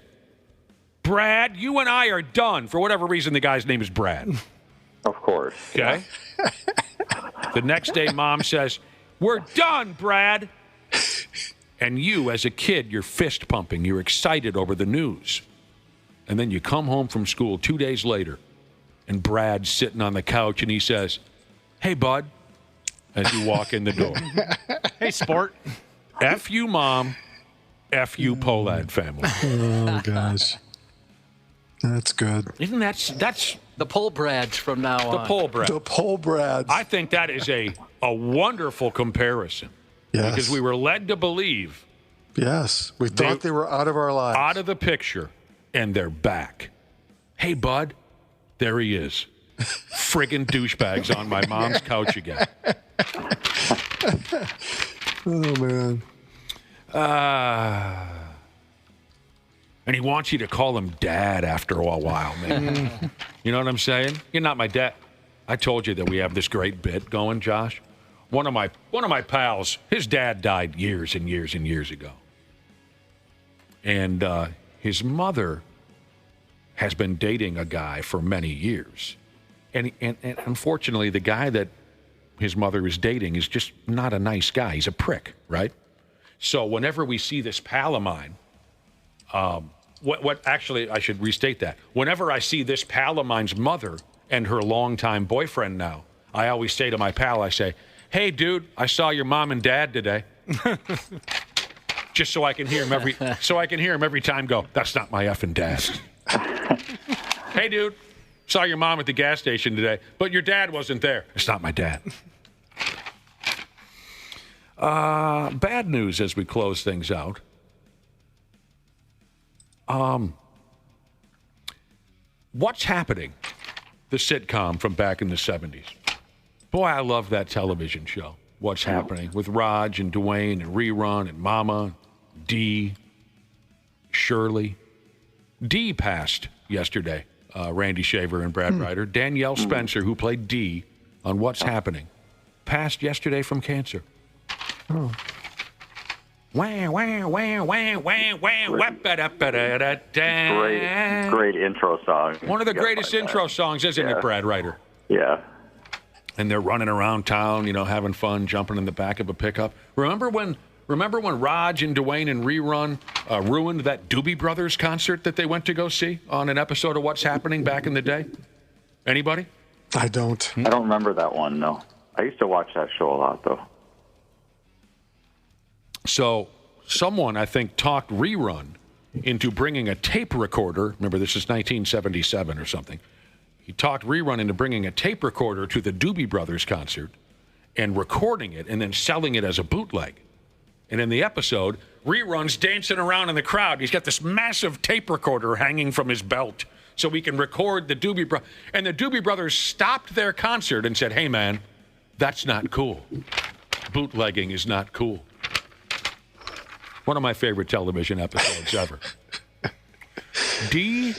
Brad, you and I are done. For whatever reason, the guy's name is Brad. Of course. Okay? The next day, Mom says, we're done, Brad. And you, as a kid, you're fist pumping. You're excited over the news. And then you come home from school 2 days later, and Brad's sitting on the couch, and he says, hey, bud, as you walk in the door. Hey, sport. F you, Mom. F you, Hoeh-Lad family. Oh, gosh. That's good. Isn't that's the Hoeh-Brads from now on. The Hoeh-Brads. The Hoeh-Brads. I think that is a wonderful comparison. Yes. Because we were led to believe. Yes. We thought they were out of our lives. Out of the picture. And they're back. Hey, bud. There he is. Friggin' douchebags on my mom's couch again. Oh, man. And he wants you to call him Dad after a while, man. You know what I'm saying? You're not my dad. I told you that we have this great bit going, Josh. One of my pals, his dad died years and years and years ago. And his mother has been dating a guy for many years. And unfortunately, the guy that his mother is dating is just not a nice guy. He's a prick, right? So whenever we see this pal of mine, actually, I should restate that. Whenever I see this pal of mine's mother and her longtime boyfriend now, I always say to my pal, I say, hey, dude, I saw your mom and dad today. Just so I can hear him every time go, that's not my effing dad. Hey, dude, saw your mom at the gas station today, but your dad wasn't there. It's not my dad. Bad news as we close things out. What's Happening? The sitcom from back in the 70s. Boy, I love that television show. What's Happening? With Raj and Dwayne and Rerun and Mama, Dee, Shirley. Dee passed yesterday. Randy Shaver and Brad Ryder. Danielle Spencer, who played Dee on What's Happening, passed yesterday from cancer. Oh. Wah, wah, wah, wah, wah, wah, Great intro song. One of the greatest intro songs, isn't it, Brad Ryder? Yeah. And they're running around town, having fun, jumping in the back of a pickup. Remember Remember when Raj and Dwayne and Rerun ruined that Doobie Brothers concert that they went to go see on an episode of What's Happening back in the day? Anybody? I don't. I don't remember that one, no. I used to watch that show a lot, though. So someone, I think, talked Rerun into bringing a tape recorder. Remember, this is 1977 or something. He talked Rerun into bringing a tape recorder to the Doobie Brothers concert and recording it and then selling it as a bootleg. And in the episode, Rerun's dancing around in the crowd. He's got this massive tape recorder hanging from his belt so he can record the Doobie Brothers. And the Doobie Brothers stopped their concert and said, hey, man, that's not cool. Bootlegging is not cool. One of my favorite television episodes ever. Dee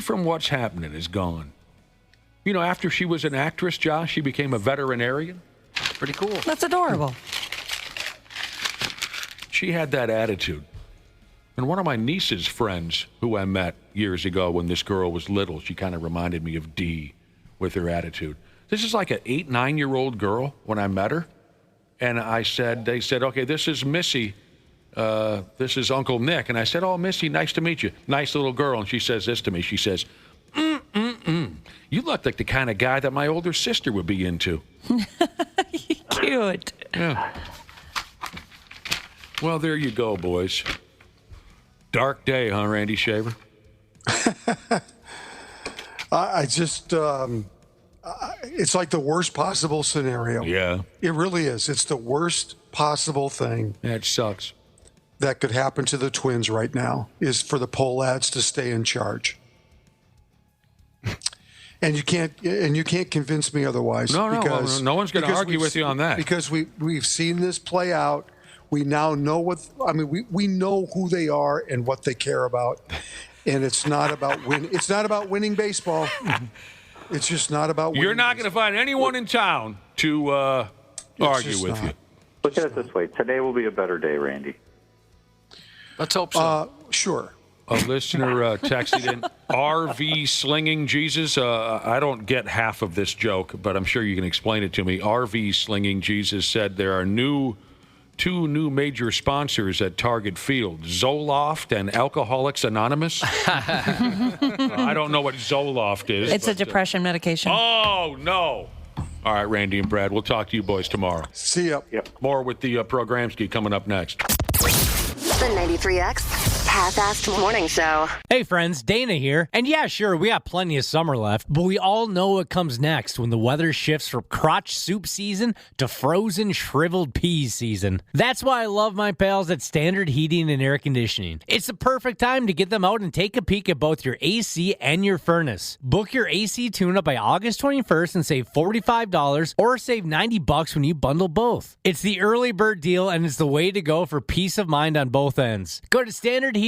from What's Happening is gone. You know, after she was an actress, Josh, she became a veterinarian. Pretty cool. That's adorable. She had that attitude. And one of my niece's friends, who I met years ago when this girl was little, she kind of reminded me of Dee with her attitude. This is like an 8, 9-year-old girl when I met her. And they said, okay, this is Missy. This is Uncle Nick. And I said, oh, Missy, nice to meet you. Nice little girl. And she says this to me. She says, you look like the kind of guy that my older sister would be into. Cute. Yeah. Well, there you go, boys. Dark day, huh, Randy Shaver? I just, it's like the worst possible scenario. Yeah. It really is. It's the worst possible thing. That sucks. That could happen to the Twins right now is for the Hoeh-Lads to stay in charge. And you can't convince me otherwise. No, no one's going to argue with you on that. Because we've seen this play out. We now know we know who they are and what they care about, and it's not about It's not about winning baseball. It's just not about winning. You're not going to find anyone in town to argue with you. Look at it this way: today will be a better day, Randy. Let's hope so. Sure. A listener texted in, RV slinging Jesus. I don't get half of this joke, but I'm sure you can explain it to me. RV slinging Jesus said there are two new major sponsors at Target Field, Zoloft and Alcoholics Anonymous. I don't know what Zoloft is. It's a depression medication. Oh, no. All right, Randy and Brad, we'll talk to you boys tomorrow. See ya. Yep. More with the Programski coming up next. The 93X Half-Assed Morning Show. Hey friends, Dana here. And yeah, sure, we got plenty of summer left, but we all know what comes next when the weather shifts from crotch soup season to frozen shriveled peas season. That's why I love my pals at Standard Heating and Air Conditioning. It's the perfect time to get them out and take a peek at both your AC and your furnace. Book your AC tune-up by August 21st and save $45 or save $90 when you bundle both. It's the early bird deal and it's the way to go for peace of mind on both ends. Go to standardheating.com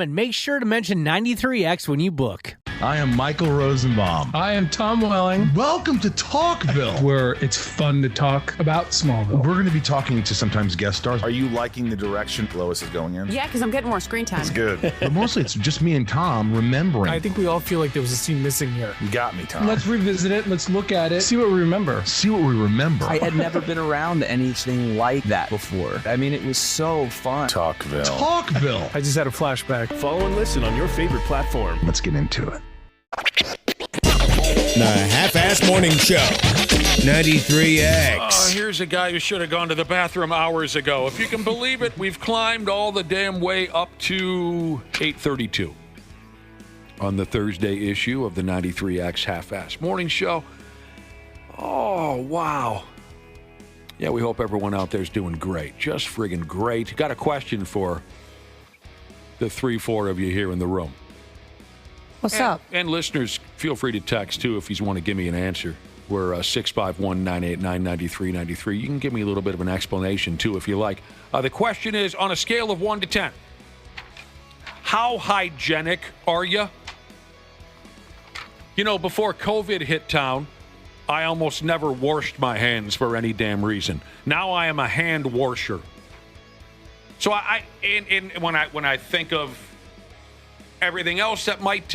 and make sure to mention 93X when you book. I am Michael Rosenbaum. I am Tom Welling. Welcome to Talkville, where it's fun to talk about Smallville. We're going to be talking to sometimes guest stars. Are you liking the direction Lois is going in? Yeah, because I'm getting more screen time. It's good. But mostly it's just me and Tom remembering. I think we all feel like there was a scene missing here. You got me, Tom. Let's revisit it. Let's look at it. See what we remember. See what we remember. I had never been around anything like that before. I mean, it was so fun. Talkville. Talkville. I just had a flashback. Follow and listen on your favorite platform. Let's get into it. The Half-Assed Morning Show, 93X. Here's a guy who should have gone to the bathroom hours ago. If you can believe it, we've climbed all the damn way up to 8:32 on the Thursday issue of the 93X Half-Assed Morning Show. Oh, wow. Yeah, we hope everyone out there is doing great. Just friggin' great. Got a question for the 3-4 of you here in the room. What's up? And listeners, feel free to text, too, if you want to give me an answer. We're 651-989-9393. You can give me a little bit of an explanation, too, if you like. The question is, on a scale of 1 to 10, how hygienic are you? You know, before COVID hit town, I almost never washed my hands for any damn reason. Now I am a hand washer. So when I think of everything else that might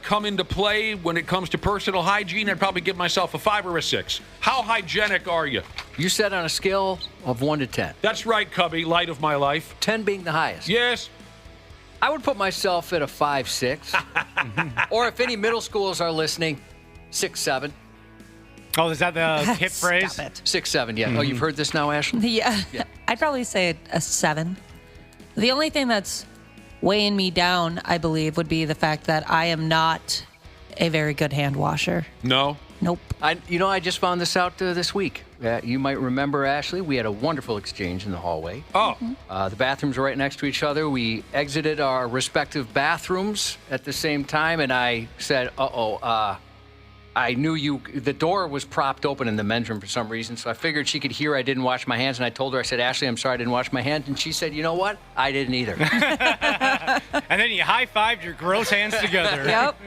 come into play when it comes to personal hygiene, I'd probably give myself a 5 or a 6. How hygienic are you? You said on a scale of 1 to 10. That's right, Cubby. Light of my life. 10 being the highest. Yes. I would put myself at a 5, 6. Or if any middle schoolers are listening, 6, 7. Oh, is that the hip phrase? Stop it. 6, 7, yeah. Oh, you've heard this now, Ashley? Yeah. I'd probably say a 7. The only thing that's weighing me down, I believe, would be the fact that I am not a very good hand washer. No? Nope. I just found this out this week. You might remember, Ashley, we had a wonderful exchange in the hallway. Oh. The bathrooms were right next to each other. We exited our respective bathrooms at the same time, and I said, I knew the door was propped open in the men's room for some reason, so I figured she could hear I didn't wash my hands, and I told her, I said, Ashley, I'm sorry I didn't wash my hands, and she said, you know what? I didn't either. And then you high-fived your gross hands together. Yep.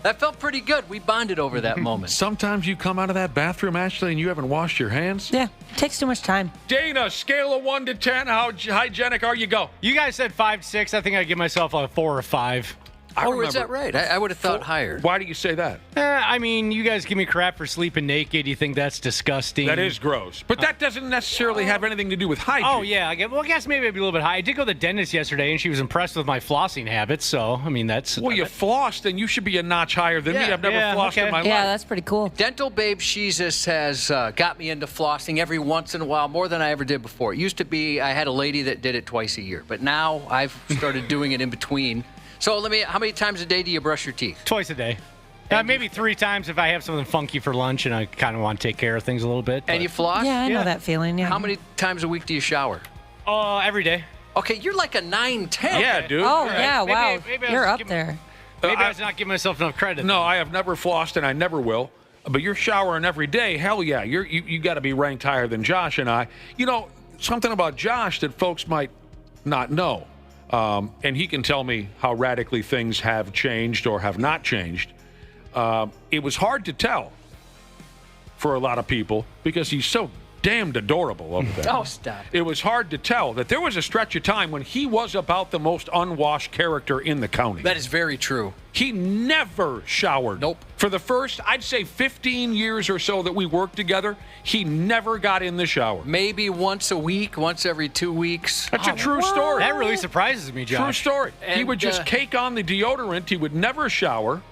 That felt pretty good. We bonded over that moment. Sometimes you come out of that bathroom, Ashley, and you haven't washed your hands? Yeah. It takes too much time. Dana, scale of 1 to 10, how hygienic are you? Go. You guys said 5, 6. I think I'd give myself a 4 or 5. Is that right? I would have thought higher. Why do you say that? I mean, you guys give me crap for sleeping naked. You think that's disgusting. That is gross. But that doesn't necessarily have anything to do with hygiene. Oh, yeah. I guess maybe I'd be a little bit high. I did go to the dentist yesterday, and she was impressed with my flossing habits. So, I mean, that's... Well, you flossed, and you should be a notch higher than me. I've never flossed in my life. Yeah, that's pretty cool. Dental Babe Jesus has got me into flossing every once in a while, more than I ever did before. It used to be I had a lady that did it twice a year, but now I've started doing it in between. So how many times a day do you brush your teeth? Twice a day. Maybe 3 times if I have something funky for lunch and I kind of want to take care of things a little bit. And you floss? Yeah, I know that feeling, yeah. How many times a week do you shower? Every day. Okay, you're like a 9, 10. Yeah, dude. Oh, yeah, wow. Maybe You're up there. Maybe I was not giving myself enough credit. No, I have never flossed, and I never will. But you're showering every day. Hell yeah. You got to be ranked higher than Josh and I. You know, something about Josh that folks might not know. And he can tell me how radically things have changed or have not changed. It was hard to tell for a lot of people because he's so damned adorable over there. Oh, stop. It was hard to tell that there was a stretch of time when he was about the most unwashed character in the county. That is very true. He never showered. Nope. For the first, I'd say 15 years or so that we worked together, he never got in the shower. Maybe once a week, once every 2 weeks. That's a true story. That really surprises me, Josh. True story. And, he would just cake on the deodorant. He would never shower.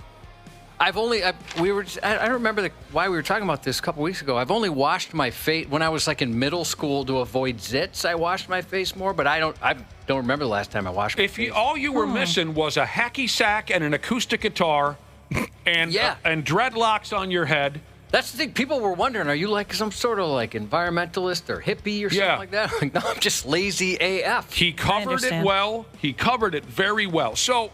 I don't remember why we were talking about this a couple weeks ago. I've only washed my face when I was like in middle school to avoid zits. I washed my face more, but I don't remember the last time I washed my face. All you were missing was a hacky sack and an acoustic guitar and dreadlocks on your head. That's the thing. People were wondering, are you like some sort of like environmentalist or hippie or something like that? Like, no, I'm just lazy AF. He covered it well. He covered it very well. So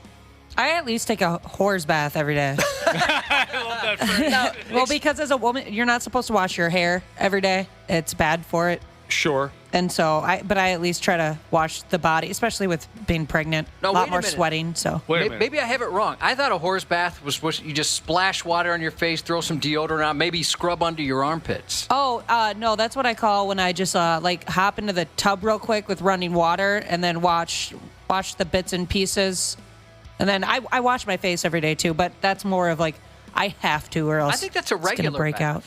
I at least take a whore's bath every day. I love that phrase. Well, because as a woman, you're not supposed to wash your hair every day. It's bad for it. Sure. And so, I at least try to wash the body, especially with being pregnant. No, a lot wait a more minute. sweating. So maybe I have it wrong. I thought a horse bath was you just splash water on your face, throw some deodorant on, maybe scrub under your armpits. Oh, no, that's what I call when I just hop into the tub real quick with running water and then wash the bits and pieces. And then I wash my face every day too, but that's more of like I have to, or else I think that's a it's gonna regular break bath. out.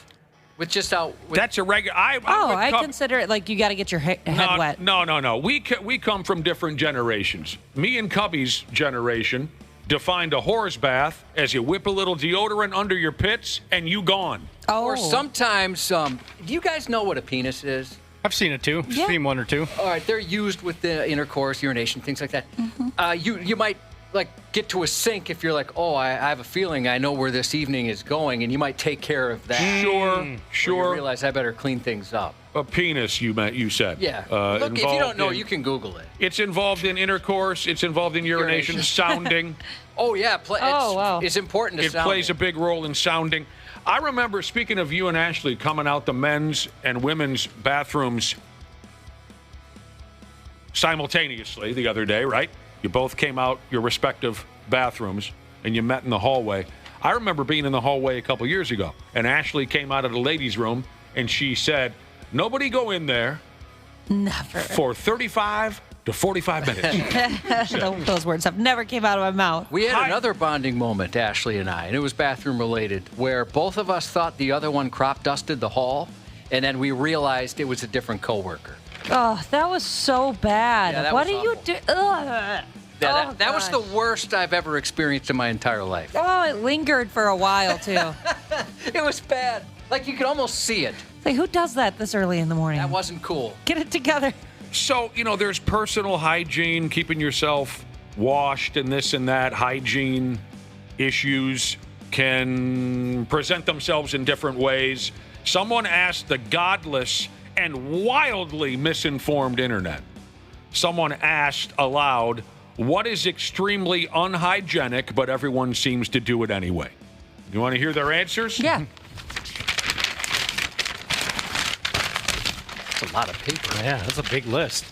With just out. That's a regular. I consider it like you got to get your head wet. No. We come from different generations. Me and Cubby's generation defined a whore's bath as you whip a little deodorant under your pits and you gone. Oh. Or sometimes, do you guys know what a penis is? I've seen it too. Yeah. Seen one or two. All right, they're used with the intercourse, urination, things like that. Mm-hmm. You might like get to a sink if you're like, oh, I have a feeling I know where this evening is going, and you might take care of that. Sure. You realize I better clean things up. A penis, you said. Yeah. Look, if you don't know, you can Google it. It's involved in intercourse. It's involved in urination, sounding. Oh, yeah. wow. It's important to sound. It plays a big role in sounding. I remember, speaking of you and Ashley, coming out the men's and women's bathrooms simultaneously the other day, right? You both came out your respective bathrooms, and you met in the hallway. I remember being in the hallway a couple years ago, and Ashley came out of the ladies' room, and she said, nobody go in there Never. for 35 to 45 minutes. Those words have never came out of my mouth. We had another bonding moment, Ashley and I, and it was bathroom related, where both of us thought the other one crop dusted the hall. And then we realized it was a different coworker. Oh, that was so bad. Yeah, that what was do you do? Ugh. Yeah, that was the worst I've ever experienced in my entire life. Oh, it lingered for a while, too. It was bad. Like, you could almost see it. Like, who does that this early in the morning? That wasn't cool. Get it together. So, there's personal hygiene, keeping yourself washed and this and that. Hygiene issues can present themselves in different ways. Someone asked the godless and wildly misinformed internet. Someone asked aloud, what is extremely unhygienic, but everyone seems to do it anyway? You want to hear their answers? Yeah. That's a lot of paper. Yeah, that's a big list.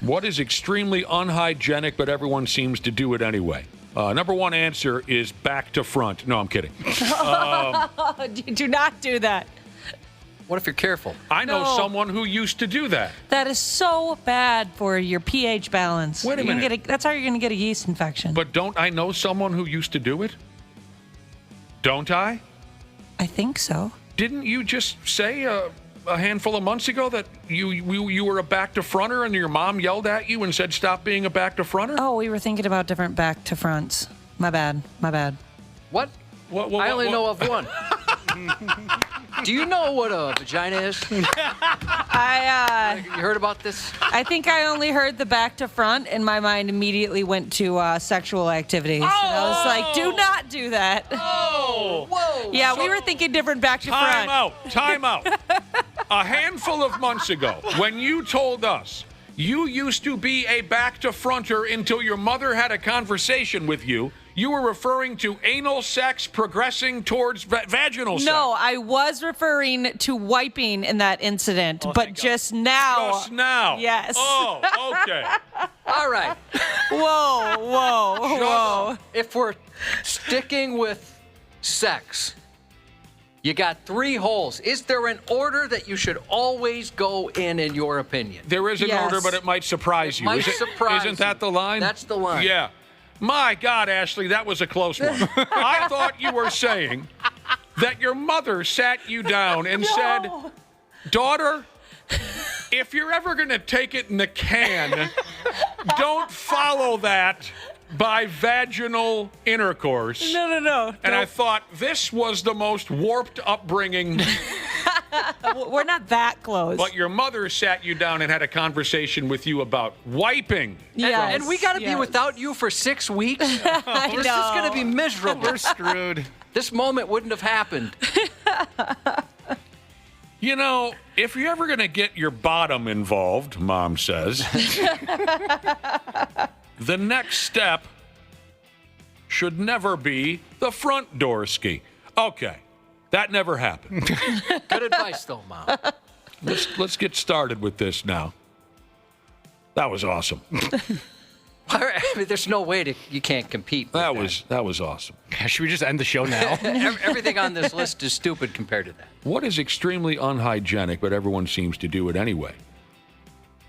What is extremely unhygienic, but everyone seems to do it anyway? Number one answer is back to front. No, I'm kidding. Do not do that. What if you're careful? I know No. someone who used to do that. That is so bad for your pH balance. Wait a You're gonna minute. that's how you're going to get a yeast infection. But don't I know someone who used to do it? Don't I? I think so. Didn't you just say a handful of months ago that you were a back to fronter and your mom yelled at you and said stop being a back to fronter? Oh, we were thinking about different back to fronts. My bad. What? I only know of one. Do you know what a vagina is? You heard about this? I think I only heard the back to front, and my mind immediately went to sexual activities. And I was like, do not do that. Oh! Whoa! Yeah, we were thinking different back to front. Time out. A handful of months ago, when you told us you used to be a back to fronter until your mother had a conversation with you, you were referring to anal sex progressing towards vaginal sex. No, I was referring to wiping in that incident, but just now. Just now. Yes. Oh, okay. All right. Whoa. If we're sticking with sex, you got 3 holes. Is there an order that you should always go in your opinion? There is an order, but it might surprise you. Isn't that the line? That's the line. Yeah. My God, Ashley, that was a close one. I thought you were saying that your mother sat you down and said, daughter, if you're ever going to take it in the can, don't follow that by vaginal intercourse. No. And I thought this was the most warped upbringing. We're not that close. But your mother sat you down and had a conversation with you about wiping. Yes. And we got to be without you for 6 weeks? This is going to be miserable. We're screwed. This moment wouldn't have happened. If you're ever going to get your bottom involved, Mom says, the next step should never be the front door ski. Okay, that never happened. Good advice, though, Mom. Let's get started with this now. That was awesome. I mean, there's no way you can't compete with that was awesome. Should we just end the show now? Everything on this list is stupid compared to that. What is extremely unhygienic, but everyone seems to do it anyway?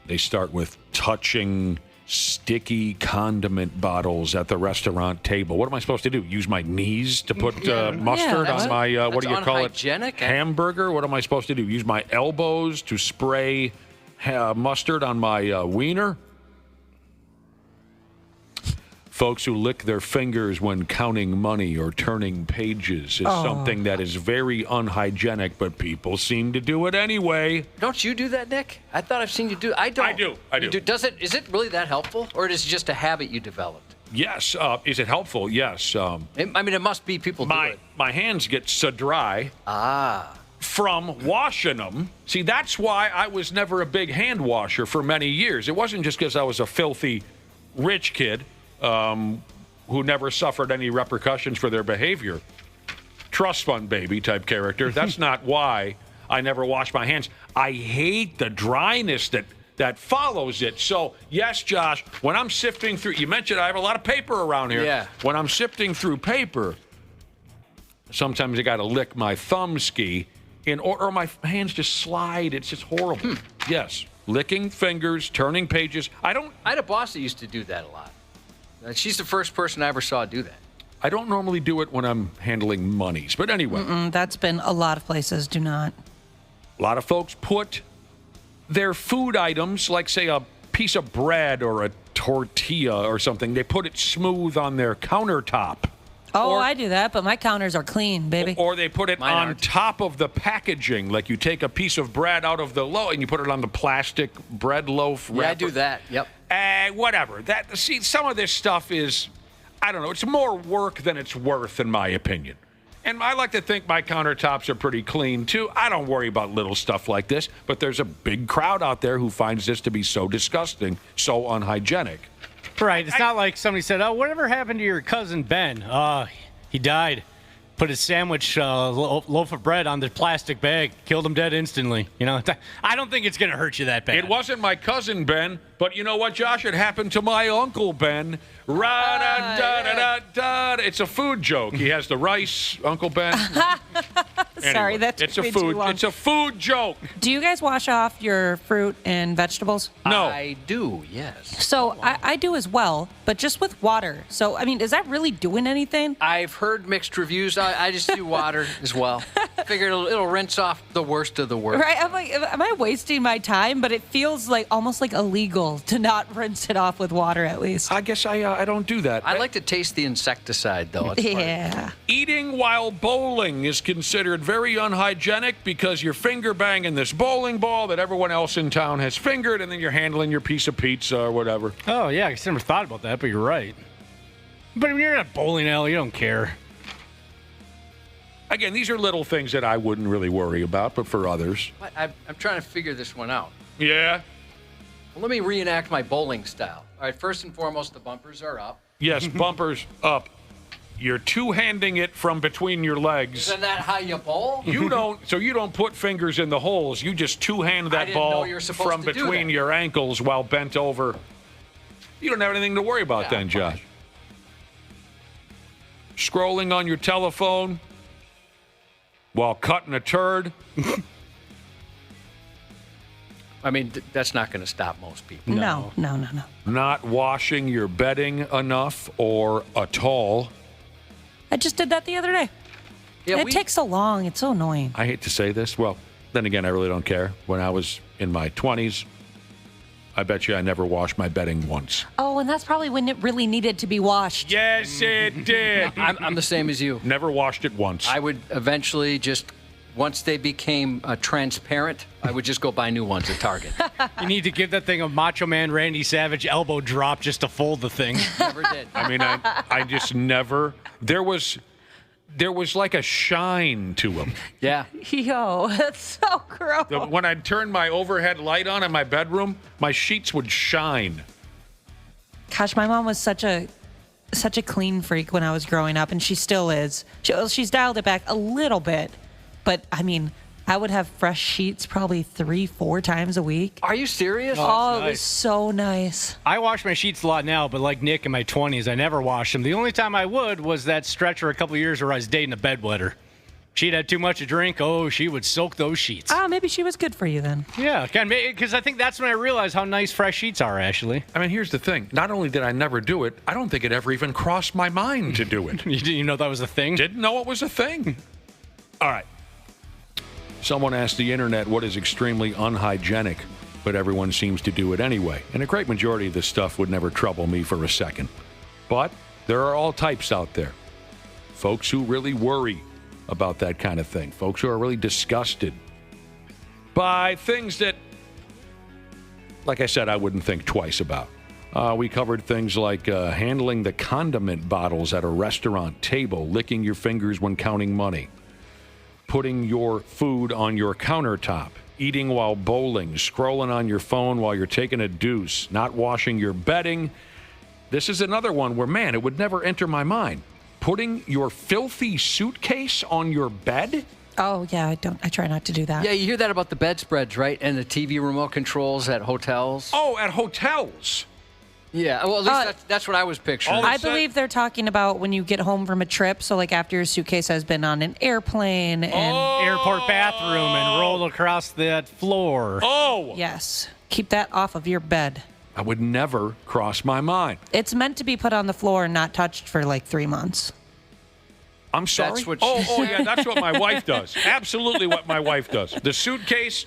They start with touching sticky condiment bottles at the restaurant table. What am I supposed to do? Use my knees to put mustard on my, what do you call it? Hamburger? What am I supposed to do? Use my elbows to spray mustard on my wiener? Folks who lick their fingers when counting money or turning pages is something that is very unhygienic, but people seem to do it anyway. Don't you do that, Nick? I thought I've seen you do it. I don't. I do. You do. Is it really that helpful, or is it just a habit you developed? Yes. Is it helpful? Yes. It must be people do it. My hands get so dry. From washing them. See, that's why I was never a big hand washer for many years. It wasn't just because I was a filthy rich kid who never suffered any repercussions for their behavior. Trust fund baby type character. That's not why I never wash my hands. I hate the dryness that follows it. So, yes, Josh, when I'm sifting through, you mentioned I have a lot of paper around here. Yeah. When I'm sifting through paper, sometimes I got to lick my thumb ski or my hands just slide. It's just horrible. Yes. Licking fingers, turning pages. I had a boss that used to do that a lot. She's the first person I ever saw do that. I don't normally do it when I'm handling monies. But anyway. That's been a lot of places do not. A lot of folks put their food items, like, say, a piece of bread or a tortilla or something, they put it smooth on their countertop. Oh, I do that, but my counters are clean, baby. Or they put it on top of the packaging. Like, you take a piece of bread out of the loaf and you put it on the plastic bread loaf wrapper. Yeah, I do that. Yep. Whatever. See, some of this stuff is, I don't know, it's more work than it's worth, in my opinion. And I like to think my countertops are pretty clean, too. I don't worry about little stuff like this, but there's a big crowd out there who finds this to be so disgusting, so unhygienic. Right. It's not like somebody said, oh, whatever happened to your cousin Ben? He died. Put his sandwich loaf of bread on the plastic bag. Killed him dead instantly. You know, I don't think it's going to hurt you that bad. It wasn't my cousin Ben, but you know what, Josh? It happened to my uncle Ben. Ra-da-da-da-da-da. It's a food joke. He has the rice, Uncle Ben. Sorry, that's it's a way food. too long. It's a food joke. Do you guys wash off your fruit and vegetables? No. I do, yes. So I do as well, but just with water. So, I mean, is that really doing anything? I've heard mixed reviews. I just do water as well. Figure it'll rinse off the worst of the worst. Right? I'm like, am I wasting my time? But it feels like almost like illegal to not rinse it off with water at least. I guess I don't do that. I like to taste the insecticide, though. It's yeah. Eating while bowling is considered very unhygienic because you're finger banging this bowling ball that everyone else in town has fingered, and then you're handling your piece of pizza or whatever. Oh, yeah. I just never thought about that, but you're right. But when you're in a bowling alley, you don't care. Again, these are little things that I wouldn't really worry about, but for others. I'm trying to figure this one out. Yeah? Well, let me reenact my bowling style. All right, first and foremost, the bumpers are up. Yes, bumpers up. You're two-handing it from between your legs. Isn't that how you bowl? You don't put fingers in the holes. You just two-hand that ball from between your ankles while bent over. You don't have anything to worry about then, Josh. Scrolling on your telephone while cutting a turd. I mean, that's not going to stop most people. No. Not washing your bedding enough or at all. I just did that the other day. Yeah, it takes so long. It's so annoying. I hate to say this. Well, then again, I really don't care. When I was in my 20s, I bet you I never washed my bedding once. Oh, and that's probably when it really needed to be washed. Yes, it did. I'm the same as you. Never washed it once. I would eventually just, once they became transparent, I would just go buy new ones at Target. You need to give that thing a Macho Man Randy Savage elbow drop just to fold the thing. Never did. I mean, I just never. There was like a shine to them. Yeah. Yo, that's so gross. When I'd turn my overhead light on in my bedroom, my sheets would shine. Gosh, my mom was such a clean freak when I was growing up, and she still is. She's dialed it back a little bit, but I mean, I would have fresh sheets probably 3-4 times a week. Are you serious? Oh, it was so nice. I wash my sheets a lot now, but like Nick in my 20s, I never washed them. The only time I would was that stretch for a couple of years where I was dating a bedwetter. She'd had too much to drink. Oh, she would soak those sheets. Maybe she was good for you then. Yeah, because I think that's when I realized how nice fresh sheets are, Ashley. I mean, here's the thing. Not only did I never do it, I don't think it ever even crossed my mind to do it. You didn't know that was a thing? Didn't know it was a thing. All right. Someone asked the internet what is extremely unhygienic, but everyone seems to do it anyway. And a great majority of this stuff would never trouble me for a second. But there are all types out there. Folks who really worry about that kind of thing. Folks who are really disgusted by things that, like I said, I wouldn't think twice about. We covered things like handling the condiment bottles at a restaurant table, licking your fingers when counting money, putting your food on your countertop, eating while bowling, scrolling on your phone while you're taking a deuce, not washing your bedding. This is another one where, man, it would never enter my mind. Putting your filthy suitcase on your bed? Oh, yeah, I try not to do that. Yeah, you hear that about the bedspreads, right? And the TV remote controls at hotels. Oh, at hotels. Yeah, well, at least that's what I was picturing. I believe they're talking about when you get home from a trip. So, like, after your suitcase has been on an airplane and airport bathroom and roll across that floor. Oh! Yes. Keep that off of your bed. I would never cross my mind. It's meant to be put on the floor and not touched for like 3 months. I'm sorry? That's what yeah, that's what my wife does. Absolutely what my wife does. The suitcase,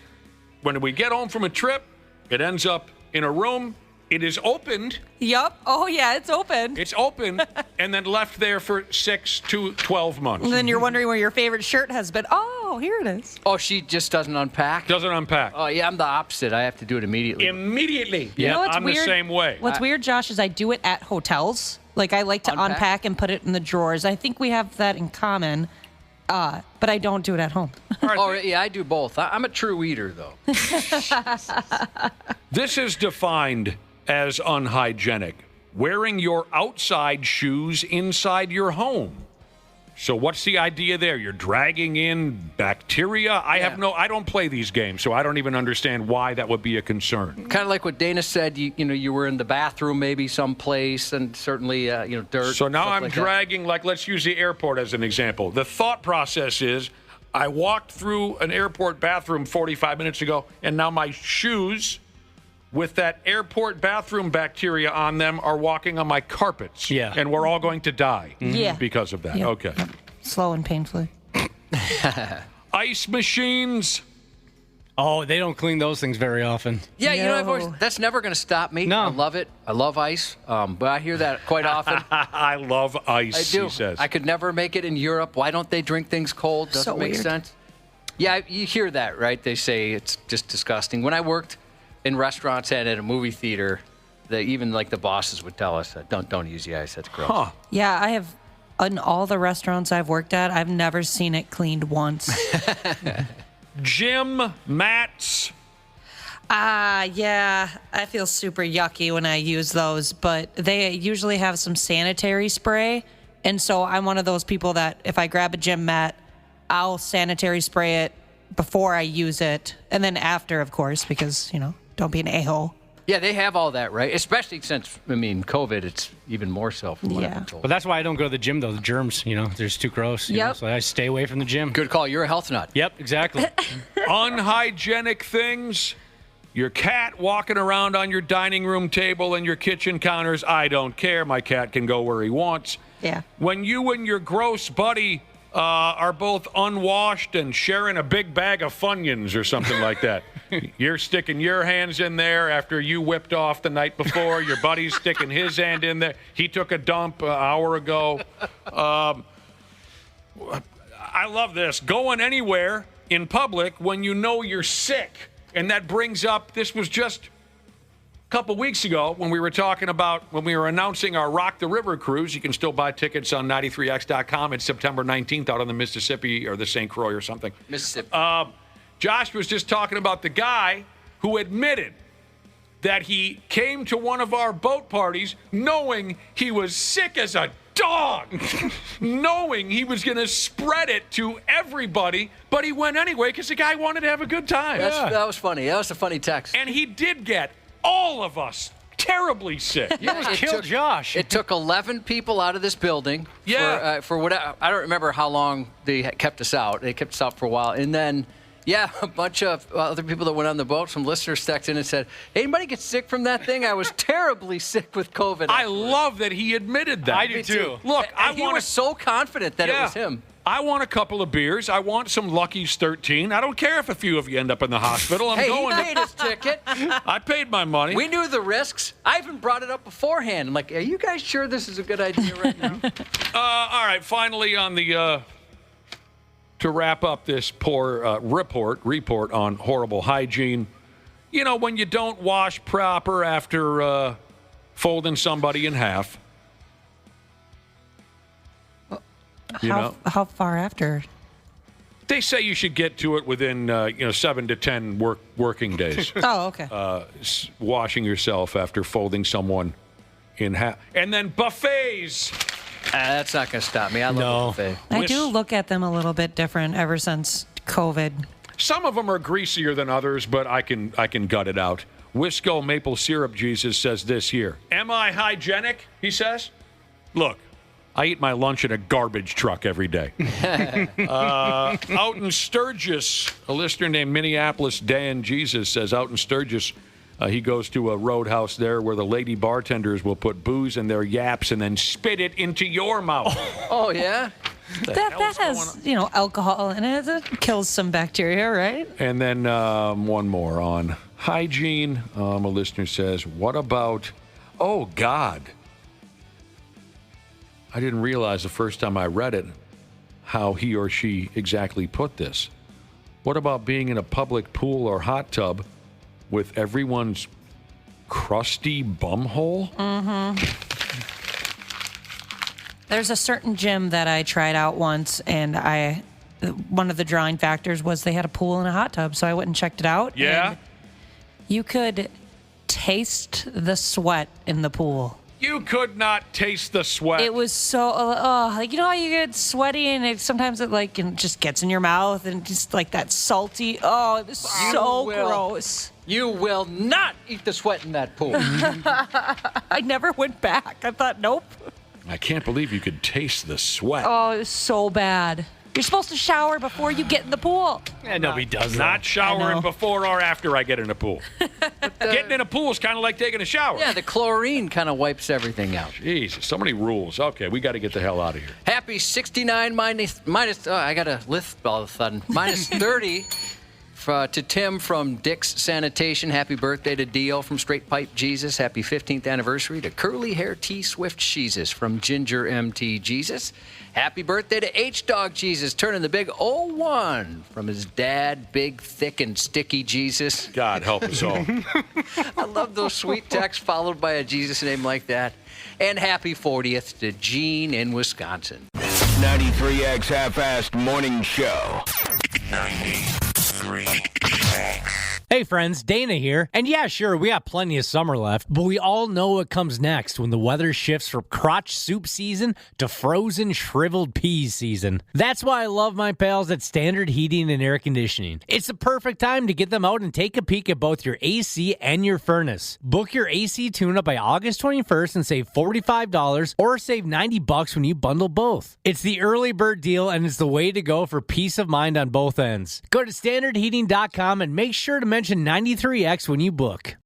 when we get home from a trip, it ends up in a room. It is opened. Yup. Oh, yeah, it's open. It's open and then left there for 6 to 12 months. And then you're wondering where your favorite shirt has been. Oh, here it is. Oh, she just doesn't unpack? Doesn't unpack. Oh, yeah, I'm the opposite. I have to do it immediately. Immediately. You know what's I'm weird? the same way. What's weird, Josh, is I do it at hotels. Like, I like to unpack and put it in the drawers. I think we have that in common, but I don't do it at home. Oh, yeah, I do both. I'm a true eater, though. This is defined as unhygienic. Wearing your outside shoes inside your home. So what's the idea there? You're dragging in bacteria? I don't play these games, so I don't even understand why that would be a concern. Kind of like what Dana said, you were in the bathroom maybe someplace, and certainly, dirt. So now I'm dragging, let's use the airport as an example. The thought process is, I walked through an airport bathroom 45 minutes ago, and now my shoes with that airport bathroom bacteria on them are walking on my carpets. Yeah. And we're all going to die Yeah. because of that. Yep. Okay. Slow and painfully. Ice machines. Oh, they don't clean those things very often. Yeah, I've always, that's never going to stop me. No. I love it. I love ice, but I hear that quite often. I love ice, I do. he says. I could never make it in Europe. Why don't they drink things cold? Doesn't So make weird. sense. Yeah, you hear that, right? They say it's just disgusting. When I worked in restaurants and at a movie theater, even the bosses would tell us that don't use the ice. That's gross. Huh. Yeah, I have, in all the restaurants I've worked at, I've never seen it cleaned once. Gym mats. Yeah, I feel super yucky when I use those, but they usually have some sanitary spray. And so I'm one of those people that if I grab a gym mat, I'll sanitary spray it before I use it. And then after, of course, because, don't be an a-hole. Yeah, they have all that, right? Especially since, COVID, it's even more so from what I've been told. But that's why I don't go to the gym, though. The germs, they're just too gross. you know, Yep. So I stay away from the gym. Good call. You're a health nut. Yep, exactly. Unhygienic things. Your cat walking around on your dining room table and your kitchen counters. I don't care. My cat can go where he wants. Yeah. When you and your gross buddy are both unwashed and sharing a big bag of Funyuns or something like that. You're sticking your hands in there after you whipped off the night before. Your buddy's sticking his hand in there. He took a dump an hour ago. I love this. Going anywhere in public when you know you're sick. And that brings up, this was just a couple weeks ago when we were talking about, when we were announcing our Rock the River cruise. You can still buy tickets on 93x.com. It's September 19th out on the Mississippi or the St. Croix or something. Mississippi. Josh was just talking about the guy who admitted that he came to one of our boat parties knowing he was sick as a dog, knowing he was going to spread it to everybody, but he went anyway because the guy wanted to have a good time. That was funny. That was a funny text. And he did get all of us terribly sick. You almost killed Josh. It took 11 people out of this building. Yeah. For what I don't remember how long they kept us out. They kept us out for a while, and then. Yeah, a bunch of other people that went on the boat, some listeners texted in and said, anybody get sick from that thing? I was terribly sick with COVID. I love that he admitted that. I do too. Look, he was so confident that it was him. I want a couple of beers. I want some Lucky's 13. I don't care if a few of you end up in the hospital. He paid his ticket. I paid my money. We knew the risks. I even brought it up beforehand. I'm like, are you guys sure this is a good idea right now? All right, finally on the... to wrap up this poor report on horrible hygiene, when you don't wash proper after folding somebody in half. How far after? They say you should get to it within 7 to 10 working days. Oh, okay. Washing yourself after folding someone in half. And then buffets. That's not going to stop me. I love a buffet. I do look at them a little bit different ever since COVID. Some of them are greasier than others, but I can gut it out. Wisco Maple Syrup Jesus says this here. Am I hygienic? He says. Look, I eat my lunch in a garbage truck every day. Out in Sturgis, a listener named Minneapolis Dan Jesus says out in Sturgis, he goes to a roadhouse there where the lady bartenders will put booze in their yaps and then spit it into your mouth. Oh, yeah? That has, alcohol in it. It kills some bacteria, right? And then one more on hygiene. A listener says, what about, oh, God. I didn't realize the first time I read it how he or she exactly put this. What about being in a public pool or hot tub with everyone's crusty bumhole? Mm-hmm. There's a certain gym that I tried out once, and one of the drawing factors was they had a pool and a hot tub, so I went and checked it out. Yeah? And you could taste the sweat in the pool. You could not taste the sweat. It was so, how you get sweaty and sometimes it just gets in your mouth and just like that salty, it was so gross. You will not eat the sweat in that pool. I never went back. I thought, nope. I can't believe you could taste the sweat. Oh, it was so bad. You're supposed to shower before you get in the pool. Yeah, nobody does that. Not showering before or after I get in a pool. Getting in a pool is kind of like taking a shower. Yeah, the chlorine kind of wipes everything out. Jeez, so many rules. Okay, we got to get the hell out of here. Happy 69 minus I got a lisp all of a sudden. Minus 30 to Tim from Dick's Sanitation. Happy birthday to Dio from Straight Pipe Jesus. Happy 15th anniversary to Curly Hair T Swift Jesus from Ginger MT Jesus. Happy birthday to H-Dog Jesus, turning the big 01 from his dad, Big, Thick, and Sticky Jesus. God help us all. I love those sweet texts followed by a Jesus name like that. And happy 40th to Gene in Wisconsin. 93X Half-Assed Morning Show. 93. Hey friends, Dana here. And yeah, sure, we got plenty of summer left, but we all know what comes next when the weather shifts from crotch soup season to frozen shriveled peas season. That's why I love my pals at Standard Heating and Air Conditioning. It's the perfect time to get them out and take a peek at both your AC and your furnace. Book your AC tune-up by August 21st and save $45 or save $90 when you bundle both. It's the early bird deal and it's the way to go for peace of mind on both ends. Go to standardheating.com and make sure to mention 93X when you book.